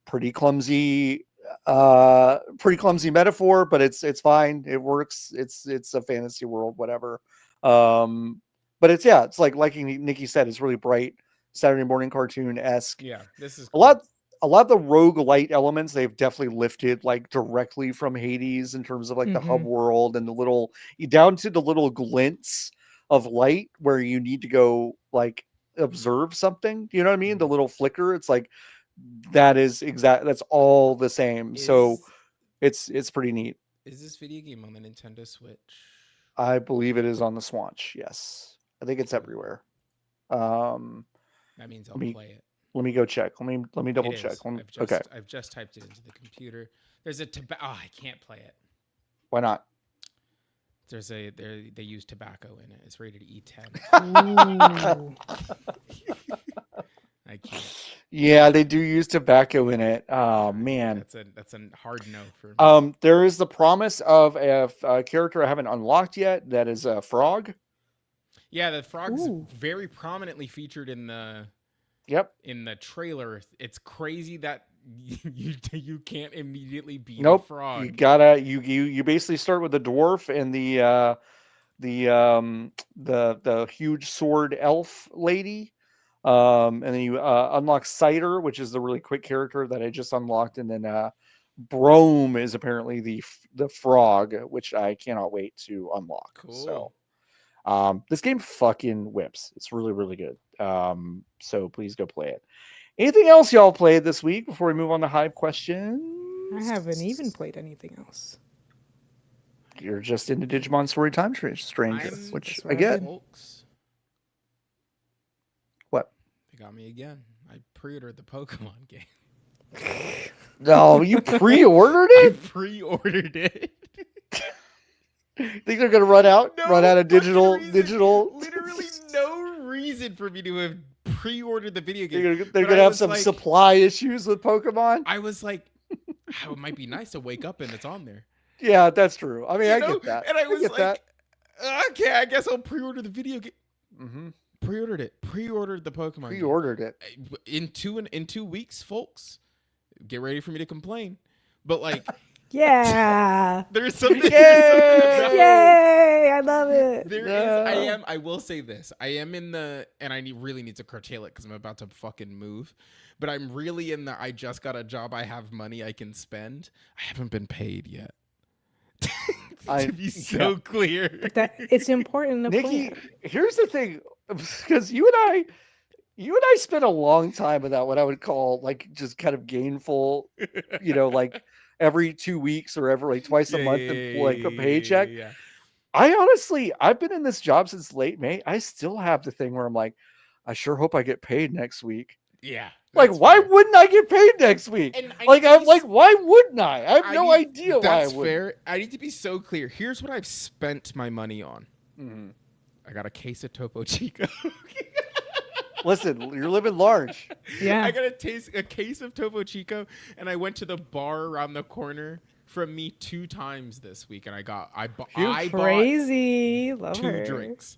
Pretty clumsy metaphor, but it's fine. It works. It's a fantasy world, whatever. But it's like Nikki said, it's really bright Saturday morning cartoon-esque. Yeah, this is a lot of the roguelite elements they've definitely lifted like directly from Hades in terms of like the hub world and the little down to the little glints of light where you need to go like observe something. You know what I mean? The little flicker. It's like that's all the same. So it's pretty neat. Is this video game on the Nintendo Switch? I believe it is on the Switch. Yes, I think it's everywhere. That means I'll play it. Let me go check. Let me double check. Okay. I've just typed it into the computer. There's a I can't play it. Why not? They use tobacco in it. It's rated E10. I can't. Yeah, they do use tobacco in it. Oh man, that's a hard no for me. There is the promise of a character I haven't unlocked yet. That is a frog. Yeah, the frog's very prominently featured in the trailer. It's crazy that you can't immediately beat a frog. You gotta you basically start with the dwarf and the huge sword elf lady. And then you unlock Cider, which is the really quick character that I just unlocked, and then Brome is apparently the frog, which I cannot wait to unlock. Cool. So this game fucking whips. It's really, really good. So please go play it. Anything else y'all played this week before we move on to Hive questions? I haven't even played anything else. You're just into Digimon Story Time Stranger, which I get. What? They got me again. I pre-ordered the Pokemon game. No, you pre-ordered it? I pre-ordered it. Think they're gonna run out of digital? Literally no reason for me to have pre-ordered the video game. They're gonna have some supply issues with Pokemon. I was like, oh, it might be nice to wake up and it's on there. Yeah, that's true. I mean, I get that. And I was like, okay, I guess I'll pre-order the video game. Mm-hmm. Pre-ordered it. Pre-ordered the Pokemon. Pre-ordered it in 2 weeks, folks. Get ready for me to complain. But like, yeah, there's something. Yay! I love it. I will say this. I am in the, and I really need to curtail it because I'm about to fucking move. But I'm really in the. I just got a job. I have money I can spend. I haven't been paid yet. To be so clear, it's important to Nikki, plan. Here's the thing, because you and I spent a long time without what I would call like just kind of gainful, like every 2 weeks or every like twice a month and like a paycheck. Yeah. I've been in this job since late May. I still have the thing where I'm like, I sure hope I get paid next week. Yeah. Like, why wouldn't I get paid next week? Why wouldn't I? I have no idea why I would. That's fair. I need to be so clear. Here's what I've spent my money on. Mm-hmm. I got a case of Topo Chico. Listen, you're living large. Yeah. I got a case of Topo Chico, and I went to the bar around the corner from me 2 times this week, and I bought crazy. Love 2 her. drinks.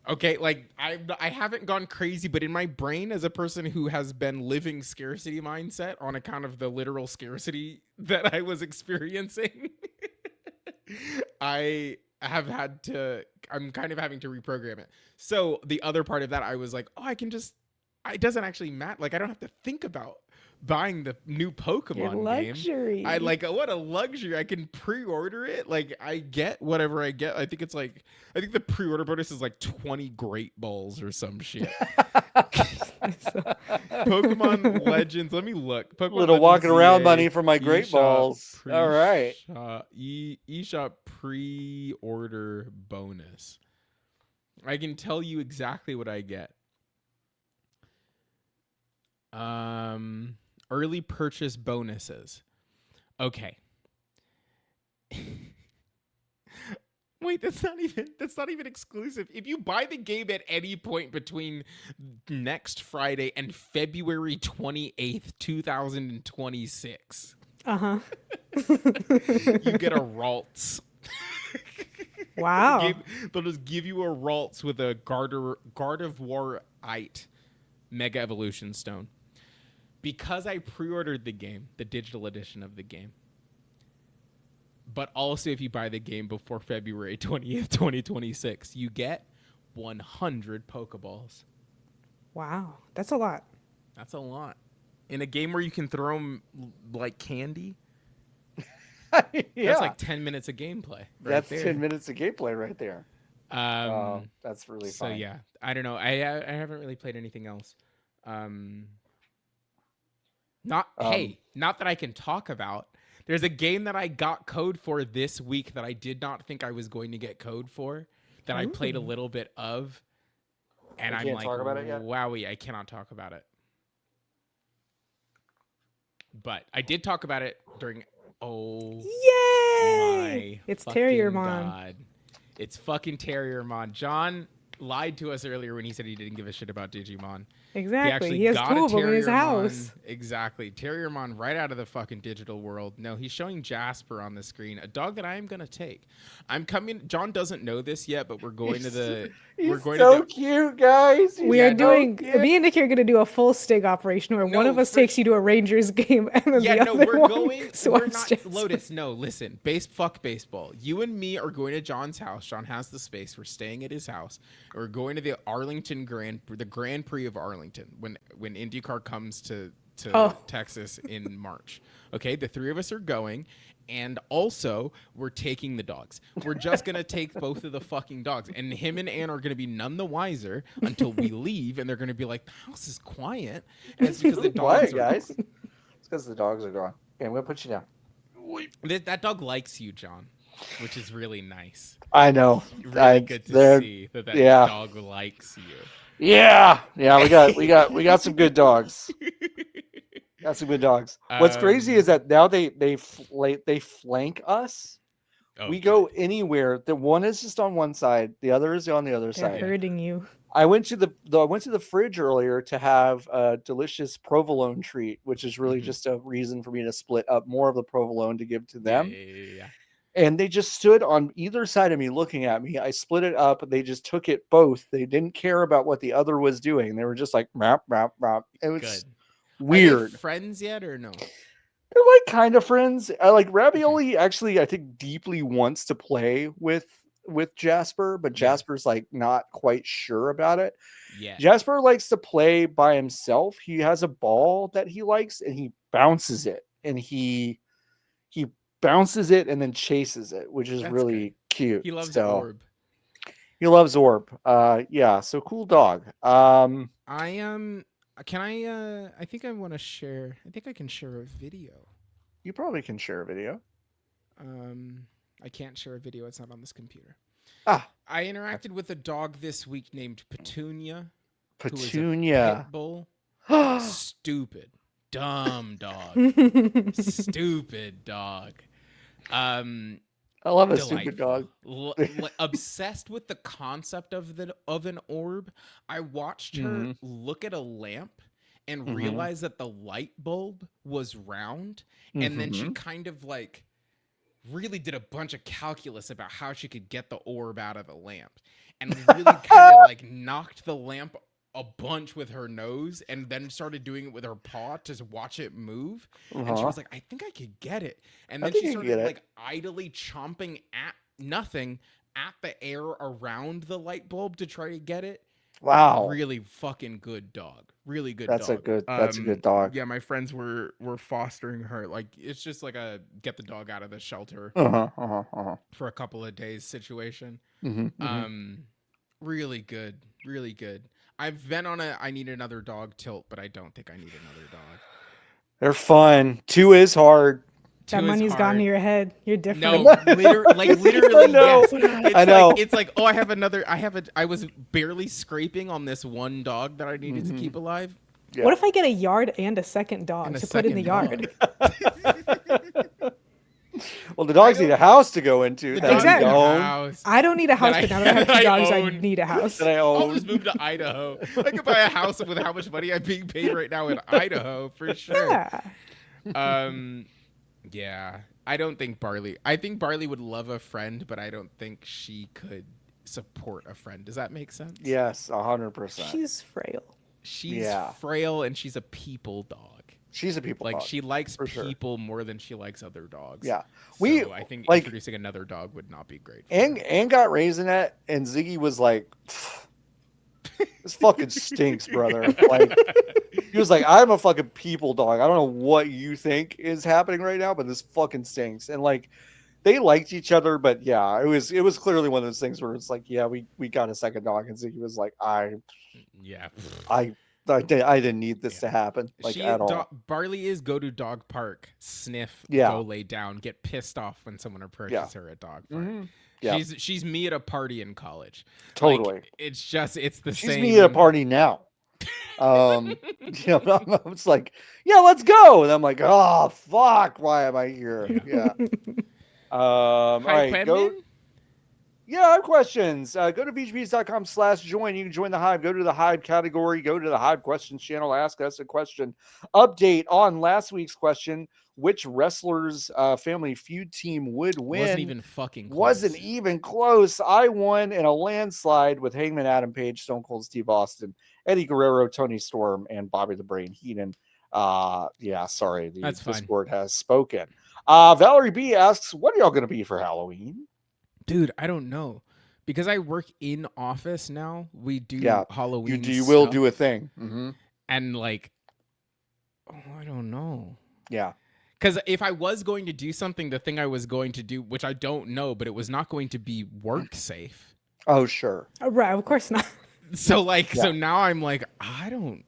Okay, like I haven't gone crazy, but in my brain, as a person who has been living scarcity mindset on account of the literal scarcity that I was experiencing, I have had to. I'm kind of having to reprogram it. So the other part of that, I was like, oh, I can just. It doesn't actually matter. Like I don't have to think about buying the new Pokemon game. Luxury. I like what a luxury. I can pre-order it. Like I get whatever I get. I think the pre-order bonus is like 20 Great Balls or some shit. Pokemon Legends. Let me look. Pokemon Little Legends walking around CA, money for my Great eShop Balls. All right. eShop pre-order bonus. I can tell you exactly what I get. Early purchase bonuses. Okay. Wait, that's not even exclusive. If you buy the game at any point between next Friday and February 28th, 2026. Uh-huh. You get a Ralts. Wow. They'll just give you a Ralts with a Gardevoirite Mega Evolution Stone. Because I pre-ordered the game, the digital edition of the game, but also if you buy the game before February 20th, 2026, you get 100 Pokeballs. Wow. That's a lot. That's a lot. In a game where you can throw them like candy, Yeah. that's like 10 minutes of gameplay. That's 10 minutes of gameplay right there. Um, That's really so fun. yeah, I don't know. I haven't really played anything else. Not that I can talk about. There's a game that I got code for this week that I did not think I was going to get code for, that I played a little bit of, and I'm like, talk about it yet? wowie, I cannot talk about it. But I did talk about it during. Oh, Yay! It's fucking Terriermon. God. It's fucking Terriermon. John lied to us earlier when he said he didn't give a shit about Digimon. Exactly. He has two of them in his house. Exactly. Terriermon right out of the fucking digital world. No, he's showing Jasper on the screen, a dog that I am going to take. I'm coming. John doesn't know this yet, but we're going to the. He's so cute, guys. We are doing. Me and Niki are going to do a full stig operation where one of us takes you to a Rangers game and then the other we're one going. swaps We're not Jasper. Lotus. No, listen. Fuck baseball. You and me are going to John's house. John has the space. We're staying at his house. We're going to the the Grand Prix of Arlington when IndyCar comes to Texas in March. Okay, the three of us are going. And also, we're taking the dogs. We're just going to take both of the fucking dogs. And him and Ann are going to be none the wiser until we leave. And they're going to be like, the house is quiet. And it's because the dogs are guys. It's because the dogs are gone. Okay, I'm going to put you down. That dog likes you, John, which is really nice. I know. Really good to see that dog likes you. Yeah. Yeah, we got some good dogs. Got some good dogs. What's crazy is that now they flank us. We go anywhere. The one is just on one side, the other is on the other side. They're hurting you. I went to the fridge earlier to have a delicious provolone treat, which is really just a reason for me to split up more of the provolone to give to them. Yeah. And they just stood on either side of me looking at me. I split it up. They just took it both. They didn't care about what the other was doing. They were just like, map, map, map. It was good. Weird. Are they friends yet or no? They're like kind of friends. Like Ravioli actually, I think, deeply wants to play with Jasper, but Jasper's like not quite sure about it. Yeah. Jasper likes to play by himself. He has a ball that he likes and he bounces it. And he bounces it and then chases it, which is really cute. He loves Orb. He loves Orb. Yeah, so cool dog. Can I think I want to share. I think I can share a video. You probably can share a video. I can't share a video. It's not on this computer. I interacted with a dog this week named Petunia. Petunia. Who is a pit bull. Stupid. Dumb dog. Stupid dog. I love a stupid dog. Obsessed with the concept of an orb. I watched her look at a lamp and realize that the light bulb was round, and then she kind of like really did a bunch of calculus about how she could get the orb out of the lamp, and really kind of like knocked the lamp a bunch with her nose, and then started doing it with her paw to watch it move. And she was like, I think I could get it. And then she started like idly chomping at nothing at the air around the light bulb to try to get it. Wow. Really fucking good dog. Really good That's dog. That's a good dog. Yeah, my friends were fostering her. Like, it's just like a get the dog out of the shelter for a couple of days situation. Really good. Really good. I've been on a I need another dog tilt, but I don't think I need another dog. They're fun. 2 is hard. That money's gone to your head. You're different. No, literally, know. yes. I know. It's like, oh, I was barely scraping on this one dog that I needed to keep alive. Yeah. What if I get a yard and a second dog to put in the yard? Well, the dogs need a house to go into. Exactly. House. I don't need a house, but now that I have 2 dogs, I need a house. I'll just move to Idaho. I could buy a house with how much money I'm being paid right now in Idaho for sure. Yeah. Yeah. I don't think Barley. I think Barley would love a friend, but I don't think she could support a friend. Does that make sense? Yes, 100%. She's frail. She's frail, and she's a people dog. She's a people dog. Like, she likes people more than she likes other dogs. Yeah. So I think introducing another dog would not be great. And got Raisinette, and Ziggy was like, this fucking stinks, brother. Like, he was like, I'm a fucking people dog. I don't know what you think is happening right now, but this fucking stinks. And like, they liked each other, but yeah, it was clearly one of those things where it's like, yeah, we got a second dog, and Ziggy was like, I didn't need this to happen, like, at all. Barley is go to dog park, sniff, Yeah. go lay down, get pissed off when someone approaches her at dog park. Yeah. She's me at a party in college. Totally. Like, it's the same. She's me at a party now. It's like, yeah, let's go. And I'm like, oh fuck, why am I here? Yeah. All right, go. Yeah, I have questions. Go to VGBees.com/join. You can join the Hive. Go to the Hive category. Go to the Hive questions channel. Ask us a question. Update on last week's question: which wrestlers' Family Feud team would win? Wasn't even close. I won in a landslide with Hangman Adam Page, Stone Cold Steve Austin, Eddie Guerrero, Tony Storm, and Bobby the Brain Heenan. Yeah, sorry. The Discord has spoken. Valerie B asks, what are y'all going to be for Halloween? Dude, I don't know. Because I work in office now, we do Halloween You will do a thing. Mm-hmm. And like, I don't know. Yeah. Because if I was going to do something, the thing I was going to do, which I don't know, but it was not going to be work safe. Oh, sure. Right, of course not. So so now I'm like, I don't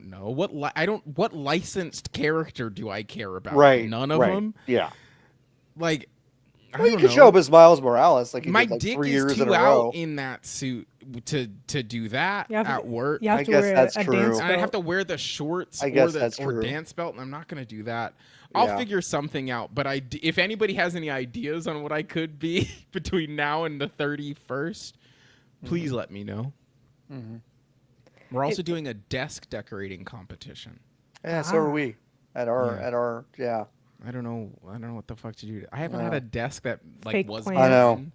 know what licensed character do I care about? Right. None of them. Yeah. Like, well, you could show up as Miles Morales, like my did, like, dick 3 is years too in a out row. in that suit to do that at work. You have I to guess wear that's a true. dance And belt. I have to wear the shorts I guess or that's true. dance belt, and I'm not going to do that. I'll figure something out, but if anybody has any ideas on what I could be between now and the 31st, please let me know. Mm-hmm. We're also doing a desk decorating competition. Yeah, so are we at our I don't know what the fuck to do. I haven't had a desk that like Fake was plant. I know.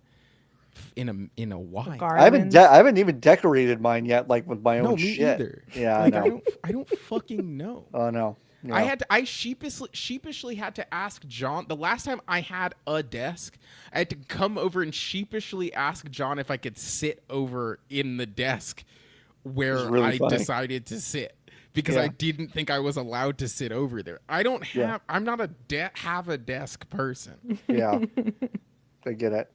in a while. I haven't even decorated mine yet, like with my own No, me shit. either. Yeah, Like, I know. I don't fucking know. Oh no. Yeah. I sheepishly had to ask John. The last time I had a desk, I had to come over and sheepishly ask John if I could sit over in the desk where really funny. decided to sit. Because I didn't think I was allowed to sit over there. I don't have. I'm not a have a desk person. Yeah, I get it.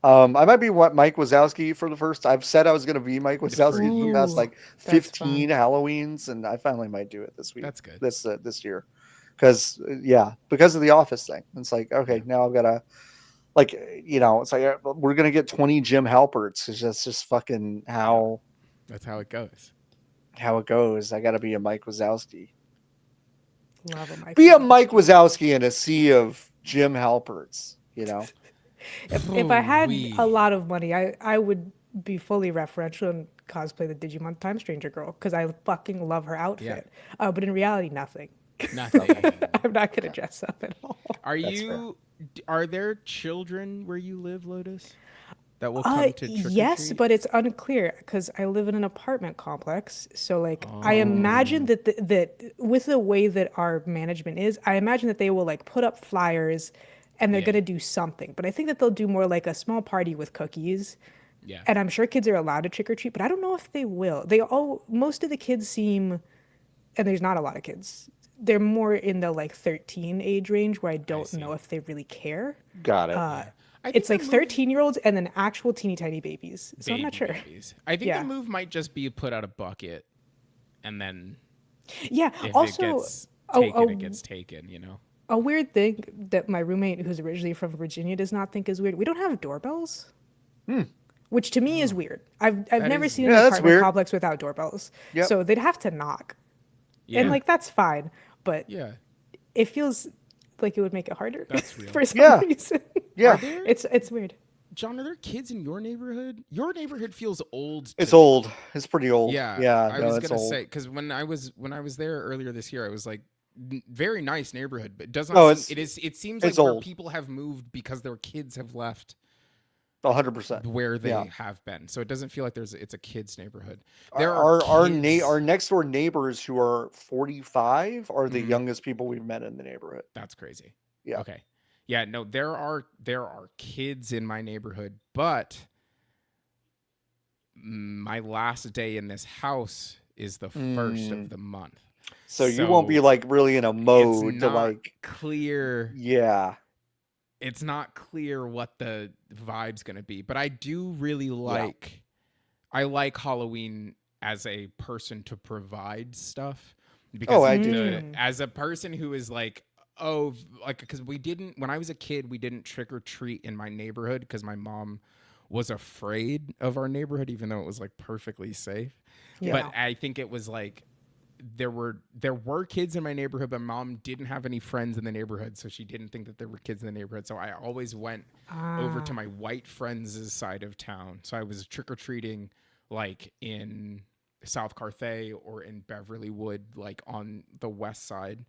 I might be Mike Wazowski for the first. I've said I was going to be Mike Wazowski for the past like 15 Halloweens, and I finally might do it this week. That's good. This year, because of the Office thing. It's like, okay, now I've got to, like, it's like we're gonna get 20 Jim Halperts. It's just fucking how. That's how it goes. How it goes. I got to be a Mike Wazowski. Love a Mike Be a Mike Wazowski in a sea of Jim Halperts, If I had a lot of money, I would be fully referential and cosplay the Digimon Time Stranger girl because I fucking love her outfit. But in reality, nothing. Nothing. I'm not gonna dress up at all. Are you Are there children where you live, Lotus, that will come to trick or Yes, treat? but it's unclear because I live in an apartment complex. So, like, I imagine Oh, that that with the way that our management is, I imagine that they will like put up flyers, and they're yeah, gonna do something. But I think that they'll do more like a small party with cookies, yeah. and I'm sure kids are allowed to trick or treat. But I don't know if they will. Most of the kids seem, and there's not a lot of kids. They're more in the like 13 age range where I I don't know see. if they really care. Got it. Yeah, I It's think the like move 13-year-olds and then actual teeny tiny babies. So I'm not baby sure. babies. I think the Yeah. move might just be put out a bucket, and then Yeah. if it Also, gets a, taken, it a, gets taken. You know. a weird thing that my roommate, who's originally from Virginia, does not think is weird. We don't have doorbells, which to me is Oh, weird. I've that never is seen an Yeah, weird. that's apartment weird. complex without doorbells. Yep. So they'd have to knock. And Yeah, like that's fine, but yeah. it feels like it would make it harder That's real. for some Yeah. reason. Are Yeah. there It's weird. John? Are there kids in your neighborhood? Your neighborhood feels old to It's me. old. It's pretty old. Yeah, Yeah. I No, was it's gonna old. say because when I was there earlier this year, I was like, very nice neighborhood, but it does not No, seem it is. It seems it's like where old. people have moved because their kids have left 100%. where they Yeah. have been. So it doesn't feel like it's a kids neighborhood. Our There are our kids. next door neighbors who are 45 are the Mhm. youngest people we've met in the neighborhood. That's crazy. Yeah. Okay. Yeah, no, there are kids in my neighborhood, but my last day in this house is the first of the month. So you won't be So like really in a it's mode to not like, clear. yeah, It's not clear what the vibe's going to be, but I do really yeah. I like Halloween as a person to provide stuff Oh, because I do too. as a person who is like, oh, like because we didn't when I was a kid we didn't trick or treat in my neighborhood because my mom was afraid of our neighborhood even though it was like perfectly safe. Yeah. But I think it was like there were kids in my neighborhood, but mom didn't have any friends in the neighborhood, so she didn't think that there were kids in the neighborhood. So I always went over to my white friends' side of town. So I was trick or treating like in South Carthage or in Beverly Wood, like on the west side.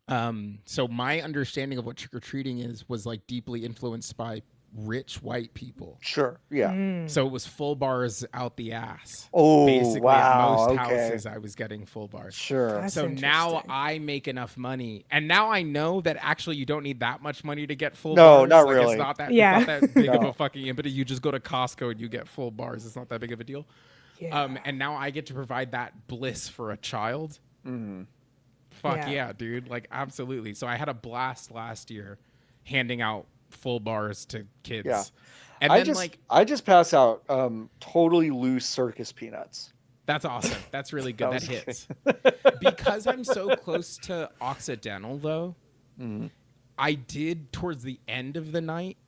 So my understanding of what trick or treating was like deeply influenced by rich white people. Sure. Yeah. So it was full bars out the ass. Oh, Basically, wow. at most Okay. houses, I was getting full bars. Sure. That's So now interesting. I make enough money, and now I know that actually you don't need that much money to get full No, bars. not Like really. it's not that Yeah. it's not that big of No. a fucking impetus. You just go to Costco and you get full bars. It's not that big of a deal. Yeah. And now I get to provide that bliss for a child. Mm-hmm. Fuck Yeah. yeah, dude! Like absolutely. So I had a blast last year, handing out full bars to kids. Yeah. And I then just like I just pass out totally loose circus peanuts. that's awesome. That's really good. That That was hits. Because I'm so close to Occidental, though, Mhm. I did towards the end of the night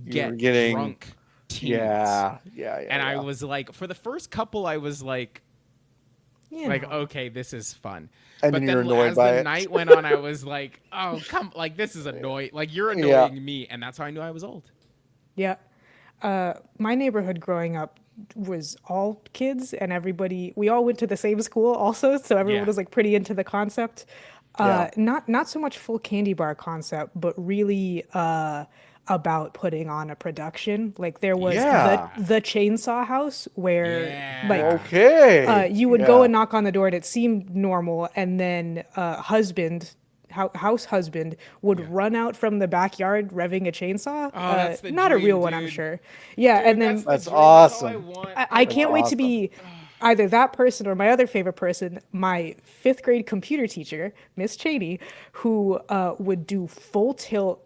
You get were getting drunk teens. yeah. And I was like, for the first couple, I was like, You like know. okay, this is fun. And But then you're then annoyed as by the it. night went on, I was like, oh come, like this is annoying. Like you're Yeah. annoying me, and that's how I knew I was old. Yeah. My neighborhood growing up was all kids and everybody, we all went to the same school also. So everyone Yeah. was like pretty into the concept. Yeah. Not so much full candy bar concept, but really about putting on a production. Like there was Yeah. the chainsaw house where Yeah. like Okay. you would go Yeah. and knock on the door and it seemed normal, and then house husband would run out from the backyard revving a chainsaw. Oh, that's the Not a dream, real one, I'm dude. sure. Yeah, Dude, and then the That's dream. That's all I awesome. want. I That's can't wait to awesome. be either that person or my other favorite person, my fifth grade computer teacher, Miss Cheney, who would do full tilt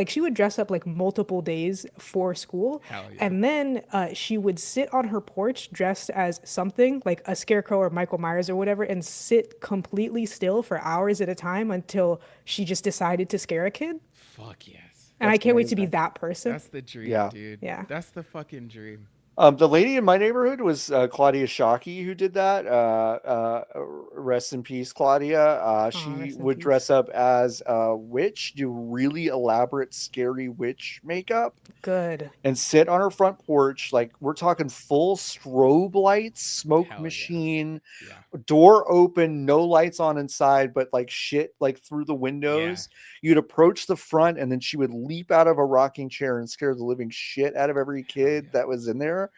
she would dress up like multiple days for school. Hell yeah. And then she would sit on her porch dressed as something like a scarecrow or Michael Myers or whatever and sit completely still for hours at a time until she just decided to scare a kid. Fuck yes. And I That's can't wait to be amazing. that person. That's the dream, Yeah. dude. Yeah. That's the fucking dream. The lady in my neighborhood was Claudia Shockey who did that. Rest in peace, Claudia. She rest in would peace. dress up as a witch, do really elaborate, scary witch makeup, Good. and sit on her front porch. Like we're talking full strobe lights, smoke Hell yeah. machine, Yeah. door open, no lights on inside, but like shit like through the windows. You'd approach the front and then she would leap out of a rocking chair and scare the living shit out of every kid yeah. that was in there.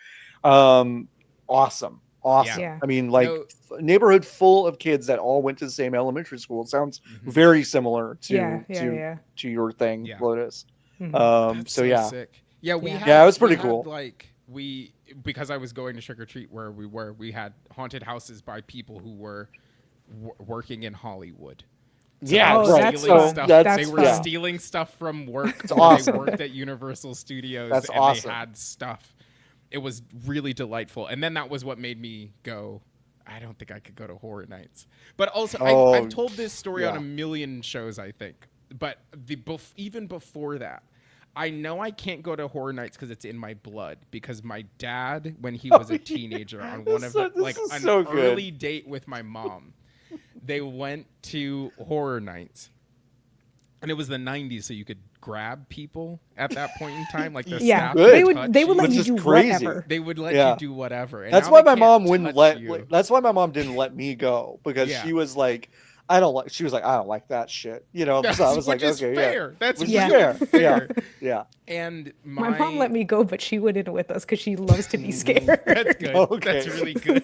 Awesome. Yeah. I mean, like No. neighborhood full of kids that all went to the same elementary school. It sounds Mhm. very similar to Yeah. to your thing, Yeah. Lotus. Mhm. That's So yeah. sick. Yeah, we Yeah. had, Yeah, it was pretty we had, cool. Like because I was going to trick or treat where we had haunted houses by people who were working in Hollywood. So Yeah, they were right. stealing That's stuff. fun. They That's were fun. stealing stuff from work. It's They awesome. worked at Universal Studios That's and awesome. they had stuff. It was really delightful. And then that was what made me go, I don't think I could go to horror nights. But also, I've told this story on yeah. a million shows, I think. But even before that, I know I can't go to horror nights because it's in my blood. Because my dad, when he was a teenager, on one of like an early date with my mom, they went to horror nights, and it was the 90s, so you could grab people at that point in time. Like the Yeah. staff Good. They would let Which you is do crazy. whatever. They would let Yeah. you do whatever. And That's now why they my can't mom wouldn't touch let. you. That's why my mom didn't let me go because Yeah. she was like, I don't like. She was like, I don't like that shit. You know. So I was like, which is okay, fair. yeah, That's which Yeah. is fair. fair. Yeah. And My mom let me go, but she wouldn't with us because she loves to be scared. That's good. Okay. That's really good.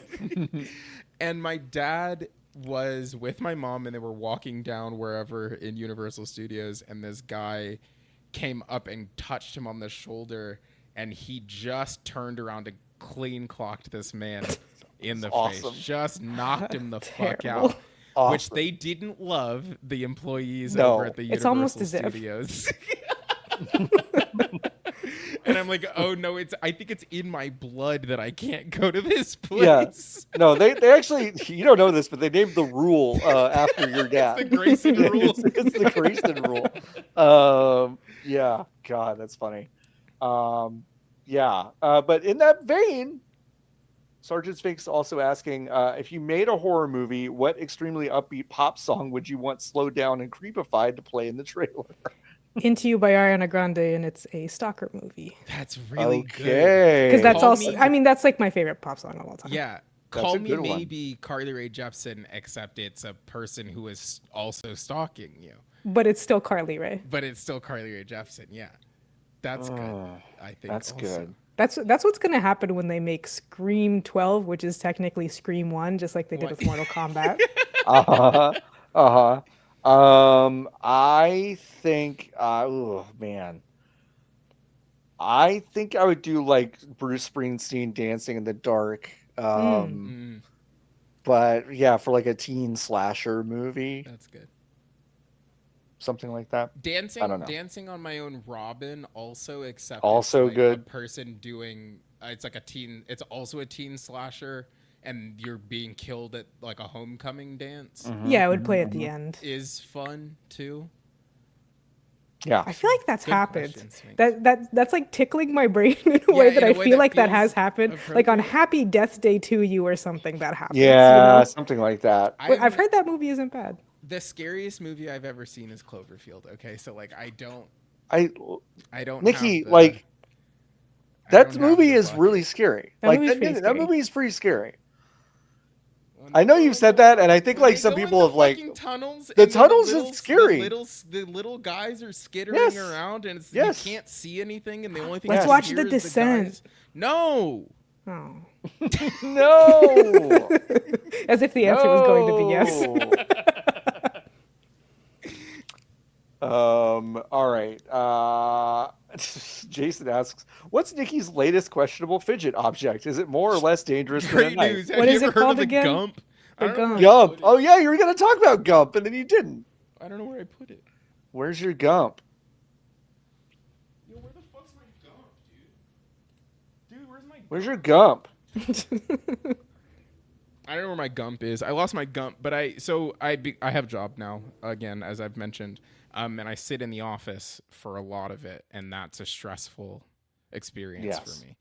And my dad was with my mom, and they were walking down wherever in Universal Studios, and this guy came up and touched him on the shoulder, and he just turned around and clean clocked this man in the awesome. face. Just knocked him the fuck Terrible. out. Awesome. Which they didn't love, the employees No. over at the It's Universal almost as if. Studios. And I'm like, oh no, I think it's in my blood that I can't go to this place. Yeah. No, they actually. You don't know this, but they named the rule after your dad. It's the Grayson rule. It's the Grayson rule. Yeah. God, that's funny. Yeah. But in that vein, Sergeant Sphinx also asking, if you made a horror movie, what extremely upbeat pop song would you want slowed down and creepified to play in the trailer? Into You by Ariana Grande, and it's a stalker movie. That's really good. Okay. Because that's Call also, me- I mean, that's like my favorite pop song of all time. Yeah. That's Call a me good one. maybe Carly Rae Jepsen, except it's a person who is also stalking you. But it's still Carly Rae. But it's still Carly Rae Jepsen. Yeah. That's good. I think That's also. good. That's what's gonna happen when they make Scream 12, which is technically Scream 1, just like they did What? with Mortal Kombat. I think, oh man, I think I would do like Bruce Springsteen Dancing in the Dark. But yeah, for like a teen slasher movie, That's good. something like that. I don't know. Dancing on My Own Robin also, except Also it's like good. a person doing it's like a teen, it's also a teen slasher, and you're being killed at like a homecoming dance. Yeah, I would play at the end. Is fun too. Yeah. I feel like that's Good happened. question, Sphinx. That's like tickling my brain in a way Yeah, that in I a way feel that like that feels has happened. Like on appropriate. Happy Death Day to You or something that happens. Yeah, You know? something like that. Wait, I've heard that movie isn't bad. The scariest movie I've ever seen is Cloverfield. Okay, so like I don't Nikki, have the- like I that don't have movie the is bucket. really scary. That Like movie's pretty that scary. movie is pretty scary. Well, I know you've said that, and I think when like they some go in people the have like fucking tunnels, the and then tunnels is little- scary. The little guys are skittering Yes. around, and Yes. you can't see anything, and the only thing Let's you watch hear The is Descent. guys. No, Oh. no. As if the answer was going to be yes. All right. Jason asks, "What's Nikki's latest questionable fidget object? Is it more or less dangerous than a great knife?" news. Have What you is ever it heard called of the again? Gump? The I don't know Gump. where I Gump. put it. Oh yeah, you were gonna talk about Gump, and then you didn't. I don't know where I put it. Where's your Gump? Yo, where the fuck's my Gump, dude? Dude, where's my? Where's your Gump? I don't know where my Gump is. I lost my Gump, but I have a job now again, as I've mentioned, and I sit in the office for a lot of it, and that's a stressful experience Yes. for me.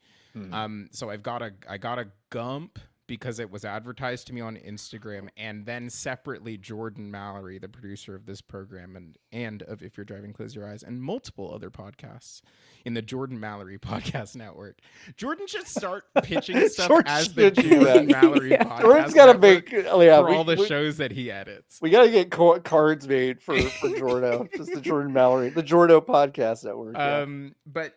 So I got a Gump because it was advertised to me on Instagram, and then separately Jordan Mallory, the producer of this program and of If You're Driving, Close Your Eyes, and multiple other podcasts in the Jordan Mallory podcast network. Jordan should start pitching stuff as the Jordan Mallory podcast. Jordan's got to make for all the shows that he edits. We got to get cards made for Jordo. Just the Jordan Mallory, the Jordo podcast network. But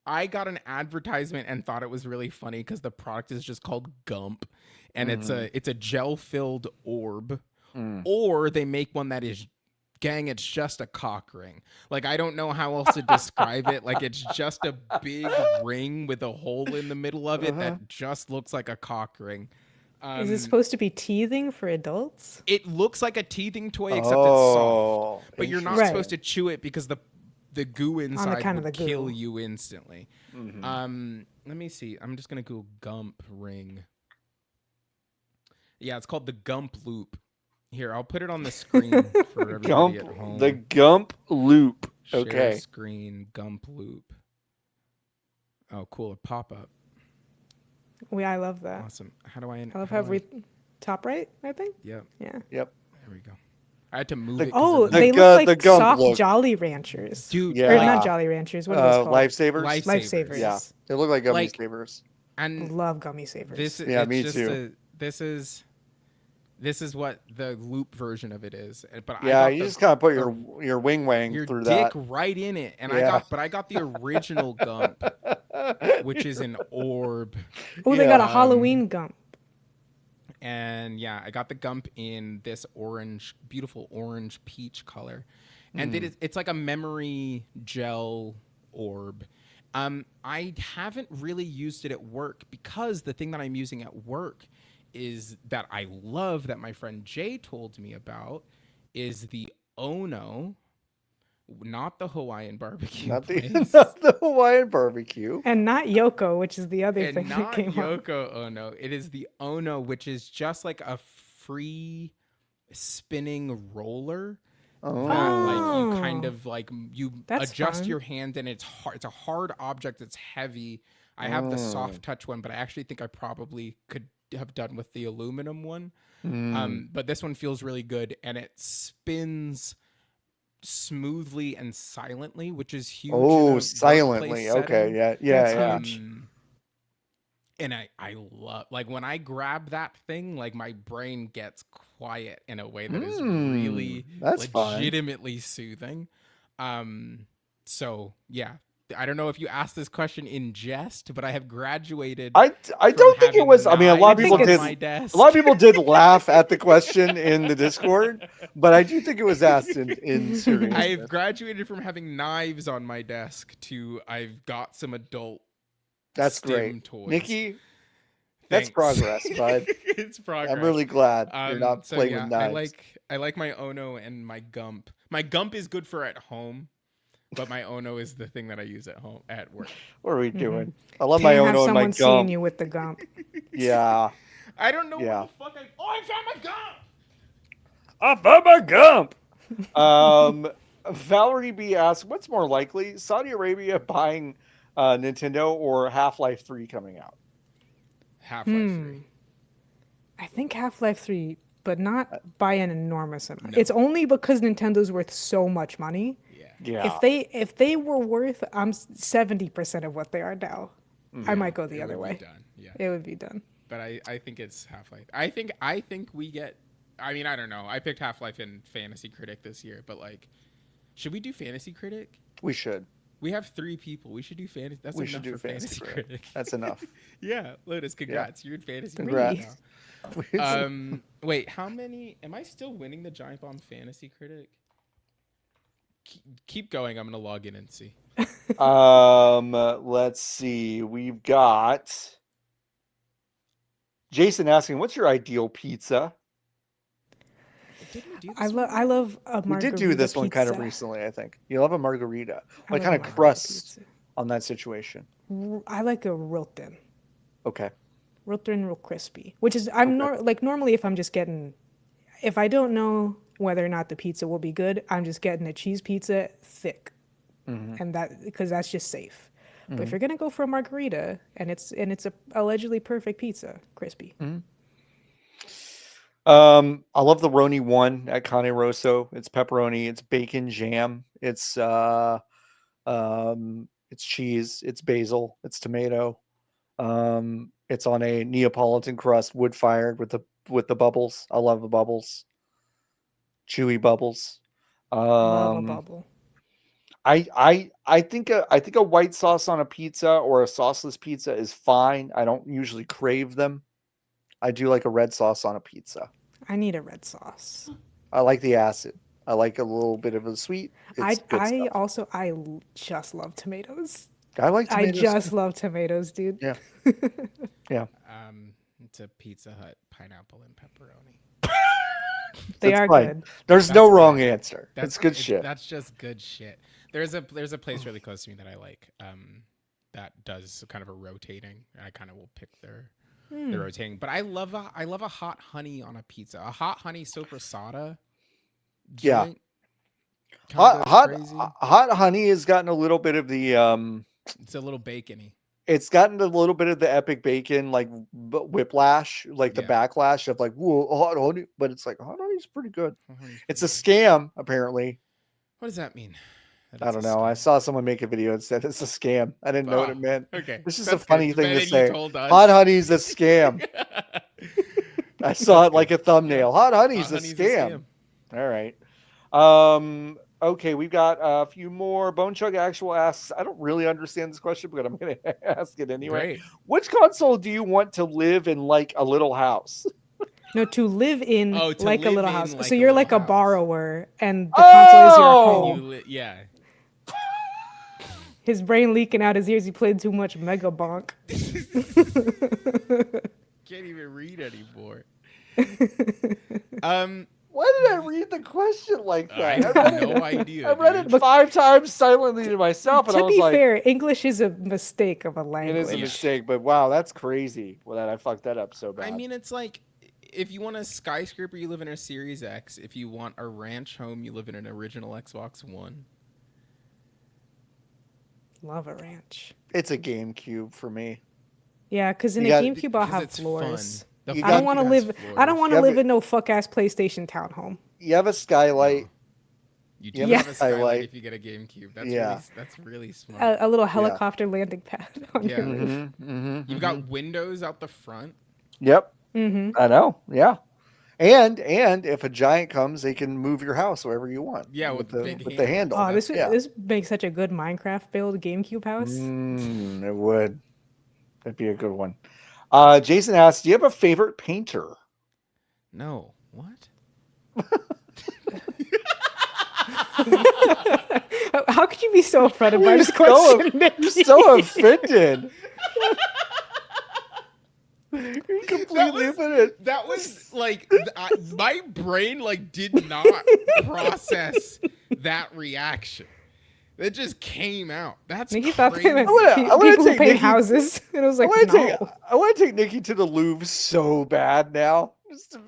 I got an advertisement and thought it was really funny because the product is just called Gump, and it's a gel-filled orb, or they make one that is, gang, it's just a cock ring. Like, I don't know how else to describe it. Like, it's just a big ring with a hole in the middle of it that just looks like a cock ring. Is it supposed to be teething for adults? It looks like a teething toy, except it's soft. But you're not supposed to chew it because the goo inside will kill you instantly. Let me see. I'm just going to Google Gump ring. Yeah, it's called the Gump Loop. Here, I'll put it on the screen for everybody at home. The Gump Loop. Share screen, Gump Loop. Oh, cool. A pop-up. I love that. Awesome. How do I... I love how top right, I think? Yep. Yeah. Yep. There we go. I had to move it. They look like soft Jolly Ranchers. Dude, or not Jolly Ranchers. What are those called? Lifesavers? Lifesavers. Yeah. They look like gummy savers. And love gummy savers. Me too. This is what the loop version of it is. But you just kind of put your wing through that. Your dick right in it. And I got the original Gump, which is an orb. Oh, they got a Halloween Gump. And yeah, I got the Gump in this beautiful orange peach color. And it's like a memory gel orb. I haven't really used it at work because the thing that I'm using at work is that I love that my friend Jay told me about is the Ono, not the Hawaiian barbecue. Not the Hawaiian barbecue. And not Yoko, which is the other thing that came up. Not Yoko Ono. It is the Ono, which is just like a free spinning roller. Oh. Like you kind of like That's adjust fun. your hand, and it's hard. It's a hard object. It's heavy. I have the soft touch one, but I actually think I probably could have done with the aluminum one. But this one feels really good, and it spins smoothly and silently, which is huge. Oh, silently. Okay. Yeah. Huge. And I love, like, when I grab that thing, like, my brain gets quiet in a way that is really legitimately soothing. So yeah, I don't know if you asked this question in jest, but I have graduated. I don't think it was. I mean, a lot of people did. A lot of people did laugh at the question in the Discord, but I do think it was asked in seriousness. I've graduated from having knives on my desk to I've got some adult. That's great, toys. Niki. That's progress, bud. It's progress. I'm really glad you're not playing with knives. I like my Ono and my Gump. My Gump is good for at home, but my Ono is the thing that I use at work. What are we doing? I love my Ono and my Gump. Someone seeing you with the Gump. Yeah. I don't know what the fuck I found my Gump. I found my Gump. Valerie B asks, what's more likely, Saudi Arabia buying Nintendo or Half-Life 3 coming out? Half-Life 3. I think Half-Life 3, but not by an enormous amount. No. It's only because Nintendo's worth so much money. Yeah. If they were worth 70% of what they are now, I might go the other way. Yeah. It would be done. But I think it's Half-Life. I think we get. I mean, I don't know. I picked Half-Life in Fantasy Critic this year, but like, should we do Fantasy Critic? We should. We have 3 people. We should do fantasy. That's enough for Fantasy Critic. That's enough. Yeah, Lotus, congrats. You're in Fantasy Critic. Congrats. Wait, how many? Am I still winning the Giant Bomb Fantasy Critic? Keep going. I'm going to log in and see. Let's see. We've got Jason asking, what's your ideal pizza? I love a margarita. We did do this one kind of recently, I think. You love a margarita. What kind of crust on that situation? I like a Wilton. Okay. Wilton real crispy, which is normally if I don't know whether or not the pizza will be good, I'm just getting a cheese pizza thick, and that because that's just safe. But if you're gonna go for a margarita and it's a allegedly perfect pizza, crispy. I love the Roni one at Cane Rosso. It's pepperoni, it's bacon jam, it's cheese, it's basil, it's tomato. It's on a Neapolitan crust, wood fired with the bubbles. I love the bubbles, chewy bubbles. Love a bubble. I think a white sauce on a pizza or a sauceless pizza is fine. I don't usually crave them. I do like a red sauce on a pizza. I need a red sauce. I like the acid. I like a little bit of a sweet. It's good stuff. I just love tomatoes. I like tomatoes. I just love tomatoes, dude. Yeah. Yeah. It's a Pizza Hut pineapple and pepperoni. They are fine. good. There's no wrong answer. That's good shit. That's just good shit. There's a place really close to me that I like. That does kind of a rotating. I kind of will pick their rotating. But I love a hot honey on a pizza. A hot honey sopressata. Yeah. Hot honey has gotten a little bit of the It's a little bacony. It's gotten a little bit of the epic bacon like whiplash, like the backlash of like, whoa, hot honey, but it's like hot honey's pretty good. It's a scam apparently. What does that mean? I don't know. I saw someone make a video and said it's a scam. I didn't know what it meant. Okay. This is a funny thing to say. Hot honey's a scam. I saw it like a thumbnail. Hot honey's a scam. All right. Okay, we've got a few more. Bone Chug Actual asks, I don't really understand this question, but I'm going to ask it anyway. Great. Which console do you want to live in like a little house? No, to live in like a little house. Like so you're like a borrower, and the console is your home. Yeah. His brain leaking out his ears. He played too much Megabonk. Can't even read anymore. Why did I read the question like that? I have no idea. I read it 5 times silently to myself, and I was like, to be fair, English is a mistake of a language. It is a mistake, but wow, that's crazy. Well, that I fucked that up so bad. I mean, it's like if you want a skyscraper, you live in a Series X. If you want a ranch home, you live in an original Xbox One. Love a ranch. It's a GameCube for me. Yeah, because in a GameCube, I'll have floors. I don't want to live. I don't want to live in no fuck ass PlayStation townhome. You have a skylight. You do have a skylight if you get a GameCube. That's really smart. A little helicopter landing pad on your roof. You've got windows out the front. Yep. I know. Yeah. And if a giant comes, they can move your house wherever you want. Yeah, with the handle. Oh, this makes such a good Minecraft build GameCube house. It would. That'd be a good one. Jason asks, do you have a favorite painter? No. What? How could you be so offended by this question? You're so offended. You're completely offended. That was like my brain like did not process that reaction. It just came out. That's Nikki crazy. thought they meant people who paint houses, and it was like, I want to take Nikki to the Louvre so bad now. Just to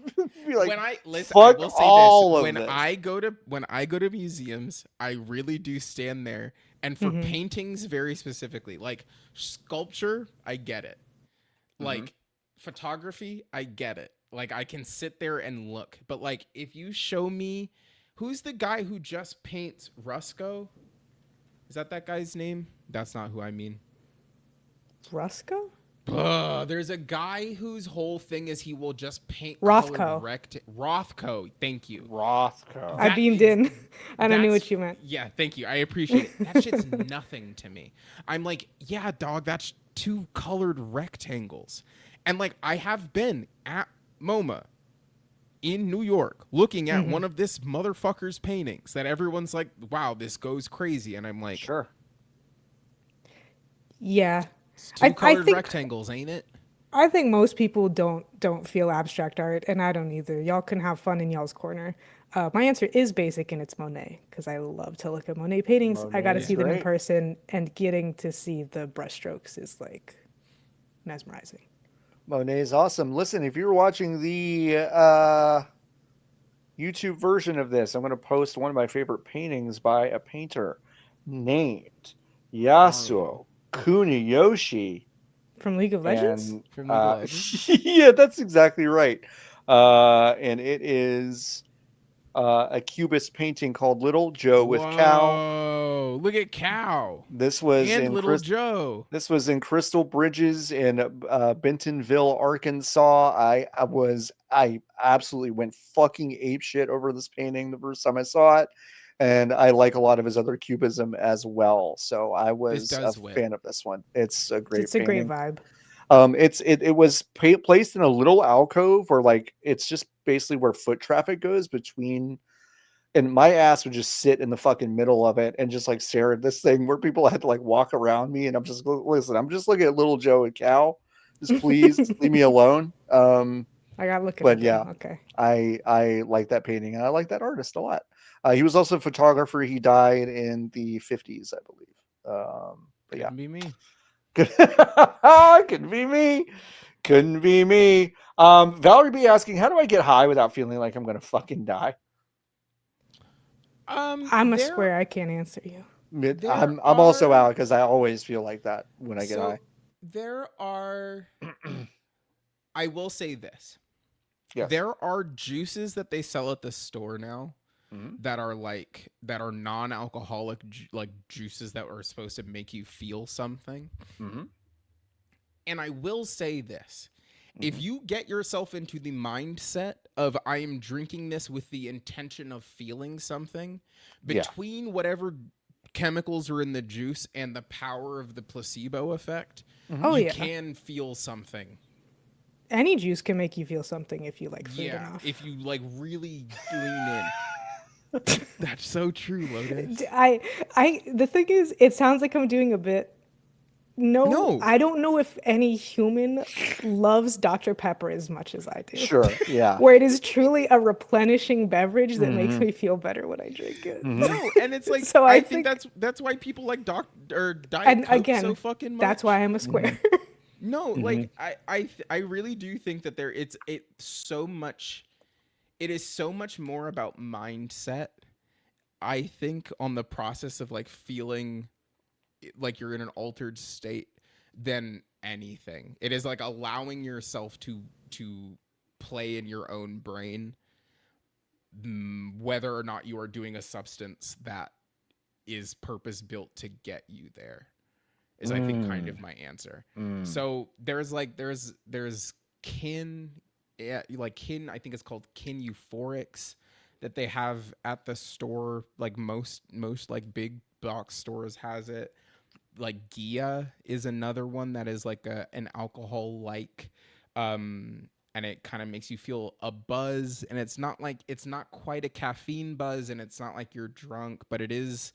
be like, when I listen, fuck I will say all this: of when this. I go to museums, I really do stand there, and for paintings very specifically, like sculpture, I get it. Like photography, I get it. Like I can sit there and look, but like if you show me, who's the guy who just paints Rusco? Is that guy's name? That's not who I mean. Rusco? There's a guy whose whole thing is he will just paint Rothko. Rothko, thank you. Rothko. I beamed in, and I knew what you meant. Yeah, thank you. I appreciate it. That shit's nothing to me. I'm like, yeah, dog, that's 2 colored rectangles. And like, I have been at MoMA in New York looking at one of this motherfucker's paintings that everyone's like, wow, this goes crazy. And I'm like, sure. Yeah. It's 2 colored rectangles, ain't it? I think most people don't feel abstract art, and I don't either. Y'all can have fun in y'all's corner. My answer is basic, and it's Monet, because I love to look at Monet paintings. I got to see them in person, and getting to see the brushstrokes is like mesmerizing. Monet is awesome. Listen, if you're watching the YouTube version of this, I'm going to post one of my favorite paintings by a painter named Yasuo Kuniyoshi. From League of Legends? And From League of Legends? yeah, that's exactly right. And it is a cubist painting called Little Joe with cow. Whoa! Look at Cow This was and in Little Joe. This was in Crystal Bridges in Bentonville, Arkansas. I absolutely went fucking ape shit over this painting the first time I saw it, and I like a lot of his other cubism as well. So I was a fan of this one. It's a great. It's a painting. great vibe. It was placed in a little alcove, or like it's just basically where foot traffic goes between. And my ass would just sit in the fucking middle of it and just like stare at this thing where people had to like walk around me. And I'm just, listen, I'm just looking at Little Joe and Cow. Just please leave me alone. I gotta look at it. But yeah, okay. I like that painting and I like that artist a lot. He was also a photographer. He died in the 50s, I believe. But yeah, Couldn't be me. Couldn't be me. Couldn't be me. Valerie B asking, how do I get high without feeling like I'm gonna fucking die? I'm a square. I can't answer you. I'm also out because I always feel like that when I get high. There are. I will say this. Yes. There are juices that they sell at the store now that are non-alcoholic like juices that are supposed to make you feel something. Mm-hmm. And I will say this. If you get yourself into the mindset of I am drinking this with the intention of feeling something, between whatever chemicals are in the juice and the power of the placebo effect, you can feel something. Any juice can make you feel something if you like food enough. If you like really lean in. That's so true, Lotus. The thing is, it sounds like I'm doing a bit. No, I don't know if any human loves Dr. Pepper as much as I do. Sure, yeah. Where it is truly a replenishing beverage that makes me feel better when I drink it. No, and it's like so I think that's why people like Diet Coke so fucking much. That's why I'm a square. No, like I really do think that it is so much more about mindset. I think on the process of like feeling like you're in an altered state than anything. It is like allowing yourself to play in your own brain, whether or not you are doing a substance that is purpose built to get you there. Is I think kind of my answer. So there's kin, like kin. I think it's called kin euphorics that they have at the store. Like most like big box stores has it. Like Gia is another one that is like an alcohol like, and it kind of makes you feel a buzz. And it's not quite a caffeine buzz, and it's not like you're drunk, but it is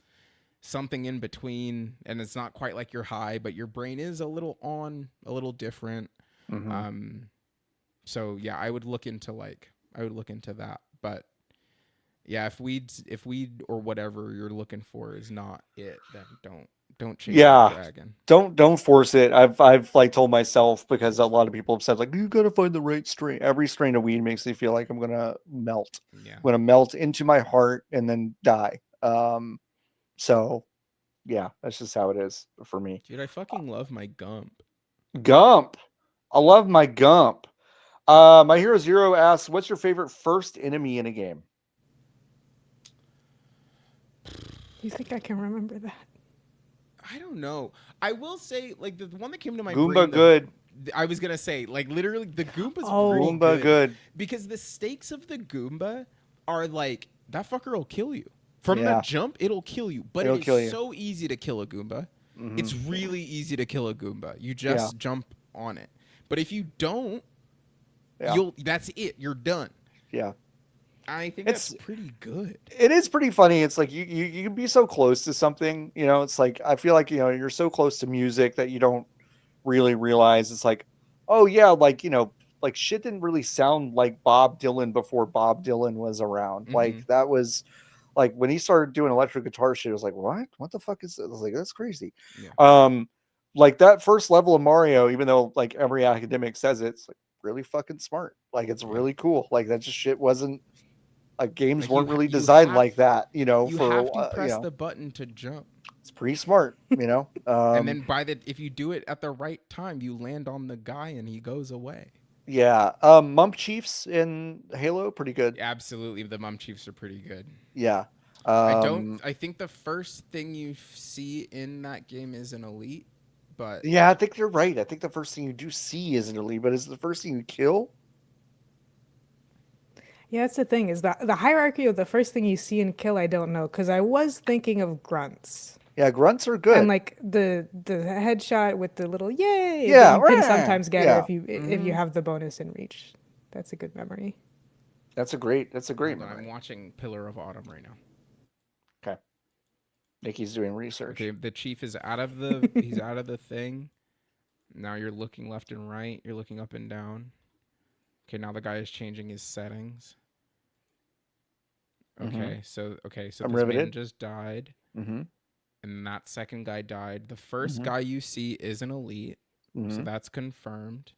something in between, and it's not quite like you're high, but your brain is a little different. So yeah, I would look into that. But yeah, if weed or whatever you're looking for is not it, then don't chase the dragon. Don't force it. I've like told myself, because a lot of people have said like, you gotta find the right strain. Every strain of weed makes me feel like I'm gonna melt. Yeah. I'm gonna melt into my heart and then die. So yeah, that's just how it is for me. Dude, I fucking love my Gump. I love my Gump. My Hero Zero asks, what's your favorite first enemy in a game? You think I can remember that? I don't know. I will say, like, the one that came to my Goomba brain. good. I was gonna say, like, literally, the Goomba's pretty Goomba good. Because the stakes of the Goomba are like, that fucker will kill you. From the jump, it'll kill you. But it's so easy to kill a Goomba. It's really easy to kill a Goomba. You just jump on it. But if you don't, that's it. You're done. Yeah. I think that's pretty good. It is pretty funny. It's like you can be so close to something, you know, it's like, I feel like, you know, you're so close to music that you don't really realize it's like, oh yeah, like, you know, like shit didn't really sound like Bob Dylan before Bob Dylan was around. Like that was like when he started doing electric guitar shit, it was like, what the fuck is this? I was like, that's crazy. Yeah. Like that first level of Mario, even though like every academic says it's like really fucking smart. Like it's really cool. Like that just shit wasn't, like games weren't really designed like that, you know. You have to press the button to jump. It's pretty smart, you know. And then if you do it at the right time, you land on the guy and he goes away. Yeah. Mump Chiefs in Halo, pretty good. Absolutely, the Mum Chiefs are pretty good. Yeah. I think the first thing you see in that game is an elite, but Yeah, I think you're right. I think the first thing you do see is an elite, but is it the first thing you kill? Yeah, that's the thing is that the hierarchy of the first thing you see and kill. I don't know because I was thinking of grunts Yeah, grunts are good. and like the headshot with the little yay. Yeah, that you can right. sometimes get Yeah. if you have the bonus in reach. That's a good memory. That's a great hold on, memory. I'm watching Pillar of Autumn right now. Okay. Nikki's doing research. Okay, the chief is out of the he's out of the thing. Now you're looking left and right. You're looking up and down. Okay, now the guy is changing his settings. Okay, so I'm this man riveted. just died, Mm-hmm. and that second guy died. The first guy you see is an elite, so that's confirmed.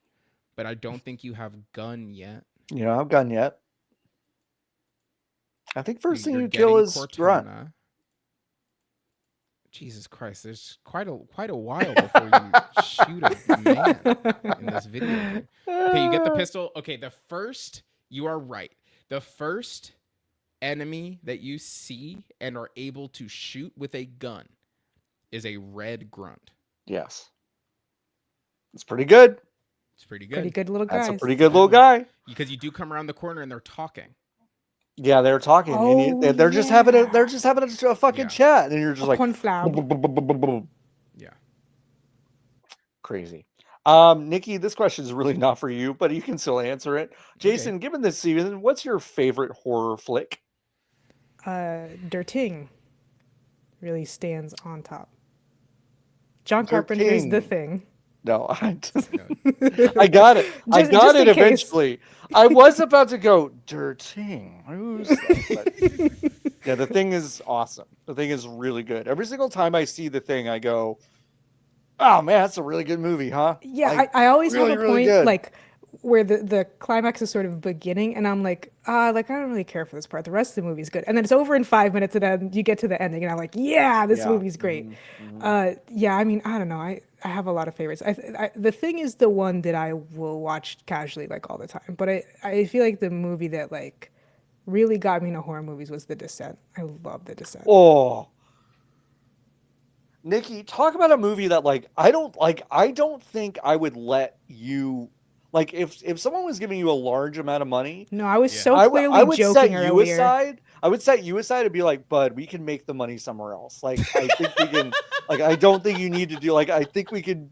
But I don't think you have gun yet. You know, I've gone yet. I think first thing You're you kill getting is grunt. Cortana. Jesus Christ, there's quite a while before you shoot a man in this video game. Okay, you get the pistol. Okay, you are right. The first enemy that you see and are able to shoot with a gun is a red grunt. Yes. It's pretty good. It's pretty good. Pretty good little guys. That's a pretty good little guy. Because you do come around the corner and they're talking. Yeah, they're talking. Oh, and they're just having a fucking chat, and you're just like conflab. Yeah. Crazy. Nikki, this question is really not for you, but you can still answer it. Jason, given this season, what's your favorite horror flick? Dirting really stands on top. John Carpenter's The Thing. No, I got it. I got it eventually. I was about to go, Dirting. Who's that? Yeah, The Thing is awesome. The Thing is really good. Every single time I see The Thing, I go, oh man, that's a really good movie, huh? Yeah, like, I always really, have a really point good. like where the climax is sort of beginning, and I'm like, I don't really care for this part. The rest of the movie's good, and then it's over in 5 minutes, and then you get to the ending, and I'm like, yeah, this movie's great. Yeah, I mean, I don't know, I have a lot of favorites. The Thing is the one that I will watch casually like all the time, but I feel like the movie that like really got me into horror movies was The Descent. I love The Descent. Oh. Nikki, talk about a movie that I don't think I would let you if someone was giving you a large amount of money. No, I was so I clearly would joking set earlier. you aside. I would set you aside and be like, bud, we can make the money somewhere else. I think we can I don't think you need to do I think we could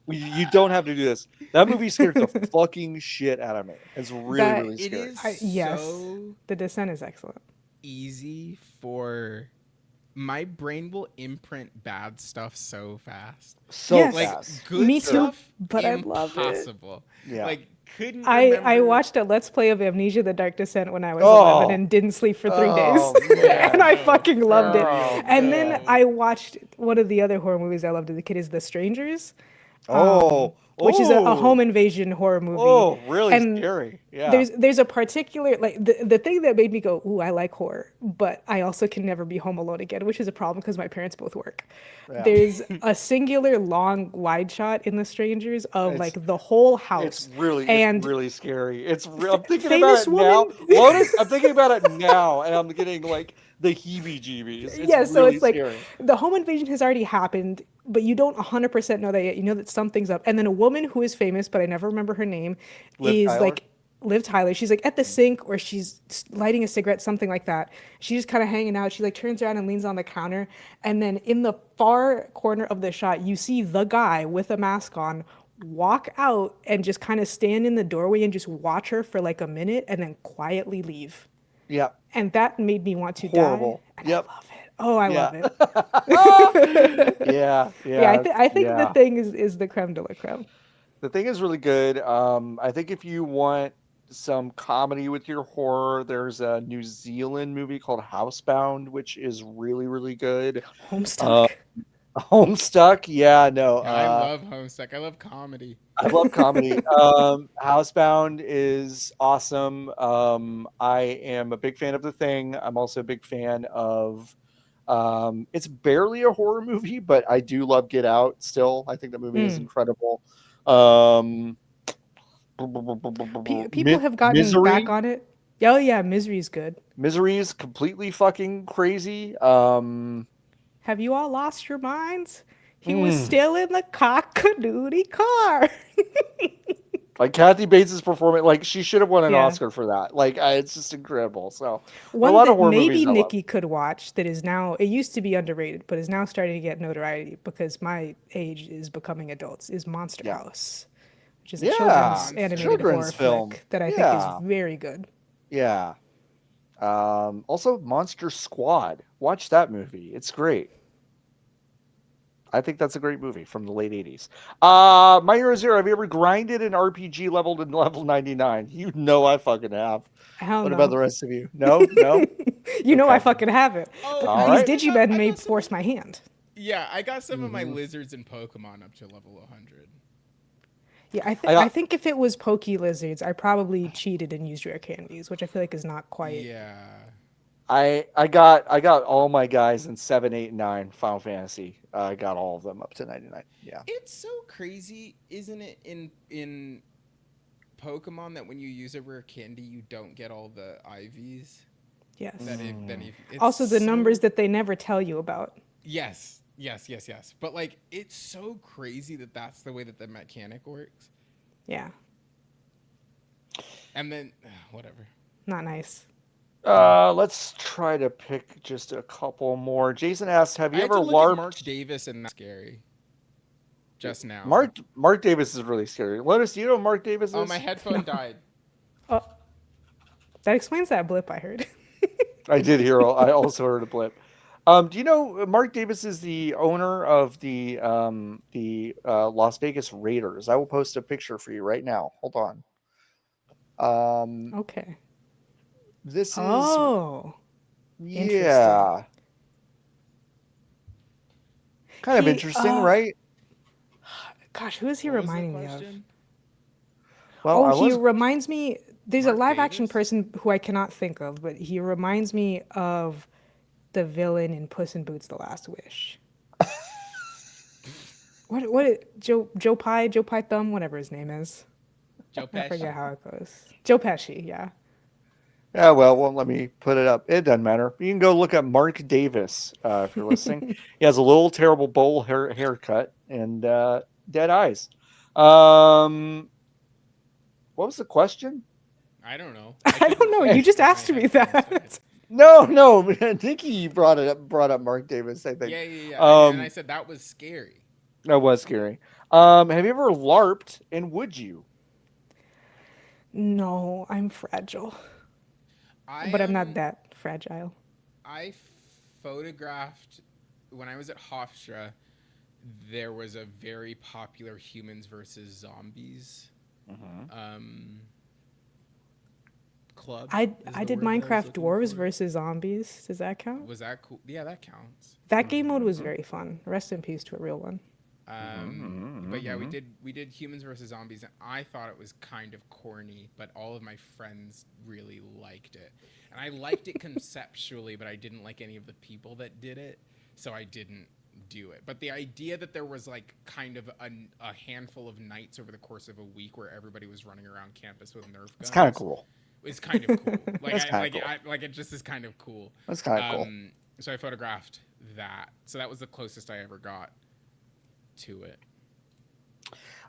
you don't have to do this. That movie scared the fucking shit out of me. It's really scary. Yes. So The Descent is excellent. Easy for my brain will imprint bad stuff so fast. Yes. Fast. Good Me too, stuff, but I love it. impossible. Yeah. Couldn't I watched a Let's Play of Amnesia: The Dark Descent when I was 11 and didn't sleep for 3 days. Man. And I fucking loved it. Oh, And then I watched one of the other horror movies I loved as a kid is The Strangers. Which is a home invasion horror movie. Oh, really And scary. Yeah. There's a particular the thing that made me go, ooh, I like horror, but I also can never be home alone again, which is a problem because my parents both work. Yeah. There's a singular long wide shot in The Strangers of the whole house. It's really scary. I'm thinking famous about it now. woman. Lotus, I'm thinking about it now, and I'm getting the heebie-jeebies. It's So really it's scary. the home invasion has already happened, but you don't 100% know that yet. You know that something's up. And then a woman who is famous, but I never remember her name, is Tyler? Liv Tyler. She's at the sink or she's lighting a cigarette, something like that. She's just kind of hanging out. She turns around and leans on the counter. And then in the far corner of the shot, you see the guy with a mask on walk out and just kind of stand in the doorway and just watch her for a minute and then quietly leave. Yeah. And that made me want to Horrible. die. And Yep. I love it. Oh, I love it. Yeah. I think The Thing is the creme de la creme. The Thing is really good. I think if you want some comedy with your horror, there's a New Zealand movie called Housebound, which is really, really good. Homestuck. Homestuck, yeah, no. I love Homestuck. I love comedy. I love comedy. Housebound is awesome. I am a big fan of The Thing. I'm also a big fan of It's barely a horror movie, but I do love Get Out still. I think the movie is incredible. Um, People have gotten back Misery. on it. Oh yeah, Misery's good. Misery is completely fucking crazy. Have you all lost your minds? He was mm, still in the cock-a-doodle car. like Kathy Bates' performance, like she should have won an Yeah. Oscar for that. Like it's just incredible. So a One lot of that horror maybe movies I love. Nikki could watch that is now, it used to be underrated, but is now starting to get notoriety because my age is becoming adults, is Monster Yeah. House, which is a Yeah, children's animated children's horror film. flick that I think Yeah. is very good. Yeah. Also Monster Squad. Watch that movie. It's great. I think that's a great movie from the late 80s. My Hero Zero, have you ever grinded an RPG level to level 99? You know I fucking have. Hell What no. about the rest of you? No? No? You know I Okay. fucking have it. Oh, But all these right. Digimon I may got some- force my hand. Yeah, I got some of my lizards and Pokemon up to level 100. Yeah, I got- I think if it was Poke Lizards, I probably cheated and used rare candies, which I feel like is not quite. Yeah. I got all my guys in 7, 8, and 9 Final Fantasy. I got all of them up to 99. Yeah. It's so crazy, isn't it, in Pokemon that when you use a rare candy, you don't get all the IVs? Yes. It's Also, the so- numbers that they never tell you about. Yes. But, like, it's so crazy that that's the way that the mechanic works. Yeah, And then, whatever. not nice. Let's try to pick just a couple more. Jason asks, have you I had ever to look at LARPed? Mark Davis, and that's scary. Just now. Mark Davis is really scary. Lotus, do you know who Mark Davis is? Oh, my headphone died. Oh, that explains that blip I heard. I did hear. I also heard a blip. Do you know Mark Davis is the owner of the Las Vegas Raiders? I will post a picture for you right now. Hold on. Okay. This is Oh, yeah, kind of He, interesting, right? gosh, who is he What was the reminding me of? question? Well, I He was reminds me. There's a Mark live action Davis? person who I cannot think of, but he reminds me of the villain in Puss in Boots: The Last Wish. Joe Pye Thumb, whatever his name is. Joe I forget Pesci. how it goes. Joe Pesci, yeah. yeah. Well, let me put it up. It doesn't matter. You can go look at Mark Davis if you're listening. He has a little terrible bowl haircut and dead eyes. What was the question? I don't know. I don't know. You just asked me that. No, Nikki brought up Mark Davis. I think. Yeah. And I said that was scary. That was scary. Have you ever LARPed, and would you? No, I'm fragile, but I'm not that fragile. I photographed when I was at Hofstra. There was a very popular humans versus zombies club. I is the did word I was Minecraft looking Dwarves for. versus Zombies. Does that count? Was that cool? Yeah, that counts. That game mode was very fun. Rest in peace to a real one. But yeah, we did humans versus zombies, and I thought it was kind of corny, but all of my friends really liked it, and I liked it conceptually, but I didn't like any of the people that did it, so I didn't do it. But the idea that there was like kind of a handful of nights over the course of a week where everybody was running around campus with Nerf guns, It's kind of cool. It's kind of cool. That's kinda cool. It just is kind of cool. That's kind of cool. So I photographed that. So that was the closest I ever got to it.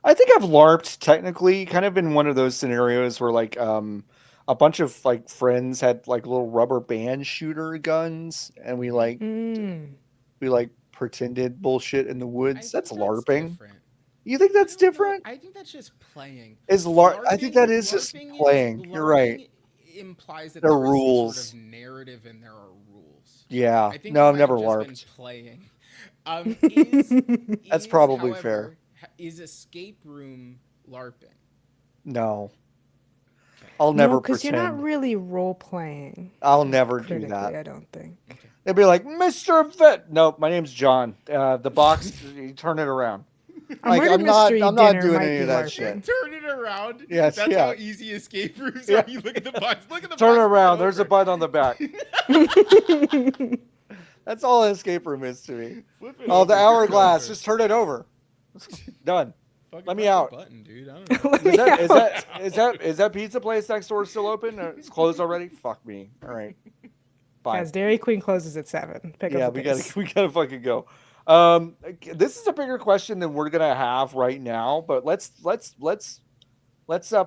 I think I've LARPed technically, kind of in one of those scenarios where like a bunch of like friends had like little rubber band shooter guns, and we like pretended bullshit in the woods. That's LARPing. Different. You think that's different? I think that's just playing. Is I think that is just playing. You're right. Implies that There are there is rules. some sort of narrative and there are rules. Yeah. I think No, you I've might never have just been LARPed. playing. That's probably however, fair. Is escape room LARPing? No. I'll never because pretend. you're not really role playing. I'll never do Critically, that. I don't think. They'd be like, Mr. Vet. No, my name's John. The box, you turn it around. A Like, murder I'm not mystery doing dinner might any be of that LARPing. shit. Turn it around. Yes, That's yeah. how easy escape rooms Yeah. are. You look at the box. Look at the Turn box. it around. go There's a over. button on the back. That's all an escape room is to me. Flip it Oh, the over, hourglass. turn it Just turn it over. Done. Fucking Let me press the out. button, dude. I don't know. Let me Is that pizza place next door still open? It's closed already? Fuck me. All right. Bye. Guys, Dairy Queen closes at 7. Pick Yeah, up the pace. we gotta fucking go. This is a bigger question than we're gonna have right now, but let's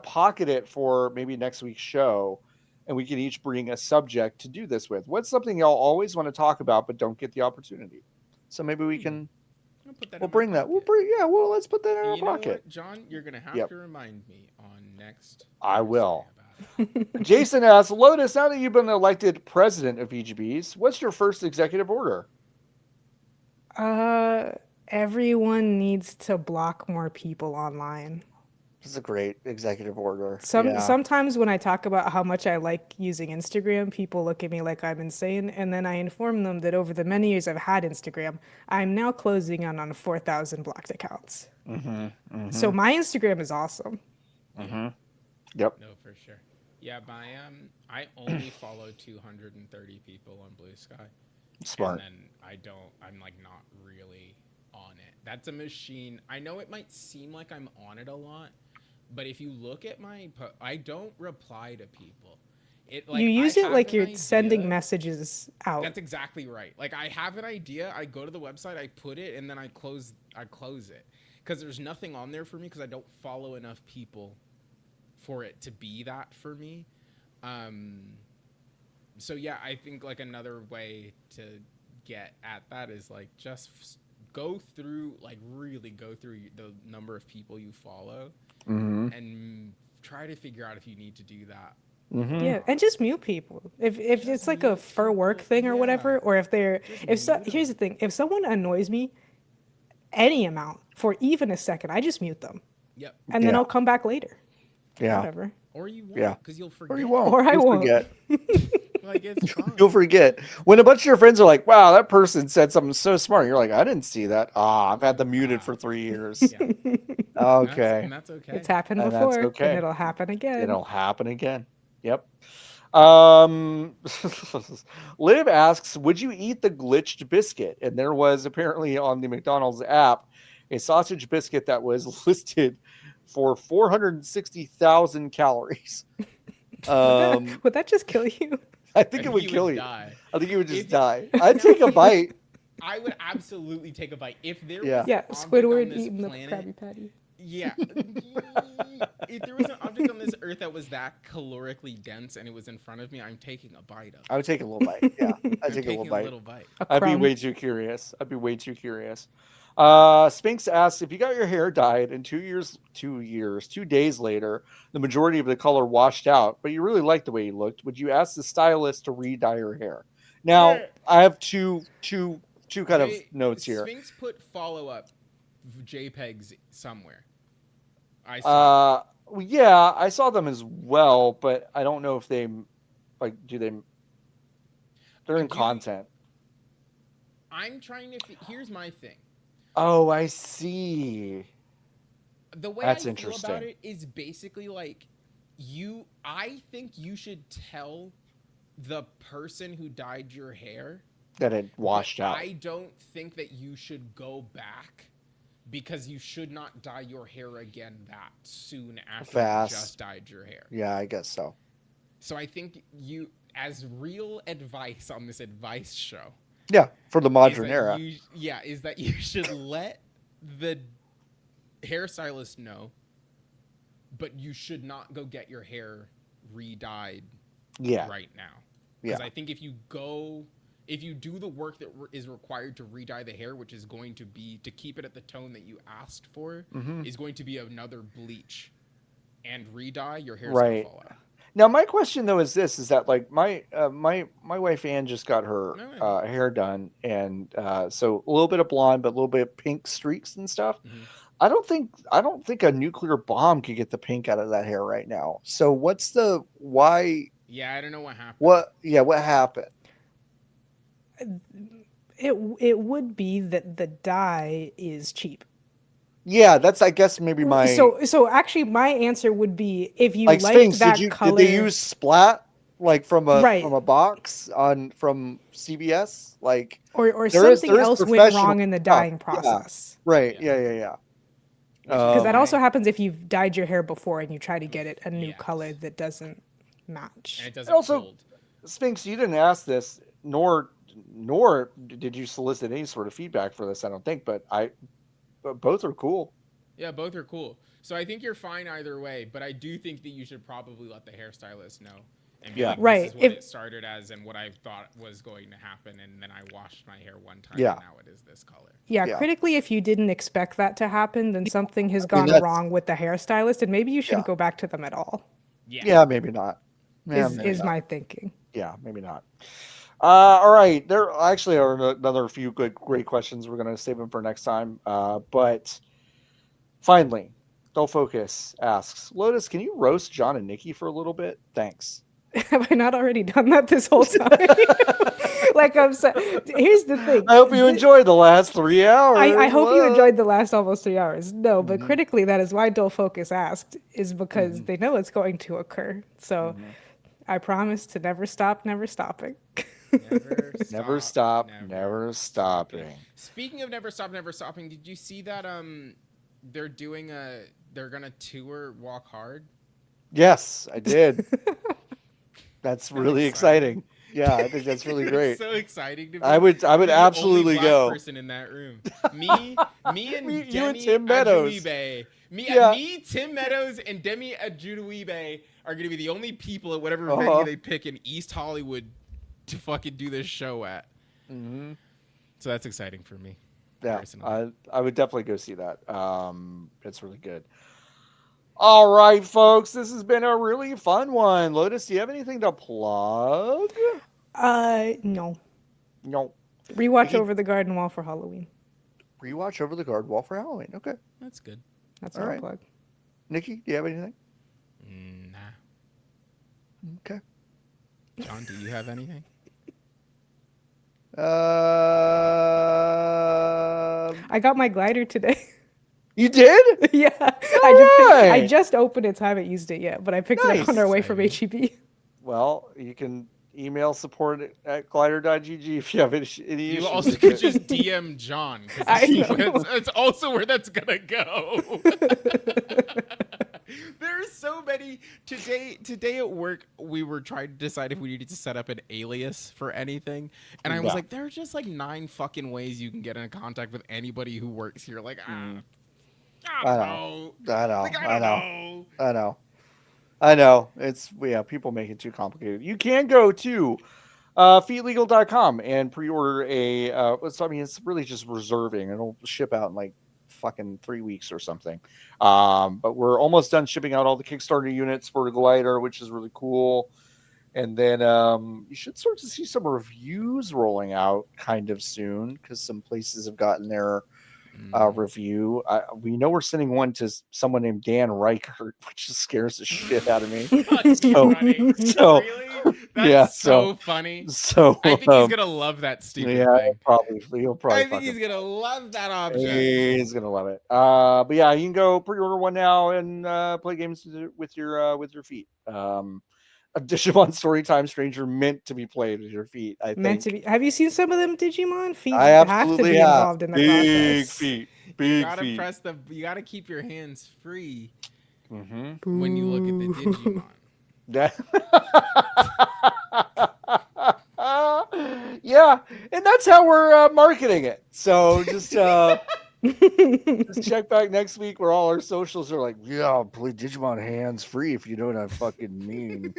pocket it for maybe next week's show, and we can each bring a subject to do this with. What's something y'all always want to talk about but don't get the opportunity? So maybe we can. I'll put that We'll in my bring that. pocket. Let's put that in And our you know pocket. what, John? You're gonna have Yep. to remind me on next. I Thursday will. about it. Jason asks, Lotus, now that you've been elected president of VGBees, what's your first executive order? Everyone needs to block more people online. This is a great executive order. Sometimes when I talk about how much I like using Instagram, people look at me like I'm insane, and then I inform them that over the many years I've had Instagram, I'm now closing in on 4,000 blocked accounts. So my Instagram is awesome. Yep. No, for sure. Yeah, I only follow 230 people on Blue Sky. Smart. And then I'm like not really on it. That's a machine. I know it might seem like I'm on it a lot, but if you look at I don't reply to people. You use it like you're sending messages out. That's exactly right. Like I have an idea, I go to the website, I put it, and then I close it. Because there's nothing on there for me because I don't follow enough people for it to be that for me. So yeah, I think like another way to get at that is like just really go through the number of people you follow and try to figure out if you need to do that. Yeah, and just mute people. If it's like a for work thing or whatever, or if here's the thing, if someone annoys me any amount for even a second, I just mute them. Yep. And then I'll come back later. Yeah. Whatever. Or you won't, because you'll forget. Or you won't. Or I You'll won't. Forget. Like it's fine. You'll forget. When a bunch of your friends are like, wow, that person said something so smart. You're like, I didn't see that. I've had them muted for 3 years. Yeah. Okay. And that's okay. It's happened And that's before, okay. and it'll happen again. It'll happen again. Yep. Liv asks, would you eat the glitched biscuit? And there was apparently on the McDonald's app a sausage biscuit that was listed for 460,000 calories. Would that just kill you? I think it would kill you. Die. I think you would just die. I'd take a bite. I would absolutely take a bite if there Yeah. was Yeah, an object on Squidward this eating the planet- Krabby Patty. Yeah. If there was an object on this earth that was that calorically dense and it was in front of me, I'm taking a bite of it. I would take a little bite. Yeah, I'd I'm take a little taking bite. little bite. A I'd be crumb. way too curious. Spinks asks, if you got your hair dyed and 2 days later, the majority of the color washed out, but you really liked the way you looked, would you ask the stylist to re-dye your hair? Now, Yeah. I have two kind of notes here. Sphinx put follow-up JPEGs somewhere. I saw. Yeah, I saw them as well, but I don't know if they they're in content. I'm trying to. Here's my thing. Oh, I see. The way That's I feel interesting. about it is basically like I think you should tell the person who dyed your hair That it washed but out. I don't think that you should go back because you should not dye your hair again that soon after Fast. you just dyed your hair. Yeah, I guess so. So I think you, as real advice on this advice show, Yeah, for the modern is that era. is that you should let the hairstylist know, but you should not go get your hair re-dyed Yeah. right now. Yeah. Because I think if you do the work that is required to re-dye the hair, which is going to be to keep it at the tone that you asked for, is going to be another bleach and re-dye, your hair's Right. gonna fall out. Now, my question though is this: is that like my wife Ann just got her hair done, and so a little bit of blonde, but a little bit of pink streaks and stuff. I don't think a nuclear bomb could get the pink out of that hair right now. So what's the why? Yeah, I don't know what happened. What happened? It would be that the dye is cheap. Yeah, that's I guess maybe my So actually, my answer would be if you like liked Sphinx. that Did color. they use splat like from Right. a box from CBS, like Or there something else went professional wrong in the stuff. dyeing Yeah, process. right. Yeah. Yeah. Because that Um, also happens if you've dyed your hair before and you try to get it a new Yes. color that doesn't match. And it And doesn't also, hold. Sphinx, you didn't ask this, nor did you solicit any sort of feedback for this. I don't think, but both are cool. Yeah, both are cool. So I think you're fine either way, but I do think that you should probably let the hairstylist know and be Yeah. like, this Right. is what it started as and what I thought was going to happen, and then I washed my hair one time Yeah. and now it is this color. Yeah, Yeah. critically, if you didn't expect that to happen, then something has mean, gone that's- wrong with the hairstylist, and maybe you shouldn't Yeah. go back to them at all. Yeah, maybe not. Yeah, maybe Is not. my thinking. Yeah, maybe not. All right. There actually are another few great questions. We're going to save them for next time. But finally, Don't Focus asks, Lotus, can you roast John and Niki for a little bit? Thanks. Have I not already done that this whole time? Like I'm saying, here's the thing. I hope you enjoyed the last 3 hours. I hope you Whoa. enjoyed the last almost 3 hours. No, but Mhm. critically, that is why Don't Focus asked, is because they know it's going to occur. So I promise to never stop, never stopping. Never stop, never stopping. Speaking of never stop, never stopping, did you see that they're gonna tour Walk Hard? Yes, I did. That's So really exciting. Yeah, I think that's really great. It's so exciting to me. I would Be the absolutely only black go. person in that room. Me and You and Demi Tim Meadows. Ajuibe. Yeah. Me, Tim Meadows, and Demi Ajuibe are going to be the only people at whatever Uh-huh. venue they pick in East Hollywood to fucking do this show at. Mhm. So that's exciting for me. Yeah, personally. I would definitely go see that. It's really good. All right, folks, this has been a really fun one. Lotus, do you have anything to plug? No. No. Rewatch Niki? Over the Garden Wall for Halloween. Rewatch Over the Guard Wall for Halloween. Okay. That's good. That's All our right. plug. Nikki, do you have anything? Nah. Okay. John, do you have anything? I got my glider today. You did? Yeah. Alright. I just opened it. So I haven't used it yet, but I picked it up on our way from Exciting. HEB. Well, you can email support at glider.gg if you have any You issues. also with could it. just DM John. 'Cause I it's- know. It's also where that's gonna go. There's so many. Today at work, we were trying to decide if we needed to set up an alias for anything, and I was Yeah. like, "There are just like 9 fucking ways you can get in contact with anybody who works here." Like, I don't know. I know. Like, I know. know. I know. It's people make it too complicated. You can go to feetlegal.com and pre-order it's really just reserving. It'll ship out in like fucking 3 weeks or something. But we're almost done shipping out all the Kickstarter units for the glider, which is really cool. And then you should start to see some reviews rolling out kind of soon because some places have gotten their review. We know we're sending one to someone named Dan Reichert, which just scares the shit out of me. Fucking funny. so- Really? That's yeah, so funny. So I think he's gonna love that stupid yeah, thing. he'll probably I think fucking- he's gonna love that object. He's gonna love it. But yeah, you can go pre-order one now and play games with your feet. A Digimon Storytime Stranger meant to be played with your feet. I think. Meant to be. Have you seen some of them Digimon? Feet I have to absolutely be have. involved in the Big process. feet. You Big gotta feet. you gotta keep your hands free Mm-hmm. when you look at the Digimon. Yeah, and that's how we're marketing it. So just check back next week where all our socials are like, yeah, play Digimon hands free if you know what I fucking mean.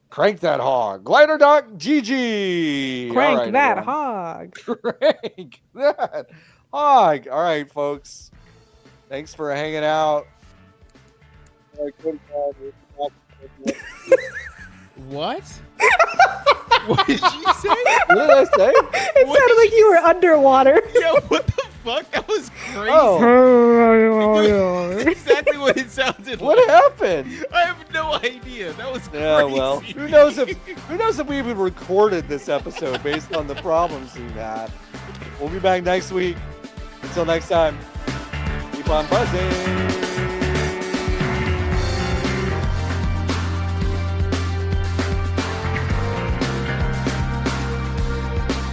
Crank that hog. Glider.gg. Crank All right, that everyone. hog. Crank that hog. All right, folks. Thanks for hanging out. What? What did you say? What did I say? It What sounded did like you were underwater. Yo, what the fuck? That was crazy. Oh. That's exactly what it sounded What like. happened? I have no idea. That was crazy. Yeah, well, who knows if we even recorded this episode based on the problems we've had. We'll be back next week. Until next time, keep on buzzing.